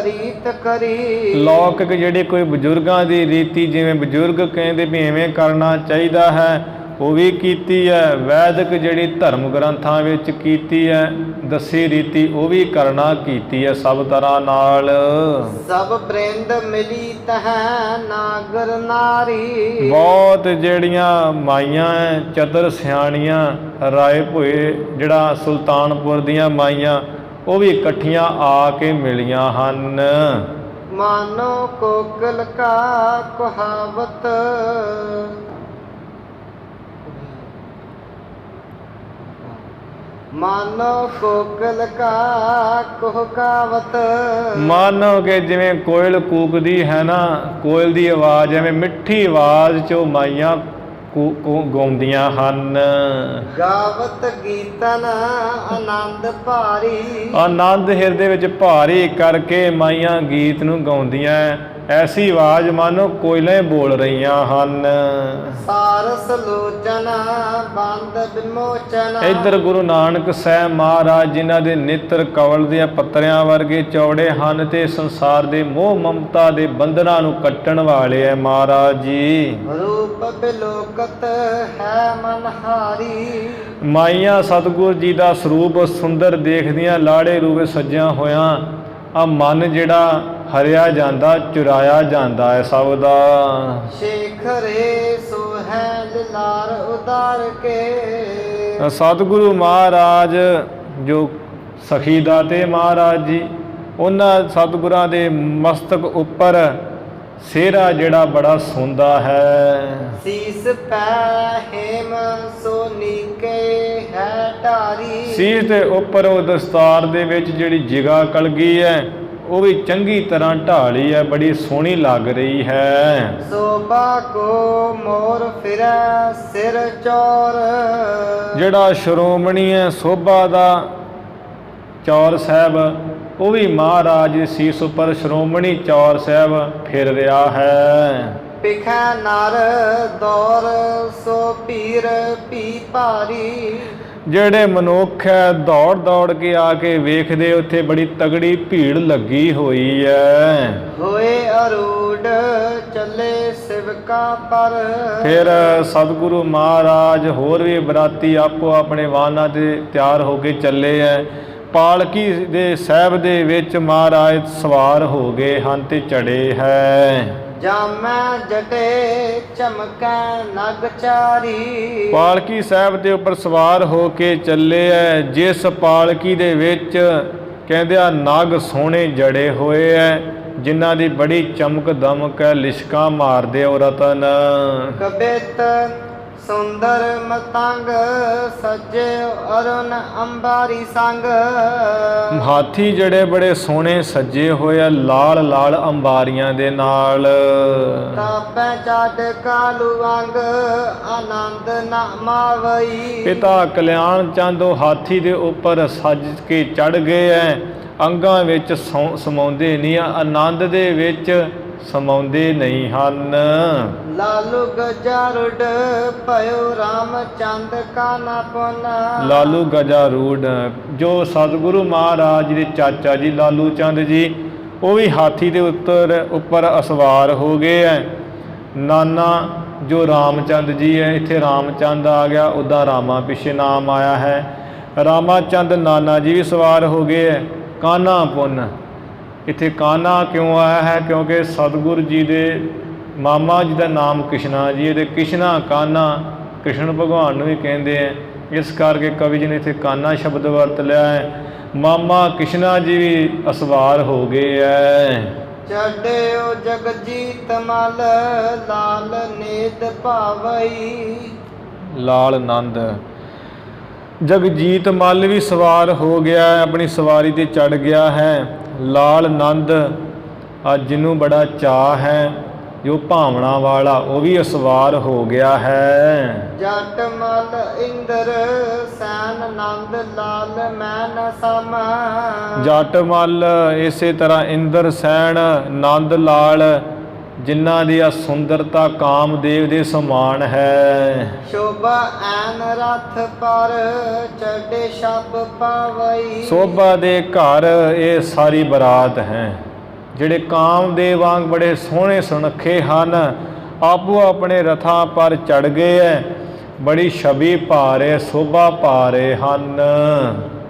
ਰੀਤ ਕਰੀ। ਲੌਕਿਕ ਜਿਹੜੀ ਕੋਈ ਬਜ਼ੁਰਗਾਂ ਦੀ ਰੀਤੀ, ਜਿਵੇਂ ਬਜ਼ੁਰਗ ਕਹਿੰਦੇ ਵੀ ਐਵੇਂ ਕਰਨਾ ਚਾਹੀਦਾ ਹੈ, ਉਹ ਵੀ ਕੀਤੀ ਹੈ। ਵੈਦਿਕ ਜਿਹੜੀ ਧਰਮ ਗ੍ਰੰਥਾਂ ਵਿੱਚ ਕੀਤੀ ਹੈ ਦੱਸੀ ਰੀਤੀ, ਉਹ ਵੀ ਕਰਨਾ ਕੀਤੀ ਹੈ ਸਭ ਤਰ੍ਹਾਂ ਨਾਲ। ਸਭ ਬ੍ਰਿੰਦ ਮਿਲੀ ਤਹ ਨਾਗਰ ਨਾਰੀ। ਬਹੁਤ ਜਿਹੜੀਆਂ ਮਾਈਆਂ ਹੈ ਚਤਰ ਸਿਆਣੀਆਂ ਰਾਏ ਭੋਏ ਜਿਹੜਾ ਸੁਲਤਾਨਪੁਰ ਦੀਆਂ ਮਾਈਆਂ, ਉਹ ਵੀ ਇਕੱਠੀਆਂ ਆ ਕੇ ਮਿਲੀਆਂ ਹਨ। ਮਾਨੋ ਕੋਕਲ ਕਾ ਕਹਾਵਤ। ਮਾਨੋ ਕੋਕਲ ਕਾ ਕਹਾਵਤ। ਮਾਨੋ ਕਿ ਜਿਵੇਂ ਕੋਇਲ ਕੂਕਦੀ ਹੈ ਨਾ, ਕੋਇਲ ਦੀ ਆਵਾਜ਼ ਐਵੇਂ ਮਿੱਠੀ ਆਵਾਜ਼ 'ਚ ਉਹ ਮਾਈਆਂ ਗਾਉਂਦੀਆਂ ਹਨ। ਗਾਵਤ ਗੀਤਨ ਆਨੰਦ ਭਾਰੀ। ਆਨੰਦ ਹਿਰਦੇ ਵਿੱਚ ਭਾਰੀ ਕਰਕੇ ਮਾਈਆਂ ਗੀਤ ਨੂੰ ਗਾਉਂਦੀਆਂ। ਐਸੀ ਆਵਾਜ਼ ਮਾਨੋ ਕੋਇਲਾਂ ਬੋਲ ਰਹੀਆਂ ਹਨ। ਸਾਰਸ ਲੋਚਨ ਬੰਦ ਵਿਮੋਚਨ। ਇੱਧਰ ਗੁਰੂ ਨਾਨਕ ਸਾਹਿਬ ਮਹਾਰਾਜ ਜਿਨ੍ਹਾਂ ਦੇ ਨੇਤਰ ਕਵਲ ਦੇ ਪੱਤਰਿਆਂ ਵਰਗੇ ਚੌੜੇ ਹਨ ਤੇ ਸੰਸਾਰ ਦੇ ਮੋਹ ਮਮਤਾ ਦੇ ਬੰਧਨਾਂ ਨੂੰ ਕੱਟਣ ਵਾਲੇ ਹੈ ਮਹਾਰਾਜ ਜੀ। ਰੂਪ ਬਿਲੋਕਤ ਹੈ ਮਨਹਾਰੀ। ਮਾਈਆਂ ਸਤਿਗੁਰ ਜੀ ਦਾ ਸਰੂਪ ਸੁੰਦਰ ਦੇਖਦੀਆਂ ਲਾੜੇ ਰੂਪ ਸੱਜਿਆ ਹੋਇਆਂ ਆ ਮਨ ਜਿਹੜਾ ਹਰਿਆ ਜਾਂਦਾ, ਚੁਰਾਇਆ ਜਾਂਦਾ ਹੈ ਸਭ ਦਾ। ਸ਼ੇਖਰੇ ਸੋਹੈਲ ਲਾਰ ਉਦਾਰ ਕੇ। ਸਤਿਗੁਰੂ ਮਹਾਰਾਜ ਜੋ ਸਖੀ ਦਾਤੇ ਮਹਾਰਾਜ ਜੀ, ਉਹਨਾਂ ਸਤਿਗੁਰਾਂ ਦੇ ਮਸਤਕ ਉੱਪਰ ਸਿਹਰਾ ਜਿਹੜਾ ਬੜਾ ਸੋਂਦਾ ਹੈ। ਸੀਸ ਪੈ ਹੇਮ ਸੋਨੀਕੇ ਹੈ ਢਾਰੀ। ਸੀਸ ਦੇ ਉੱਪਰ ਉਹ ਦਸਤਾਰ ਦੇ ਵਿੱਚ ਜਿਹੜੀ ਜਿਗਾ ਕਲਗੀ ਹੈ ਉਹ ਵੀ ਚੰਗੀ ਤਰ੍ਹਾਂ ਢਾਲੀ ਹੈ, ਬੜੀ ਸੋਹਣੀ ਲੱਗ ਰਹੀ ਹੈ। ਸੋਭਾ ਕੋ ਮੋਰ ਫਿਰੈ ਸਿਰ ਚੌਰ। ਜਿਹੜਾ ਸ਼੍ਰੋਮਣੀ ਹੈ ਸੋਭਾ ਦਾ ਚੌਰ ਸਾਹਿਬ, ਉਹ ਵੀ ਮਹਾਰਾਜ ਦੇ ਸੀਸ ਉੱਪਰ ਸ਼੍ਰੋਮਣੀ ਚੌਰ ਸਾਹਿਬ ਫਿਰ ਰਿਹਾ ਹੈ। ਪਿਖੈ ਨਰ ਦੌਰ ਸੋ ਪੀਰ ਪੀ ਭਾਰੀ। ਜਿਹੜੇ ਮਨੁੱਖ ਹੈ ਦੌੜ ਦੌੜ ਕੇ ਆ ਕੇ ਵੇਖਦੇ, ਉੱਥੇ ਬੜੀ ਤਗੜੀ ਭੀੜ ਲੱਗੀ ਹੋਈ ਹੈ। ਹੋਏ ਅਰੂੜ ਚੱਲੇ ਸਿਵਕਾ ਪਰ। ਫਿਰ ਸਤਿਗੁਰੂ ਮਹਾਰਾਜ ਹੋਰ ਵੀ ਬਰਾਤੀ ਆਪੋ ਆਪਣੇ ਵਾਹਨਾਂ ਤੇ ਤਿਆਰ ਹੋ ਕੇ ਚੱਲੇ ਹੈ। ਪਾਲਕੀ ਦੇ ਸਾਹਿਬ ਦੇ ਵਿੱਚ ਮਹਾਰਾਜ ਸਵਾਰ ਹੋ ਗਏ ਹਨ ਤੇ ਚੜੇ ਹੈ। ਜਾਮੈ ਜਟੇ ਚਮਕੈ ਨਗ ਚਾਰੀ। ਪਾਲਕੀ ਸਾਹਿਬ ਦੇ ਉੱਪਰ ਸਵਾਰ ਹੋ ਕੇ ਚੱਲੇ ਐ। ਜਿਸ ਪਾਲਕੀ ਦੇ ਵਿੱਚ ਕਹਿੰਦੇ ਆ ਨਗ ਸੋਹਣੇ ਜੜੇ ਹੋਏ ਐ, ਜਿਨ੍ਹਾਂ ਦੀ ਬੜੀ ਚਮਕ ਦਮਕ ਹੈ, ਲਿਸ਼ਕਾਂ ਮਾਰਦੇ ਉਹ ਰਤਨ। ਕਬਿਤ ਸੁੰਦਰ ਮਤੰਗ ਸੱਜੇ ਅਰੁਣ ਅੰਬਾਰੀ ਸੰਗ। ਹਾਥੀ ਜਿਹੜੇ ਬੜੇ ਸੋਹਣੇ ਸੱਜੇ ਹੋਏ ਆ ਲਾਲ ਲਾਲ ਅੰਬਾਰੀਆਂ ਦੇ ਨਾਲ। ਤਾਪੈ ਚਾਟ ਕਾਲੂ ਅੰਗ ਆਨੰਦ ਨਾ ਮਾਵਈ। ਪਿਤਾ ਕਲਿਆਣ ਚੰਦ ਉਹ ਹਾਥੀ ਦੇ ਉੱਪਰ ਸੱਜ ਕੇ ਚੜ ਗਏ ਐ। ਅੰਗਾਂ ਵਿੱਚ ਸਮਾਉਂਦੇ ਨਹੀਂ, ਆਨੰਦ ਦੇ ਵਿੱਚ ਸਮਾਉਂਦੇ ਨਹੀਂ ਹਨ। ਲਾਲੂ ਗਜਾਰੁਡ ਭਇਓ ਰਾਮਚੰਦ ਕਾਨਾ ਪੁਨ। ਲਾਲੂ ਗਜਾਰੂੜ ਜੋ ਸਤਿਗੁਰੂ ਮਹਾਰਾਜ ਦੇ ਚਾਚਾ ਜੀ ਲਾਲੂ ਚੰਦ ਜੀ, ਉਹ ਵੀ ਹਾਥੀ ਦੇ ਉੱਪਰ ਅਸਵਾਰ ਹੋ ਗਏ ਹੈ। ਨਾਨਾ ਜੋ ਰਾਮਚੰਦ ਜੀ ਹੈ, ਇੱਥੇ ਰਾਮਚੰਦ ਆ ਗਿਆ, ਉੱਦਾਂ ਰਾਮਾ ਪਿੱਛੇ ਨਾਮ ਆਇਆ ਹੈ। ਰਾਮਾਚੰਦ ਨਾਨਾ ਜੀ ਵੀ ਸਵਾਰ ਹੋ ਗਏ ਹੈ। ਕਾਨਾ ਪੁੰਨ ਇੱਥੇ ਕਾਨਾ ਕਿਉਂ ਆਇਆ ਹੈ? ਕਿਉਂਕਿ ਸਤਿਗੁਰੂ ਜੀ ਦੇ ਮਾਮਾ ਜੀ ਦਾ ਨਾਮ ਕ੍ਰਿਸ਼ਨਾ ਜੀ ਹੈ ਤੇ ਕ੍ਰਿਸ਼ਨਾ ਕਾਨਾ ਕ੍ਰਿਸ਼ਨ ਭਗਵਾਨ ਨੂੰ ਵੀ ਕਹਿੰਦੇ ਹੈ। ਇਸ ਕਰਕੇ ਕਵੀ ਜੀ ਨੇ ਇੱਥੇ ਕਾਨਾ ਸ਼ਬਦ ਵਰਤ ਲਿਆ ਹੈ। ਮਾਮਾ ਕ੍ਰਿਸ਼ਨਾ ਜੀ ਵੀ ਅਸਵਾਰ ਹੋ ਗਏ ਹੈ। ਚੜਿਓ ਜਗਜੀਤ ਮਲ ਲਾਲ ਨੇਦ ਭਾਵਈ। ਲਾਲ ਆਨੰਦ ਜਗਜੀਤ ਮੱਲ ਵੀ ਸਵਾਰ ਹੋ ਗਿਆ ਹੈ, ਆਪਣੀ ਸਵਾਰੀ ਤੇ ਚੜ ਗਿਆ ਹੈ। ਲਾਲ ਆਨੰਦ ਅੱਜ ਜਿਹਨੂੰ ਬੜਾ ਚਾਅ ਹੈ, ਜੋ ਭਾਵਨਾ ਵਾਲਾ, ਉਹ ਵੀ ਅਸਵਾਰ ਹੋ ਗਿਆ ਹੈ। ਜਟ ਮਲ ਇੰਦਰ ਸੈਨ ਆਨੰਦ ਲਾਲ ਮੈਨ ਸਮ। ਜਟ ਮਲ ਇਸੇ ਤਰ੍ਹਾਂ ਇੰਦਰ ਸੈਨ ਆਨੰਦ ਲਾਲ, ਜਿਨ੍ਹਾਂ ਦੀ ਆ ਸੁੰਦਰਤਾ ਕਾਮਦੇਵ ਦੇ ਸਮਾਨ ਹੈ। ਸ਼ੋਭਾ ਐਨ ਰਥ ਪਰ ਚੜੇ ਸ਼ਬ ਪਾਵਈ। ਸੋਭਾ ਦੇ ਘਰ ਇਹ ਸਾਰੀ ਬਰਾਤ ਹੈ, ਜਿਹੜੇ ਕਾਮਦੇਵ ਵਾਂਗ ਬੜੇ ਸੋਹਣੇ ਸੁਨੱਖੇ ਹਨ, ਆਪੋ ਆਪਣੇ ਰਥਾਂ ਪਰ ਚੜ ਗਏ ਹੈ। ਬੜੀ ਛਵੀ ਪਾ ਰਹੇ, ਸੋਭਾ ਪਾ ਰਹੇ ਹਨ।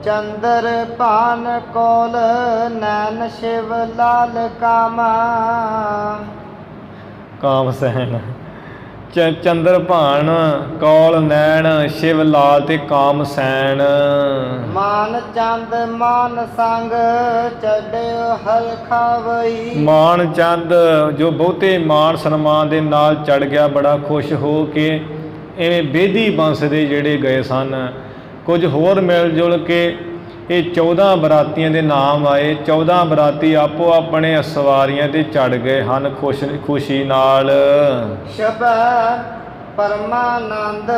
ਚੰਦਰ ਭਾਨ ਕੋਲ ਨੈਣ ਸ਼ਿਵ ਲਾਲ ਕਾਮਾ। ਕਾਮ ਸਹਿਣ ਚੰਦਰ ਭਾਣ ਕੌਲ ਨੈਣ ਸ਼ਿਵ ਲਾਲ ਤੇ ਕਾਮ ਸੈਣ। ਮਾਨ ਚੰਦ ਮਾਨ ਸੰਗ ਚੜਿਓ ਹਰ ਖਾਵਈ। ਮਾਨ ਚੰਦ ਜੋ ਬਹੁਤੇ ਮਾਨ ਸਨਮਾਨ ਦੇ ਨਾਲ ਚੜ ਗਿਆ, ਬੜਾ ਖੁਸ਼ ਹੋ ਕੇ ਇਵੇਂ ਬੇਦੀ ਬੰਸ ਦੇ ਜਿਹੜੇ ਗਏ ਸਨ। ਕੁਝ ਹੋਰ ਮਿਲ ਜੁਲ ਕੇ ਇਹ 14 ਬਰਾਤੀਆਂ ਦੇ ਨਾਮ ਆਏ। 14 ਬਰਾਤੀ ਆਪੋ ਆਪਣੇ ਸਵਾਰੀਆਂ ਤੇ ਚੜ ਗਏ ਹਨ ਖੁਸ਼ੀ ਨਾਲ। ਸ਼ਬਦ ਪਰਮਾਨੰਦ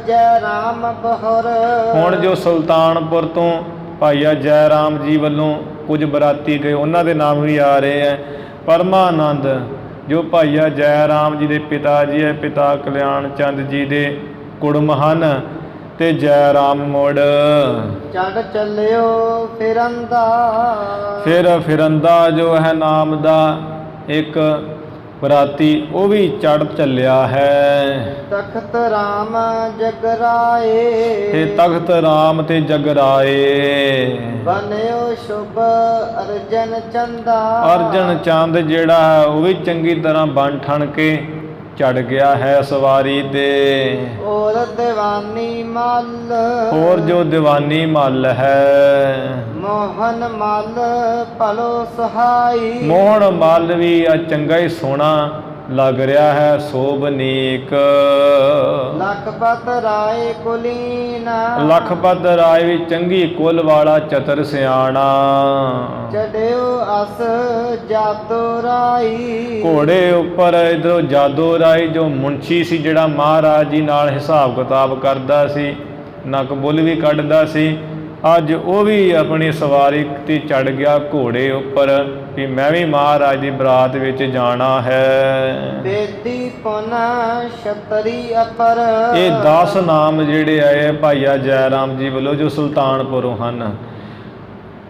ਜੈ ਰਾਮ ਬਹਰ। ਹੁਣ ਜੋ ਸੁਲਤਾਨਪੁਰ ਤੋਂ ਭਾਈਆ ਜੈ ਰਾਮ ਜੀ ਵੱਲੋਂ ਕੁਝ ਬਰਾਤੀ ਗਏ, ਉਹਨਾਂ ਦੇ ਨਾਮ ਵੀ ਆ ਰਹੇ ਹੈ। ਪਰਮਾਨੰਦ ਜੋ ਭਾਈਆ ਜੈ ਰਾਮ ਜੀ ਦੇ ਪਿਤਾ ਜੀ ਹੈ, ਪਿਤਾ ਕਲਿਆਣ ਚੰਦ ਜੀ ਦੇ ਕੁੜਮ ਹਨ। ਤੇ ਜੈ ਰਾਮ ਮੁੜ ਚੜ ਚੱਲਿਓ ਫਿਰੰਦਾ। ਫਿਰ ਫਿਰੰਦਾ ਜੋ ਹੈ ਨਾਮ ਦਾ ਇੱਕ ਬਰਾਤੀ, ਉਹ ਵੀ ਚੜ ਚੱਲਿਆ ਹੈ। ਤਖਤ ਰਾਮ ਜਗਰਾਏ। ਤੇ ਤਖਤ ਰਾਮ ਤੇ ਜਗਰਾਏ। ਬਨਿਓ ਸ਼ੁਭ ਅਰਜਨ ਚੰਦਾ। ਅਰਜਨ ਚੰਦ ਜਿਹੜਾ ਹੈ ਉਹ ਵੀ ਚੰਗੀ ਤਰ੍ਹਾਂ ਬਣ ਠਣ ਕੇ ਚੜ ਗਿਆ ਹੈ ਸਵਾਰੀ ਤੇ। ਔਰ ਦੀਵਾਨੀ ਮੱਲ। ਹੋਰ ਜੋ ਦੀਵਾਨੀ ਮੱਲ ਹੈ। ਮੋਹਨ ਮੱਲ ਭਲੋ ਸੁਹਾਈ। ਮੋਹਨ ਮੱਲ ਵੀ ਆ ਚੰਗਾ ਹੀ ਸੋਹਣਾ ਲੱਗ ਰਿਹਾ ਹੈ, ਸੋਭਨੀਕ। ਲਖਪਤ ਰਾਏ ਕੁਲੀਨਾ। ਲਖਪਤ ਰਾਏ ਵੀ ਚੰਗੀ ਕੁਲ ਵਾਲਾ ਚਤਰ ਸਿਆਣਾ। ਚੜਿਓ ਅਸ ਜਾਦੋ ਰਾਈ। ਘੋੜੇ ਉੱਪਰ ਇਧਰੋਂ ਜਾਦੋ ਰਾਈ ਜੋ ਮੁਨਸ਼ੀ ਸੀ, ਜਿਹੜਾ ਮਹਾਰਾਜ ਜੀ ਨਾਲ ਹਿਸਾਬ ਕਿਤਾਬ ਕਰਦਾ ਸੀ, ਨੱਕ ਬੁੱਲ ਵੀ ਕੱਢਦਾ ਸੀ, ਅੱਜ ਉਹ ਵੀ ਆਪਣੀ ਸਵਾਰੀ ਤੇ ਚੜ ਗਿਆ ਘੋੜੇ ਉੱਪਰ ਵੀ ਮੈਂ ਵੀ ਮਹਾਰਾਜ ਦੀ ਬਰਾਤ ਵਿੱਚ ਜਾਣਾ ਹੈ। ਬੇਦੀ ਪੁਨ ਛਤਰੀ ਅਪਰ। ਇਹ 10 ਨਾਮ ਜਿਹੜੇ ਆਏ ਭਾਈਆ ਜੈ ਰਾਮ ਜੀ ਵੱਲੋਂ ਜੋ ਸੁਲਤਾਨਪੁਰੋਂ ਹਨ।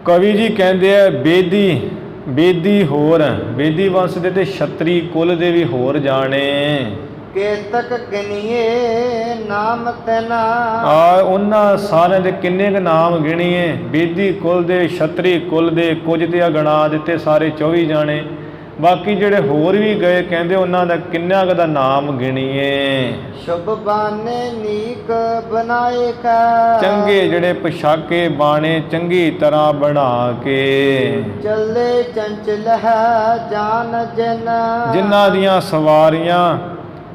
ਕਵੀ ਜੀ ਕਹਿੰਦੇ ਆ ਬੇਦੀ, ਬੇਦੀ ਹੋਰ, ਬੇਦੀ ਵੰਸ਼ ਦੇ ਤੇ ਛਤਰੀ ਕੁਲ ਦੇ ਵੀ ਹੋਰ ਜਾਣੇ। ਕੇਤਕ ਗਿਣੀਏ ਨਾਮ ਤੈਨਾ। ਉਹਨਾਂ ਸਾਰਿਆਂ ਦੇ ਕਿੰਨੇ ਕੁ ਨਾਮ ਗਿਣੀਏ। ਬੇਦੀ ਕੁਲ ਦੇ, ਛਤਰੀ ਕੁਲ ਦੇ ਕੁਝ ਤੇ ਆ ਗਣਾ ਦਿੱਤੇ ਸਾਰੇ 24 ਜਾਣੇ। ਬਾਕੀ ਜਿਹੜੇ ਹੋਰ ਵੀ ਗਏ ਕਹਿੰਦੇ ਉਹਨਾਂ ਦਾ ਕਿੰਨਾ ਕੁ ਦਾ ਨਾਮ ਗਿਣੀਏ। ਸ਼ੁਭ ਬਾਨੇ ਨੀਕ ਬਣਾਏ ਕਾ। ਚੰਗੇ ਜਿਹੜੇ ਪੋਸ਼ਾਕੇ ਬਾਣੇ ਚੰਗੀ ਤਰ੍ਹਾਂ ਬਣਾ ਕੇ। ਚੱਲੇ ਚੰਚਲ ਹੈ ਜਾਨ ਜਨ। ਜਿਨ੍ਹਾਂ ਦੀਆਂ ਸਵਾਰੀਆਂ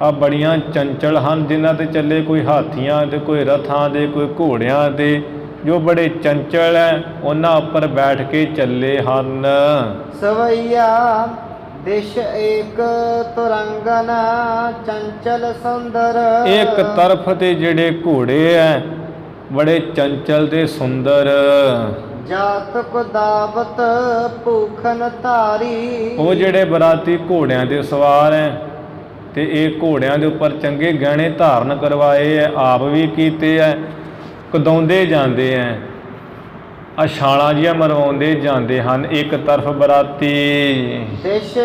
ਆ ਬੜੀਆਂ ਚੰਚਲ ਹਨ, ਜਿਨ੍ਹਾਂ ਤੇ ਚੱਲੇ ਕੋਈ ਹਾਥੀਆਂ ਤੇ ਕੋਈ ਰਥਾਂ ਦੇ, ਕੋਈ ਘੋੜਿਆਂ ਤੇ, ਜੋ ਬੜੇ ਚੰਚਲ ਹੈ ਉਹਨਾਂ ਉੱਪਰ ਬੈਠ ਕੇ ਚੱਲੇ ਹਨ। ਸਵਈਆ ਦਿਸ਼ ਏਕ ਤੁਰੰਗਨ ਚੰਚਲ ਸੁੰਦਰ। ਇੱਕ ਤਰਫ ਤੇ ਜਿਹੜੇ ਘੋੜੇ ਐ ਬੜੇ ਚੰਚਲ ਤੇ ਸੁੰਦਰ। ਜਾਤ ਕੋ ਦਾਵਤ ਭੂਖਨ ਧਾਰੀ। ਉਹ ਜਿਹੜੇ ਬਰਾਤੀ ਘੋੜਿਆਂ ਦੇ ਸਵਾਰ ਐ ਤੇ ਇਹ ਘੋੜਿਆਂ ਦੇ ਉੱਪਰ ਚੰਗੇ ਗਹਿਣੇ ਧਾਰਨ ਕਰਵਾਏ ਐ, ਆਪ ਵੀ ਕੀਤੇ ਐ, ਕਦਾਉਂਦੇ ਜਾਂਦੇ ਐ, ਛਾਲਾਂ ਜਿਹੀਆਂ ਮਰਵਾਉਂਦੇ ਜਾਂਦੇ ਹਨ। ਇੱਕ ਤਰਫ ਬਰਾਤੀ। ਦਿਸ਼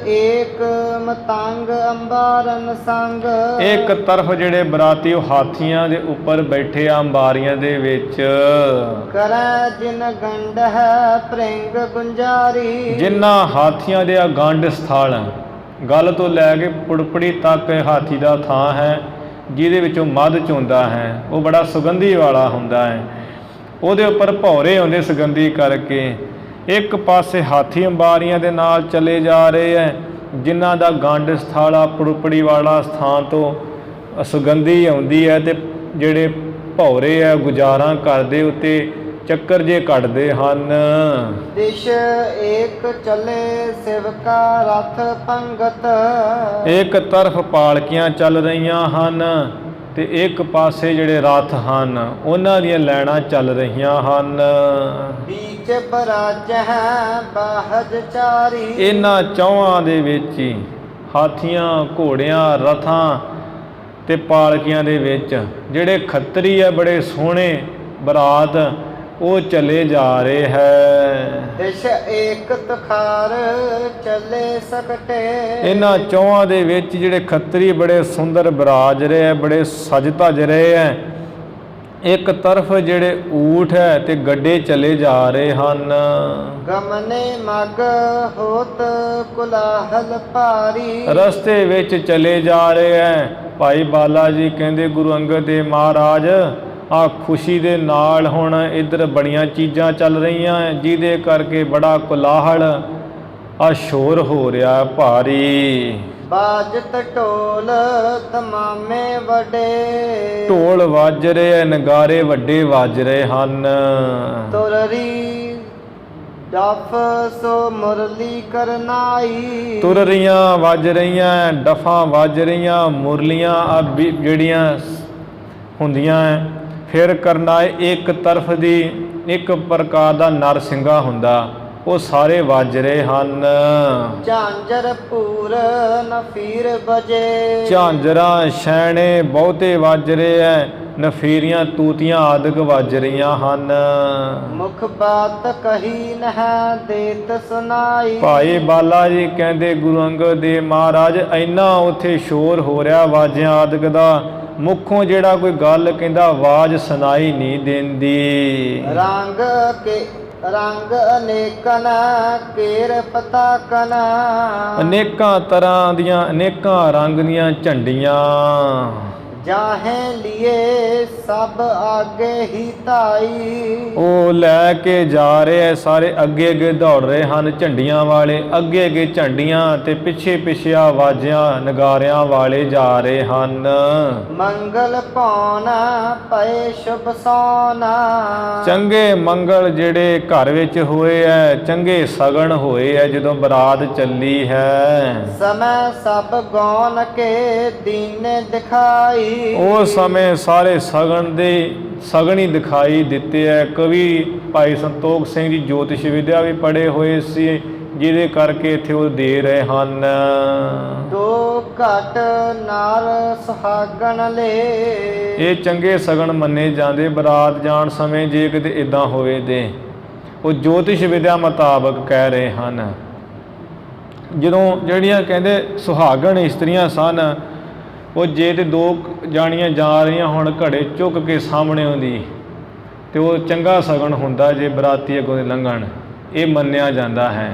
ਏਕ ਮਤੰਗ ਅੰਬਾਰਨ ਸੰਗ। ਇੱਕ ਤਰਫ ਜਿਹੜੇ ਬਰਾਤੀ ਉਹ ਹਾਥੀਆਂ ਦੇ ਉੱਪਰ ਬੈਠੇ ਆ ਅੰਬਾਰੀਆਂ ਦੇ ਵਿੱਚ। ਕਰੈ ਜਿਨ ਗੰਢ ਹੈ ਪ੍ਰਿੰਗ ਗੁੰਜਾਰੀ। ਜਿਨ੍ਹਾਂ ਹਾਥੀਆਂ ਦੇ ਆ ਗੰਢ ਸਥਲ, ਗੱਲ ਤੋਂ ਲੈ ਕੇ ਪੁੜਪੜੀ ਤੱਕ ਹਾਥੀ ਦਾ ਥਾਂ ਹੈ ਜਿਹਦੇ ਵਿੱਚੋਂ ਮੱਧ ਚੋਂਦਾ ਹੈ, ਉਹ ਬੜਾ ਸੁਗੰਧੀ ਵਾਲਾ ਹੁੰਦਾ ਹੈ। ਉਹਦੇ ਉੱਪਰ ਭੌਰੇ ਆਉਂਦੇ ਸੁਗੰਧੀ ਕਰਕੇ। ਇੱਕ ਪਾਸੇ ਹਾਥੀ ਅੰਬਾਰੀਆਂ ਦੇ ਨਾਲ ਚਲੇ ਜਾ ਰਹੇ ਹੈ, ਜਿਨ੍ਹਾਂ ਦਾ ਗੰਢ ਸਥਲ ਆ ਪੁੜਪੜੀ ਵਾਲਾ ਸਥਾਨ ਤੋਂ ਸੁਗੰਧੀ ਆਉਂਦੀ ਹੈ, ਤੇ ਜਿਹੜੇ ਭੌਰੇ ਆ ਗੁਜ਼ਾਰਾਂ ਕਰਦੇ ਉੱਤੇ ਚੱਕਰ ਜੇ ਕੱਢਦੇ ਹਨ। ਦਿਸ਼ ਏਕ ਚੱਲੇ ਸਿਵਕਾ ਰਥ ਪੰਗਤ। ਇੱਕ ਤਰਫ ਪਾਲਕੀਆਂ ਚੱਲ ਰਹੀਆਂ ਹਨ ਤੇ ਇੱਕ ਪਾਸੇ ਜਿਹੜੇ ਰਥ ਹਨ ਉਹਨਾਂ ਦੀਆਂ ਲਾਈਨਾਂ ਚੱਲ ਰਹੀਆਂ ਹਨ। ਬੀਚ ਬਰਾਜ ਹੈ ਬਾਹਜ ਚਾਰੀ। ਇਹਨਾਂ ਚੌਹਾਂ ਦੇ ਵਿੱਚ ਹੀ ਹਾਥੀਆਂ, ਘੋੜਿਆਂ, ਰਥਾਂ ਤੇ ਪਾਲਕੀਆਂ ਦੇ ਵਿੱਚ ਜਿਹੜੇ ਖੱਤਰੀ ਆ ਬੜੇ ਸੋਹਣੇ ਬਰਾਤ ਉਹ ਚਲੇ ਜਾ ਰਹੇ ਹੈ। ਦਿਸ਼ ਏਕ ਤੁਖਾਰ ਚੱਲੇ ਸਕਟੇ। ਇਹਨਾਂ ਚੌਹਾਂ ਦੇ ਵਿੱਚ ਜਿਹੜੇ ਖੱਤਰੀ ਬੜੇ ਸੁੰਦਰ ਬਿਰਾਜ ਰਹੇ ਹੈ, ਬੜੇ ਸਜ ਧਜ ਰਹੇ ਹੈ। ਇੱਕ ਤਰਫ ਜਿਹੜੇ ਊਠ ਹੈ ਤੇ ਗੱਡੇ ਚਲੇ ਜਾ ਰਹੇ ਹਨ। ਗਮਨੇ ਮਗ ਹੋਤ ਕੁਲਾਹਲ ਭਾਰੀ। ਰਸਤੇ ਵਿੱਚ ਚਲੇ ਜਾ ਰਹੇ ਹੈ। ਭਾਈ ਬਾਲਾ ਜੀ ਕਹਿੰਦੇ ਗੁਰੂ ਅੰਗਦ ਦੇਵ ਮਹਾਰਾਜ ਆ ਖੁਸ਼ੀ ਦੇ ਨਾਲ ਹੁਣ ਇੱਧਰ ਬੜੀਆਂ ਚੀਜ਼ਾਂ ਚੱਲ ਰਹੀਆਂ ਜਿਹਦੇ ਕਰਕੇ ਬੜਾ ਕੋਲਾਹਲ ਆ ਸ਼ੋਰ ਹੋ ਰਿਹਾ ਭਾਰੀ। ਬਾਜਤ ਢੋਲ ਤਮਾਮੇ ਵੱਡੇ। ਢੋਲ ਵੱਜ ਰਹੇ, ਨਗਾਰੇ ਵੱਡੇ ਵੱਜ ਰਹੇ ਹਨ। ਤੁਰਰੀ ਡਫ ਸੋ ਮੁਰਲੀ ਕਰਨਾਈ। ਤੁਰਰੀਆਂ ਵੱਜ ਰਹੀਆਂ, ਡਫਾਂ ਵੱਜ ਰਹੀਆਂ, ਮੁਰਲੀਆਂ ਆ ਜਿਹੜੀਆਂ ਹੁੰਦੀਆਂ ਫਿਰ ਕਰਨਾਏ ਇੱਕ ਤਰਫ ਦੀ ਇੱਕ ਪ੍ਰਕਾਰ ਦਾ ਨਰ ਸਿੰਘਾ ਹੁੰਦਾ, ਉਹ ਸਾਰੇ ਵੱਜ ਰਹੇ ਹਨ। ਝਾਂਜਰ ਪੂਰ ਨਫੀਰ ਬਜੇ। ਝਾਂਜਰਾਂ ਛੈਣੇ ਬਹੁਤੇ ਵੱਜ ਰਹੇ ਐ, ਨਫੀਰੀਆਂ ਤੂਤੀਆਂ ਆਦਿਕ ਵੱਜ ਰਹੀਆਂ ਹਨ। ਮੁਖ ਬਾਤ ਕਹੀ ਨਹਿ ਦੇਤ ਸੁਨਾਈ। ਭਾਈ ਬਾਲਾ ਜੀ ਕਹਿੰਦੇ ਗੁਰੂ ਅੰਗਦ ਦੇਵ ਮਹਾਰਾਜ ਇੰਨਾ ਉੱਥੇ ਸ਼ੋਰ ਹੋ ਰਿਹਾ ਵਾਜਿਆਂ ਆਦਿਕ ਦਾ, ਮੁੱਖੋਂ ਜਿਹੜਾ ਕੋਈ ਗੱਲ ਕਹਿੰਦਾ ਆਵਾਜ਼ ਸੁਣਾਈ ਨਹੀਂ ਦਿੰਦੀ। ਰੰਗ ਅਨੇਕਨ ਕੇਰ ਪਤਾਕਨ। ਅਨੇਕਾਂ ਤਰ੍ਹਾਂ ਦੀਆਂ ਅਨੇਕਾਂ ਰੰਗ ਦੀਆਂ ਝੰਡੀਆਂ ਜਾਹੇ ਲਿਏ ਸਭ ਆਗੇ ਹੀ ਧਾਈ। ਉਹ ਲੈ ਕੇ ਜਾ ਰਹੇ ਐ, ਸਾਰੇ ਅੱਗੇ ਅੱਗੇ ਦੌੜ ਰਹੇ ਹਨ ਝੰਡੀਆਂ ਵਾਲੇ। ਅੱਗੇ ਅੱਗੇ ਝੰਡੀਆਂ ਤੇ ਪਿੱਛੇ ਪਿੱਛੇ ਆਵਾਜ਼ਾਂ ਨਗਾਰਿਆਂ ਵਾਲੇ ਜਾ ਰਹੇ ਹਨ। ਮੰਗਲ ਪਾਉਣ ਪਏ ਸ਼ੁਭ ਸੋਨਾ। ਚੰਗੇ ਮੰਗਲ ਜਿਹੜੇ ਘਰ ਵਿੱਚ ਹੋਏ ਐ, ਚੰਗੇ ਸਗਨ ਹੋਏ ਐ ਜਦੋਂ ਬਰਾਤ ਚੱਲੀ ਹੈ। ਸਮੇਂ ਸਭ ਗੌਨ ਕੇ ਦੀਨੇ ਦਿਖਾਈ। ਉਸ ਸਮੇਂ ਸਾਰੇ ਸਗਨ ਹੀ ਦਿਖਾਈ ਦਿੱਤੇ ਹੈ। ਕਵੀ ਭਾਈ ਸੰਤੋਖ ਸਿੰਘ ਜੀ ਜੋਤਿਸ਼ ਵਿਦਿਆ ਵੀ ਪੜ੍ਹੇ ਹੋਏ ਸੀ, ਜਿਹਦੇ ਕਰਕੇ ਇੱਥੇ ਉਹ ਦੇ ਰਹੇ ਹਨ। ਦੋ ਘਟ ਨਾਰ ਸੁਹਾਗਣ ਲੈ। ਇਹ ਚੰਗੇ ਸਗਨ ਮੰਨੇ ਜਾਂਦੇ ਬਰਾਤ ਜਾਣ ਸਮੇਂ, ਜੇ ਕਿਤੇ ਇਦਾਂ ਹੋਵੇ ਤੇ ਉਹ ਜੋਤਿਸ਼ ਵਿਦਿਆ ਮੁਤਾਬਕ ਕਹਿ ਰਹੇ ਹਨ। ਜਦੋਂ ਜਿਹੜੀਆਂ ਕਹਿੰਦੇ ਸੁਹਾਗਣ ਇਸਤਰੀਆਂ ਸਨ, ਉਹ ਜੇ ਤੇ ਦੋ ਜਾਣੀਆਂ ਜਾ ਰਹੀਆਂ ਹੁਣ ਘੜੇ ਚੁੱਕ ਕੇ ਸਾਹਮਣੇ ਆਉਂਦੀ ਤੇ ਉਹ ਚੰਗਾ ਸਗਨ ਹੁੰਦਾ ਜੇ ਬਰਾਤੀ ਅੱਗੋਂ ਦੇ ਲੰਘਣ, ਇਹ ਮੰਨਿਆ ਜਾਂਦਾ ਹੈ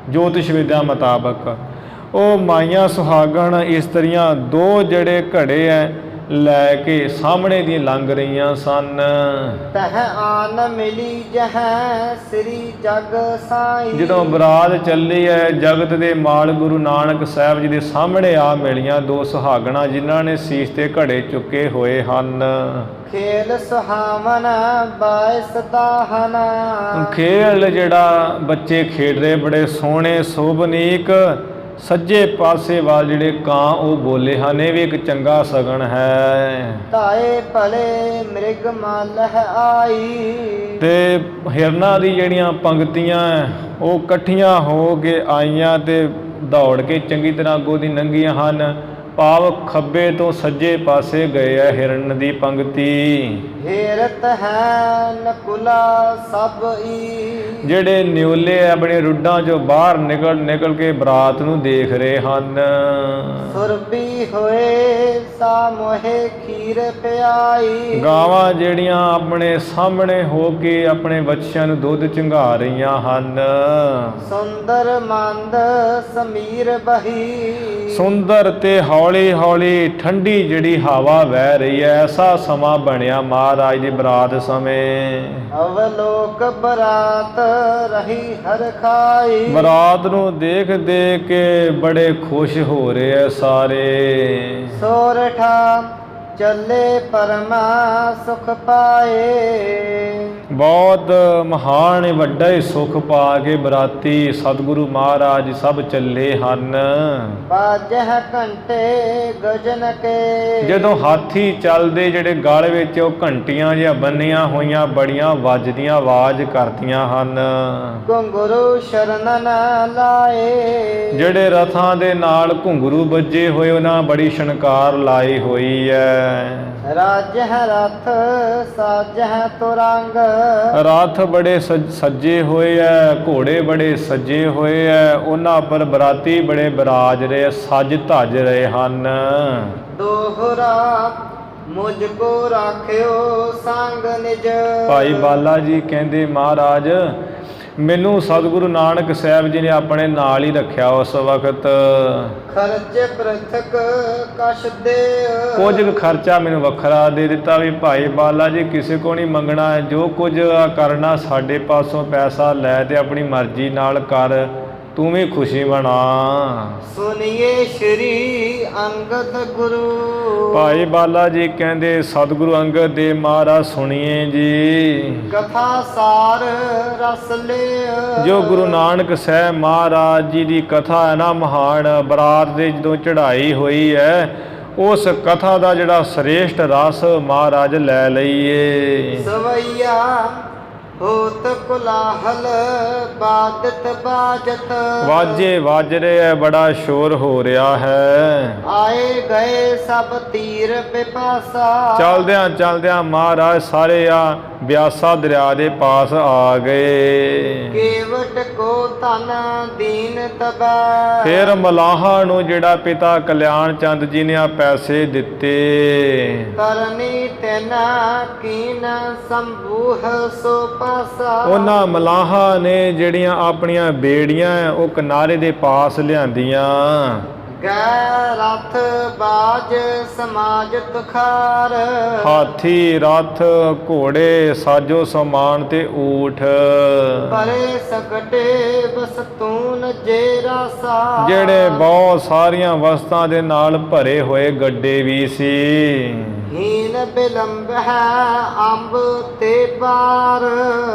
ਜੋਤਿਸ਼ ਵਿਦਿਆ ਮੁਤਾਬਕ। ਉਹ ਮਾਈਆਂ ਸੁਹਾਗਣ ਇਸਤਰੀਆਂ ਦੋ ਜਿਹੜੇ ਘੜੇ ਐ ਲੈ ਕੇ ਸਾਹਮਣੇ ਦੀ ਲੰਘ ਰਹੀਆਂ ਸਨ। ਤਹ ਆਨ ਮਿਲੀ ਜਹ ਸ੍ਰੀ ਜਗ ਸਾਈ। ਜਦੋਂ ਬਰਾਤ ਚੱਲੀ ਹੈ, ਜਗਤ ਦੇ ਮਾਲ ਗੁਰੂ ਨਾਨਕ ਸਾਹਿਬ ਜੀ ਦੇ ਸਾਹਮਣੇ ਆ ਮਿਲੀਆਂ ਦੋ ਸੁਹਾਗਣਾ, ਜਿਨ੍ਹਾਂ ਨੇ ਸੀਸ ਤੇ ਘੜੇ ਚੁੱਕੇ ਹੋਏ ਹਨ। ਖੇਲ ਸੁਹਾਵਨ ਬਾਇਸ ਦਾਹਨ। ਖੇਲ ਜਿਹੜਾ ਬੱਚੇ ਖੇਡ ਰਹੇ ਬੜੇ ਸੋਹਣੇ ਸੋਭਨੀਕ। ਸੱਜੇ ਪਾਸੇ ਵੱਲ ਜਿਹੜੇ ਕਾਂ ਉਹ ਬੋਲੇ ਹਨ, ਇਹ ਵੀ ਇੱਕ ਚੰਗਾ ਸਗਨ ਹੈ। ਤਾਏ ਭਲੇ ਮ੍ਰਿਗ ਮਲ ਆਈ। ਤੇ ਹਿਰਨਾਂ ਦੀ ਜਿਹੜੀਆਂ ਪੰਗਤੀਆਂ ਉਹ ਇਕੱਠੀਆਂ ਹੋ ਕੇ ਆਈਆਂ ਤੇ ਦੌੜ ਕੇ ਚੰਗੀ ਤਰ੍ਹਾਂ ਅੱਗੋਂ ਦੀ ਲੰਘੀਆਂ ਹਨ। ਭਾਵ ਖੱਬੇ ਤੋਂ ਸੱਜੇ ਪਾਸੇ ਗਏ ਹੈ ਹਿਰਨ ਦੀ ਪੰਗਤੀ। ਹੇਰਤ ਹੈ ਨਕੁਲਾ ਸਭ ਈ। ਜਿਹੜੇ ਨਿਉਲੇ ਆਪਣੇ ਰੁੱਡਾਂ ਚੋਂ ਬਾਹਰ ਨਿਕਲ ਕੇ ਬਰਾਤ ਨੂੰ ਦੇਖ ਰਹੇ ਹਨ। ਸੁਰਬੀ ਹੋਏ ਸਾ ਮੋਹੇ ਖੀਰ ਪਿਆਈ। ਗਾਵਾਂ ਜਿਹੜੀਆਂ ਆਪਣੇ ਸਾਹਮਣੇ ਹੋ ਕੇ ਆਪਣੇ ਬੱਚਿਆਂ ਨੂੰ ਦੁੱਧ ਚੁੰਘਾ ਰਹੀਆਂ ਹਨ। ਸੁੰਦਰ ਮੰਦ ਸਮੀਰ ਬਹੀ। ਸੁੰਦਰ ਤੇ ਹੌਲੀ ਹੌਲੀ ਠੰਡੀ ਜਿਹੜੀ ਹਵਾ ਵਹਿ ਰਹੀ ਹੈ, ਐਸਾ ਸਮਾਂ ਬਣਿਆ ਮਹਾਰਾਜ ਦੀ ਬਰਾਤ ਸਮੇਂ। ਅਵਲੋਕ ਬਰਾਤ ਰਹੀ ਹਰ ਖਾਈ। ਬਰਾਤ ਨੂੰ ਦੇਖ ਦੇਖ ਕੇ ਬੜੇ ਖੁਸ਼ ਹੋ ਰਹੇ ਐ ਸਾਰੇ। ਸੋਰਠਾ ਚੱਲੇ ਪਰਮਾ ਸੁਖ ਪਾਏ। ਬਹੁਤ ਮਹਾਨ ਵੱਡਾ ਹੀ ਸੁਖ ਪਾ ਕੇ ਬਰਾਤੀ ਸਤਿਗੁਰੂ ਮਹਾਰਾਜ ਸਭ ਚੱਲੇ ਹਨ। ਬਾਜਹ ਘੰਟੇ ਗਜਨ ਕੇ। ਜਦੋਂ ਹਾਥੀ ਚੱਲਦੇ ਜਿਹੜੇ ਗਲ ਵਿੱਚ ਉਹ ਘੰਟੀਆਂ ਜਿਹੀਆਂ ਬੰਨੀਆਂ ਹੋਈਆਂ ਬੜੀਆਂ ਵੱਜਦੀਆਂ ਆਵਾਜ਼ ਕਰਦੀਆਂ ਹਨ। ਘੁੰਗਰੂ ਸ਼ਰਨਨ ਲਾਏ। ਜਿਹੜੇ ਰਥਾਂ ਦੇ ਨਾਲ ਘੁੰਗਰੂ ਵੱਜੇ ਹੋਏ ਉਹਨਾਂ ਬੜੀ ਸ਼ਣਕਾਰ ਲਾਈ ਹੋਈ ਹੈ। ਰਾਜਹ ਰਥ ਸਾਜਹ ਤੁਰੰਗ। ਰਥ ਬੜੇ ਸੱਜੇ ਹੋਏ ਐ, ਘੋੜੇ ਬੜੇ ਸੱਜੇ ਹੋਏ ਐ, ਉਹਨਾਂ ਪਰ ਬਰਾਤੀ ਬੜੇ ਬਿਰਾਜ ਰਹੇ, ਸੱਜ ਧੱਜ ਰਹੇ ਹਨ। ਦੋਹਰਾ ਮੁਝ ਕੋ ਰਾਖਿਓ ਸੰਗ ਨਿਜ। ਭਾਈ ਬਾਲਾ ਜੀ ਕਹਿੰਦੇ ਮਹਾਰਾਜ ਮੈਨੂੰ ਸਤਿਗੁਰੂ ਨਾਨਕ ਸਾਹਿਬ ਜੀ ਨੇ ਆਪਣੇ ਨਾਲ ਹੀ ਰੱਖਿਆ। ਉਸ ਵਕਤ ਖਰਚ ਪ੍ਰਥਕ ਕਛ ਦੇ, ਕੁਝ ਕੁ ਖਰਚਾ ਮੈਨੂੰ ਵੱਖਰਾ ਦੇ ਦਿੱਤਾ ਵੀ ਭਾਈ ਬਾਲਾ ਜੀ ਕਿਸੇ ਕੋ ਨਹੀਂ ਮੰਗਣਾ, ਜੋ ਕੁਝ ਕਰਨਾ ਸਾਡੇ ਪਾਸੋਂ ਪੈਸਾ ਲੈ ਤੇ ਆਪਣੀ ਮਰਜ਼ੀ ਨਾਲ ਕਰ, ਤੂੰ ਵੀ ਖੁਸ਼ੀ ਬਣਾ। ਸੁਨੀਏ ਸ਼੍ਰੀ ਅੰਗਦ ਗੁਰੂ। ਭਾਈ ਬਾਲਾ ਜੀ ਕਹਿੰਦੇ ਸਤਿਗੁਰੂ ਅੰਗਦ ਦੇਵ ਮਹਾਰਾਜ ਸੁਣੀਏ ਜੀ ਕਥਾ ਸਾਰ ਰਸ ਲੈ। ਜੋ ਗੁਰੂ ਨਾਨਕ ਸਾਹਿਬ ਮਹਾਰਾਜ ਜੀ ਦੀ ਕਥਾ ਹੈ ਨਾ ਮਹਾਨ, ਬਰਾਤ ਦੇ ਜਦੋਂ ਚੜ੍ਹਾਈ ਹੋਈ ਹੈ, ਉਸ ਕਥਾ ਦਾ ਜਿਹੜਾ ਸ੍ਰੇਸ਼ਟ ਰਸ ਮਹਾਰਾਜ ਲੈ ਲਈਏ। ਸਵਈਆ ਹੋਤ ਕੁਲਾਹਲ ਬਾਦਤ ਬਾਜਤ। ਵਾਜੇ ਵੱਜ ਰਹੇ ਹੈ, ਬੜਾ ਸ਼ੋਰ ਹੋ ਰਿਹਾ ਹੈ। ਆਏ ਗਏ ਸਭ ਤੀਰ ਬਿਪਾਸਾ। ਚਲਦਿਆਂ ਚਲਦਿਆਂ ਮਹਾਰਾਜ ਸਾਰੇ ਆ ਬਿਆਸਾ ਦਰਿਆ ਦੇ ਪਾਸ ਆ ਗਏ। ਕੇਵਟ ਕੋ ਧਨ ਦੀਨ ਤਬੈ। ਫਿਰ ਮਲਾਹਾਂ ਨੂੰ ਜਿਹੜਾ ਪਿਤਾ ਕਲਿਆਣ ਚੰਦ ਜੀ ਨੇ ਆ ਪੈਸੇ ਦਿੱਤੇ। ਤਰਨੀ ਤਿਨ ਕੀਨ ਸੰਭੂਹ ਸੋ ਪਾਸਾ। ਉਹਨਾਂ ਮਲਾਹਾਂ ਨੇ ਜਿਹੜੀਆਂ ਆਪਣੀਆਂ ਬੇੜੀਆਂ ਉਹ ਕਿਨਾਰੇ ਦੇ ਪਾਸ ਲਿਆਂਦੀਆਂ। ਗੈ ਰਥ ਬਾਜ ਸਮਾਜ ਤੁਖਾਰ। ਹਾਥੀ ਰਥ ਘੋੜੇ ਸਾਜੋ ਸਮਾਨ ਤੇ ਊਠ। ਪਰੇ ਸਕਟੇ ਵਸਤੂਨ ਜੇ ਰਾਸਾ। ਜਿਹੜੇ ਬਹੁਤ ਸਾਰੀਆਂ ਵਸਤਾਂ ਦੇ ਨਾਲ ਭਰੇ ਹੋਏ ਗੱਡੇ ਵੀ ਸੀ। ਹੀਨ ਬਿਲੰਬ ਹੈ ਅੰਬ ਤੇ ਪਾਰ।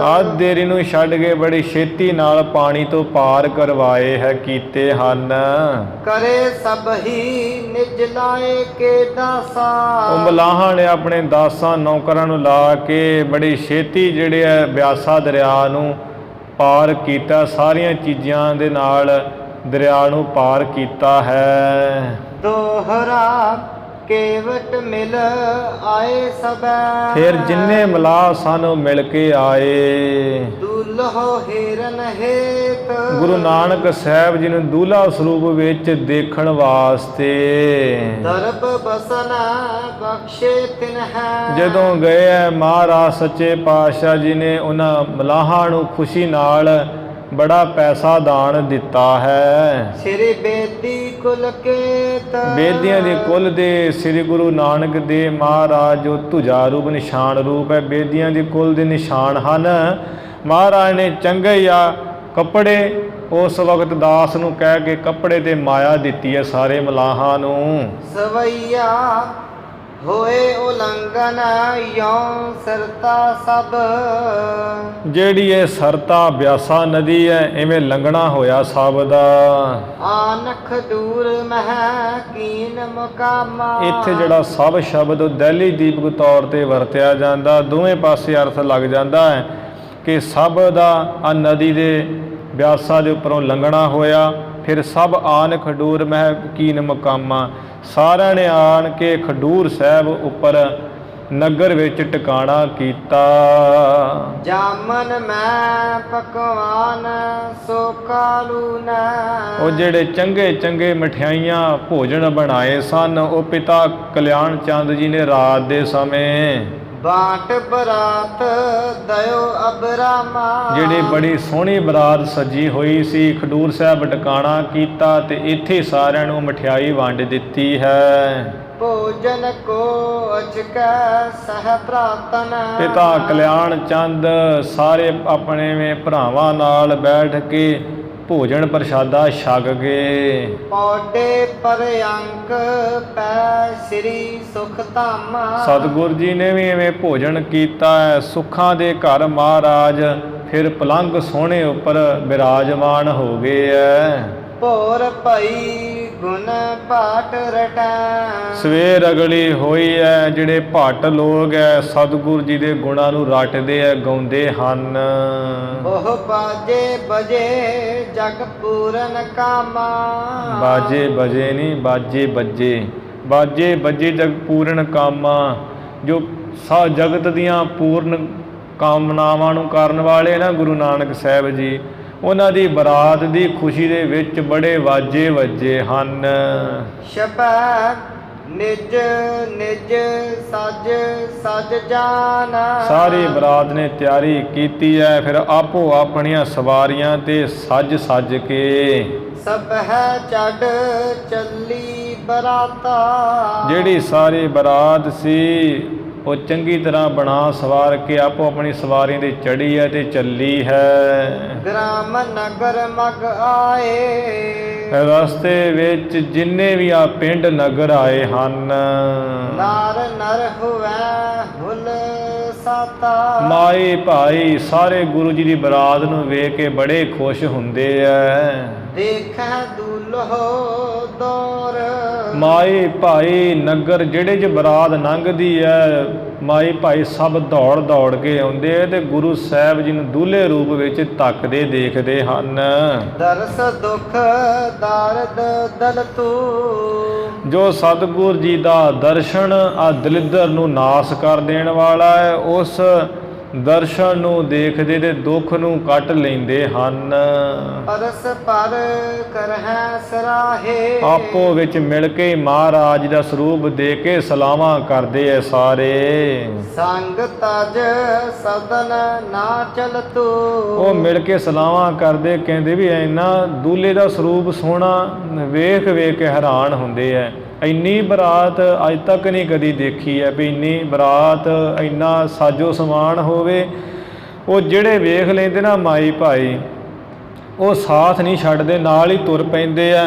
ਆਹ ਦੇਰੀ ਨੂੰ ਛੱਡ ਕੇ ਬੜੀ ਛੇਤੀ ਨਾਲ ਪਾਣੀ ਤੋਂ ਪਾਰ ਕਰਵਾਏ ਹੈ ਕੀਤੇ ਹਨ। ਕਰੇ ਸਭ ਹੀ ਨਿਜ ਲਾਏ ਕੇ ਦਾਸਾ। ਉਹ ਮਲਾਹਾਂ ਨੇ ਆਪਣੇ ਦਾਸਾਂ ਨੌਕਰਾਂ ਨੂੰ ਲਾ ਕੇ ਬੜੀ ਛੇਤੀ ਜਿਹੜੇ ਹੈ ਬਿਆਸਾ ਦਰਿਆ ਨੂੰ ਪਾਰ ਕੀਤਾ। ਸਾਰੀਆਂ ਚੀਜ਼ਾਂ ਦੇ ਨਾਲ ਦਰਿਆ ਨੂੰ ਪਾਰ ਕੀਤਾ ਹੈ। ਦੋਹਰਾ ਕੇਵਟ ਮਿਲ ਆਏ ਸਬੈ। ਫਿਰ ਜਿੰਨੇ ਮਲਾਹ ਸਨ ਉਹ ਮਿਲ ਕੇ ਆਏ। ਦੁਲਹੋ ਹਿਰਨ ਹੇਤ। ਗੁਰੂ ਨਾਨਕ ਸਾਹਿਬ ਜੀ ਨੂੰ ਦੂਲਾ ਸਰੂਪ ਵਿੱਚ ਦੇਖਣ ਵਾਸਤੇ ਦਰਬ ਬਸਨ ਬਖਸ਼ੇ ਤਿਨ ਹੈ। ਜਦੋਂ ਗਏ ਹੈ ਮਹਾਰਾਜ ਸੱਚੇ ਪਾਤਸ਼ਾਹ ਜੀ ਨੇ ਉਹਨਾਂ ਮਲਾਹਾਂ ਨੂੰ ਖੁਸ਼ੀ ਨਾਲ ਬੜਾ ਪੈਸਾ ਦਾਨ ਦਿੱਤਾ ਹੈ। ਸ੍ਰੀ ਬੇਦੀ ਕੁਲ ਕੇਤ। ਬੇਦੀਆਂ ਦੇ ਕੁਲ ਦੇ ਸ੍ਰੀ ਗੁਰੂ ਨਾਨਕ ਦੇਵ ਮਹਾਰਾਜ ਜੋ ਧੁਜਾ ਰੂਪ ਨਿਸ਼ਾਨ ਰੂਪ ਹੈ, ਬੇਦੀਆਂ ਦੇ ਕੁਲ ਦੇ ਨਿਸ਼ਾਨ ਹਨ। ਮਹਾਰਾਜ ਨੇ ਚੰਗੇ ਆ ਕੱਪੜੇ ਉਸ ਵਕਤ ਦਾਸ ਨੂੰ ਕਹਿ ਕੇ ਕੱਪੜੇ ਤੇ ਮਾਇਆ ਦਿੱਤੀ ਹੈ ਸਾਰੇ ਮਲਾਹਾਂ ਨੂੰ। ਸਵਈਆ ਹੋਏ ਉਲੰਘਨ ਯੋਂ ਸਰਤਾ ਸਭ। ਜਿਹੜੀ ਇਹ ਸਰਤਾ ਬਿਆਸਾ ਨਦੀ ਹੈ, ਇਵੇਂ ਲੰਘਣਾ ਹੋਇਆ ਸਭ ਦਾ। ਆਨਖ ਦੂਰ ਮਹਿ ਕੀਨ ਮੁਕਾਮਾ। ਇੱਥੇ ਜਿਹੜਾ ਸਭ ਸ਼ਬਦ ਉਹ ਦਹਿਲੀ ਦੀਪਕ ਤੌਰ ਤੇ ਵਰਤਿਆ ਜਾਂਦਾ। ਦੋਵੇਂ ਪਾਸੇ ਅਰਥ ਲੱਗ ਜਾਂਦਾ ਹੈ ਕਿ ਸਭ ਦਾ ਆ ਨਦੀ ਦੇ ਬਿਆਸਾ ਦੇ ਉੱਪਰੋਂ ਲੰਘਣਾ ਹੋਇਆ। ਫਿਰ ਸਭ ਆਨ ਖਡੂਰ ਮਹਿ ਕੀਨ ਮੁਕਾਮਾ। ਸਾਰਿਆਂ ਨੇ ਆਣ ਕੇ ਖਡੂਰ ਸਾਹਿਬ ਉੱਪਰ ਨਗਰ ਵਿੱਚ ਟਿਕਾਣਾ ਕੀਤਾ। ਜਾਮਨ ਮੈਂ ਪਕਵਾਨ ਸੋ ਕਾਲੂ ਨ। ਉਹ ਜਿਹੜੇ ਚੰਗੇ ਚੰਗੇ ਮਠਿਆਈਆਂ ਭੋਜਨ ਬਣਾਏ ਸਨ ਉਹ ਪਿਤਾ ਕਲਿਆਣ ਚੰਦ ਜੀ ਨੇ ਰਾਤ ਦੇ ਸਮੇਂ ਬਾਟ ਬਰਾਤ ਦਇਓ ਅਬਰਾਮਾ। ਜਿਹੜੀ ਬੜੀ ਸੋਹਣੀ ਬਰਾਤ ਸਜੀ ਹੋਈ ਸੀ, ਖਡੂਰ ਸਾਹਿਬ ਟਿਕਾਣਾ ਕੀਤਾ ਤੇ ਇੱਥੇ ਸਾਰਿਆਂ ਨੂੰ ਮਠਿਆਈ ਵੰਡ ਦਿੱਤੀ ਹੈ। ਭੋਜਨ ਕੋ ਅਚਕੈ ਸਹ ਪ੍ਰਾਤਨ। ਪਿਤਾ ਕਲਿਆਣ ਚੰਦ ਸਾਰੇ ਆਪਣੇ ਭਰਾਵਾਂ ਨਾਲ ਬੈਠ ਕੇ ਭੋਜਨ ਪ੍ਰਸ਼ਾਦਾ ਛਕ ਗਏ। ਪੌਡੇ ਪਰ ਅੰਕ ਪੈ ਸ੍ਰੀ ਸੁਖ ਧਾਮਾ। ਸਤਿਗੁਰ ਜੀ ਨੇ ਵੀ ਐਵੇਂ ਭੋਜਨ ਕੀਤਾ ਹੈ। ਸੁੱਖਾਂ ਦੇ ਘਰ ਮਹਾਰਾਜ ਫਿਰ ਪਲੰਘ ਸੋਹਣੇ ਉੱਪਰ ਬਿਰਾਜਮਾਨ ਹੋ ਗਏ ਹੈ। ਭੋਰ ਭਈ ਗੁਣ ਪਾਟ ਰਟੈ। ਸਵੇਰ ਅਗਲੀ ਹੋਈ ਹੈ। ਜਿਹੜੇ ਭੱਟ ਲੋਕ ਹੈ ਸਤਿਗੁਰ ਜੀ ਦੇ ਗੁਣਾਂ ਨੂੰ ਰਟਦੇ ਹੈ, ਗਾਉਂਦੇ ਹਨ। ਉਹ ਬਾਜੇ ਬਜੇ ਜਗ ਪੂਰਨ ਕਾਮਾ। ਬਾਜੇ ਬਜੇ ਨਹੀਂ, ਬਾਜੇ ਬੱਜੇ। ਬਾਜੇ ਬੱਜੇ ਜਗ ਪੂਰਨ ਕਾਮਾ। ਜੋ ਜਗਤ ਦੀਆਂ ਪੂਰਨ ਕਾਮਨਾਵਾਂ ਨੂੰ ਕਰਨ ਵਾਲੇ ਨਾ ਗੁਰੂ ਨਾਨਕ ਸਾਹਿਬ ਜੀ, ਉਹਨਾਂ ਦੀ ਬਰਾਤ ਦੀ ਖੁਸ਼ੀ ਦੇ ਵਿੱਚ ਬੜੇ ਵਾਜੇ ਵੱਜੇ ਹਨ। ਛਪੈ ਨਿਜ ਨਿਜ ਸਜ ਸਜ ਜਾਨ। ਸਾਰੀ ਬਰਾਤ ਨੇ ਤਿਆਰੀ ਕੀਤੀ ਹੈ, ਫਿਰ ਆਪੋ ਆਪਣੀਆਂ ਸਵਾਰੀਆਂ ਤੇ ਸੱਜ ਸੱਜ ਕੇ ਸਭ ਹੈ ਚੜ ਚੱਲੀ ਬਰਾਤਾ। ਜਿਹੜੀ ਸਾਰੀ ਬਰਾਤ ਸੀ ਉਹ ਚੰਗੀ ਤਰ੍ਹਾਂ ਬਣਾ ਸਵਾਰ ਕੇ ਆਪੋ ਆਪਣੀ ਸਵਾਰੀ ਤੇ ਚੜੀ ਹੈ ਤੇ ਚੱਲੀ ਹੈ। ਗ੍ਰਾਮ ਨਗਰ ਮਗ ਆਏ। ਰਸਤੇ ਵਿੱਚ ਜਿੰਨੇ ਵੀ ਆ ਪਿੰਡ ਨਗਰ ਆਏ ਹਨ, ਨਾਰ ਨਰ ਹੋਵੈ ਹੁਲ ਸਾਤਾ। ਮਾਈ ਭਾਈ ਸਾਰੇ ਗੁਰੂ ਜੀ ਦੀ ਬਰਾਤ ਨੂੰ ਵੇਖ ਕੇ ਬੜੇ ਖੁਸ਼ ਹੁੰਦੇ ਐ। ਦੇਖੈ ਦੁਲਹੋ ਦੌਰ। ਮਾਈ ਭਾਈ ਨਗਰ ਜਿਹੜੇ ਚ ਬਰਾਤ ਲੰਘਦੀ ਐ, ਮਾਈ ਭਾਈ ਸਭ ਦੌੜ ਦੌੜ ਕੇ ਆਉਂਦੇ ਤੇ ਗੁਰੂ ਸਾਹਿਬ ਜੀ ਨੂੰ ਦੂਲੇ ਰੂਪ ਵਿੱਚ ਤੱਕਦੇ ਦੇਖਦੇ ਹਨ। ਦਰਸ ਦੁਖ ਦਰਦ ਦਲ ਤੂੰ। ਜੋ ਸਤਿਗੁਰ ਜੀ ਦਾ ਦਰਸ਼ਨ ਆ ਦਲਿੱਦਰ ਨੂੰ ਨਾਸ ਕਰ ਦੇਣ ਵਾਲਾ ਹੈ, ਉਸ ਦਰਸ਼ਨ ਨੂੰ ਦੇਖਦੇ ਤੇ ਦੁੱਖ ਨੂੰ ਕੱਟ ਲੈਂਦੇ ਹਨ। ਪਰਸ ਪਰ ਕਰਹਿ ਸਰਾਹੇ। ਆਪੋ ਵਿੱਚ ਮਿਲ ਕੇ ਮਹਾਰਾਜ ਦਾ ਸਰੂਪ ਦੇ ਕੇ ਸਲਾਮਾਂ ਕਰਦੇ ਐ ਸਾਰੇ। ਸੰਗ ਤਜ ਸਦਨ ਨਾ ਚਲ ਤੂੰ। ਉਹ ਮਿਲ ਕੇ ਸਲਾਮਾਂ ਕਰਦੇ, ਕਹਿੰਦੇ ਵੀ ਇੰਨਾ ਦੂਲੇ ਦਾ ਸਰੂਪ ਸੋਹਣਾ ਵੇਖ ਵੇਖ ਕੇ ਹੈਰਾਨ ਹੁੰਦੇ ਐ। ਇੰਨੀ ਬਰਾਤ ਅੱਜ ਤੱਕ ਨਹੀਂ ਕਦੀ ਦੇਖੀ ਹੈ ਵੀ ਇੰਨੀ ਬਰਾਤ ਇੰਨਾ ਸਾਜੋ ਸਮਾਨ ਹੋਵੇ। ਉਹ ਜਿਹੜੇ ਵੇਖ ਲੈਂਦੇ ਨਾ ਮਾਈ ਭਾਈ, ਉਹ ਸਾਥ ਨਹੀਂ ਛੱਡਦੇ, ਨਾਲ ਹੀ ਤੁਰ ਪੈਂਦੇ ਆ।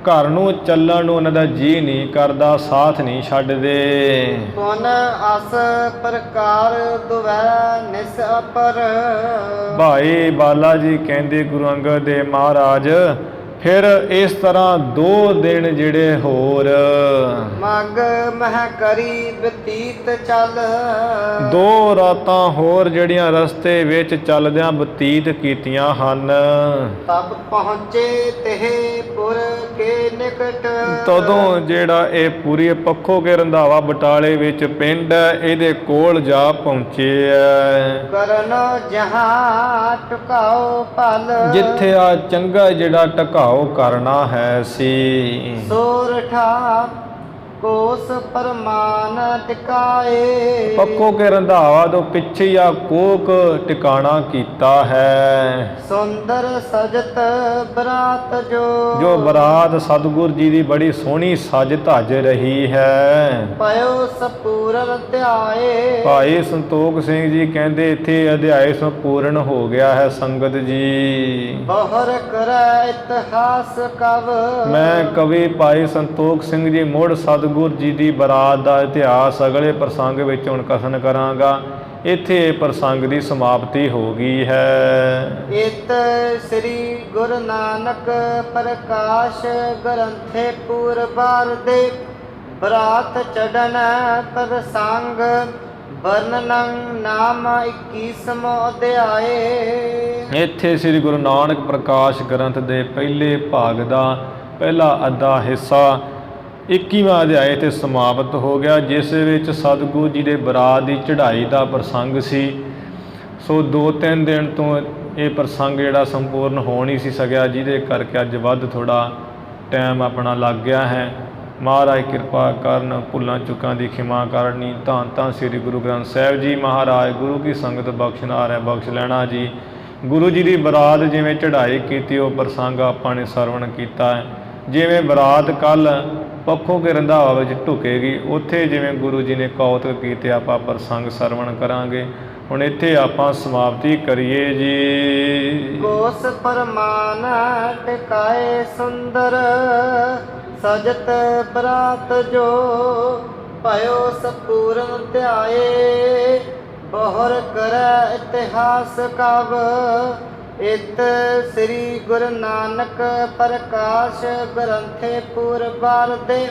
ਘਰ ਨੂੰ ਚੱਲਣ ਨੂੰ ਉਹਨਾਂ ਦਾ ਜੀਅ ਨਹੀਂ ਕਰਦਾ, ਸਾਥ ਨਹੀਂ ਛੱਡਦੇ। ਪੁਨ ਅਸ ਪ੍ਰਕਾਰ ਦੁਵੈ ਨਿਸ ਅਪਰ। ਭਾਈ ਬਾਲਾ ਜੀ ਕਹਿੰਦੇ ਗੁਰੂ ਅੰਗਦ ਦੇਵ ਮਹਾਰਾਜ, ਫਿਰ ਇਸ ਤਰ੍ਹਾਂ 2 ਦਿਨ ਜਿਹੜੇ ਹੋਰ ਮਗ ਮਹਿ ਕਰੀ ਬਤੀਤ ਚੱਲ। 2 ਰਾਤਾਂ ਹੋਰ ਜਿਹੜੀਆਂ ਰਸਤੇ ਵਿੱਚ ਚੱਲਦਿਆਂ ਬਤੀਤ ਕੀਤੀਆਂ ਹਨ। ਤਬ ਪਹੁੰਚੇ ਤੇ ਪੁਰ ਕੇ ਨਿਕਟ। ਤਦੋਂ ਜਿਹੜਾ ਇਹ ਪੂਰੀ ਪੱਖੋ ਕੇ ਰੰਧਾਵਾ ਬਟਾਲੇ ਵਿੱਚ ਪਿੰਡ ਹੈ, ਇਹਦੇ ਕੋਲ ਜਾ ਪਹੁੰਚੇ ਹੈ। ਕਰਨ ਜਹਾਂ ਟੁਕਾਓ ਪਲ। ਜਿੱਥੇ ਆ ਚੰਗਾ ਜਿਹੜਾ ਟਿਕਾਓ ਕਰਨਾ ਹੈ ਸੀ। ਸੋਰਠਾ ਕੋਸ ਪਰਮਾਨ ਟਿਕਾਏ। ਪੱਖੋ ਕੇ ਰੰਧਾਵਾ ਤੋਂ ਪਿੱਛੇ ਆ ਕੋਕ ਟਿਕਾਣਾ ਕੀਤਾ ਹੈ। ਸੁੰਦਰ ਸਜਤ ਬਰਾਤ ਜੋ ਬਰਾਤ ਸਤਿਗੁਰ ਜੀ ਦੀ ਬੜੀ ਸੋਹਣੀ ਸਜ ਧੱਜ ਰਹੀ ਹੈ। ਪਇਓ ਸਪੂਰਨ ਧਿਆਏ। ਭਾਈ ਸੰਤੋਖ ਸਿੰਘ ਜੀ ਕਹਿੰਦੇ ਇੱਥੇ ਅਧਿਆਇ ਸੰਪੂਰਨ ਹੋ ਗਿਆ ਹੈ ਸੰਗਤ ਜੀ। ਬਹੁਰ ਕਰੈ ਇਤਿਹਾਸ ਕਵ। ਮੈਂ ਕਵੀ ਭਾਈ ਸੰਤੋਖ ਸਿੰਘ ਜੀ ਮੁੜ ਸਤਿਗੁਰ ਜੀ ਦੀ ਬਰਾਤ ਦਾ ਇਤਿਹਾਸ ਅਗਲੇ ਪ੍ਰਸੰਗ ਵਿੱਚ ਹੁਣ ਕਥਨ ਕਰਾਂਗਾ। ਇੱਥੇ ਇਹ ਪ੍ਰਸੰਗ ਦੀ ਸਮਾਪਤੀ ਹੋ ਗਈ ਹੈ। ਇਤ ਸ੍ਰੀ ਗੁਰੂ ਨਾਨਕ ਪ੍ਰਕਾਸ਼ ਗ੍ਰੰਥੇ ਪੂਰਬਾਰ ਦੇ ਬਰਾਤ ਚੜਨ ਪ੍ਰਸੰਗ ਵਰਣਨ ਨਾਮ 21ਵਾਂ ਅਧਿਆਏ। ਇੱਥੇ ਸ੍ਰੀ ਗੁਰੂ ਨਾਨਕ ਪ੍ਰਕਾਸ਼ ਗ੍ਰੰਥ ਦੇ ਪਹਿਲੇ ਭਾਗ ਦਾ ਪਹਿਲਾ ਅੱਧਾ ਹਿੱਸਾ 21ਵਾਂ ਅਧਿਆਏ ਤੇ ਸਮਾਪਤ ਹੋ ਗਿਆ, ਜਿਸ ਵਿੱਚ ਸਤਿਗੁਰੂ ਜੀ ਦੇ ਬਰਾਤ ਦੀ ਚੜ੍ਹਾਈ ਦਾ ਪ੍ਰਸੰਗ ਸੀ। ਸੋ 2-3 ਦਿਨ ਤੋਂ ਇਹ ਪ੍ਰਸੰਗ ਜਿਹੜਾ ਸੰਪੂਰਨ ਹੋ ਨਹੀਂ ਸੀ ਸਕਿਆ, ਜਿਹਦੇ ਕਰਕੇ ਅੱਜ ਵੱਧ ਥੋੜ੍ਹਾ ਟਾਈਮ ਆਪਣਾ ਲੱਗ ਗਿਆ ਹੈ। ਮਹਾਰਾਜ ਕਿਰਪਾ ਕਰਨ, ਭੁੱਲਾਂ ਚੁੱਕਾਂ ਦੀ ਖਿਮਾ ਕਰਨੀ। ਧੰਨ ਧੰਨ ਸ੍ਰੀ ਗੁਰੂ ਗ੍ਰੰਥ ਸਾਹਿਬ ਜੀ ਮਹਾਰਾਜ। ਗੁਰੂ ਕੀ ਸੰਗਤ ਬਖਸ਼ਨਾਰ ਹੈ, ਬਖਸ਼ ਲੈਣਾ ਜੀ। ਗੁਰੂ ਜੀ ਦੀ ਬਰਾਤ ਜਿਵੇਂ ਚੜ੍ਹਾਈ ਕੀਤੀ, ਉਹ ਪ੍ਰਸੰਗ ਆਪਾਂ ਨੇ ਸਰਵਣ ਕੀਤਾ ਹੈ। ਜਿਵੇਂ ਬਰਾਤ ਕੱਲ੍ਹ ਪੱਖੋ ਕੇ ਰੰਧਾਵਾ ਵਿੱਚ ਢੁਕੇਗੀ, ਉੱਥੇ ਜਿਵੇਂ ਗੁਰੂ ਜੀ ਨੇ ਕੌਤਕ ਕੀਤੇ ਆਪਾਂ ਪ੍ਰਸੰਗ ਸਰਵਣ ਕਰਾਂਗੇ। ਹੁਣ ਇੱਥੇ ਆਪਾਂ ਸਮਾਪਤੀ ਕਰੀਏ ਜੀ। ਕੋਸ ਪਰਮਾਨ ਟਿਕਾਏ ਸੁੰਦਰ ਸਜਤ ਬਰਾਤ ਜੋ ਭਇਓ ਸਪੂਰਨ ਧਿਆਏ। ਬਹੁਰ ਕਰੈ ਇਤਿਹਾਸ ਕਵ। ਇਤ ਸ੍ਰੀ ਗੁਰੂ ਨਾਨਕ ਪ੍ਰਕਾਸ਼ ਗ੍ਰੰਥੇ ਪੂਰਬਾਰ ਦੇ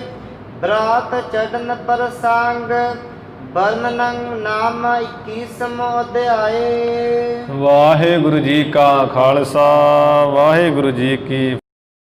ਬਰਾਤ ਚੜਨ ਪ੍ਰਸੰਗ ਵਰਣਨ ਨਾਮ 21ਵਾਂ ਅਧਿਆਏ। ਵਾਹਿਗੁਰੂ ਜੀ ਕਾ ਖਾਲਸਾ, ਵਾਹਿਗੁਰੂ ਜੀ ਕੀ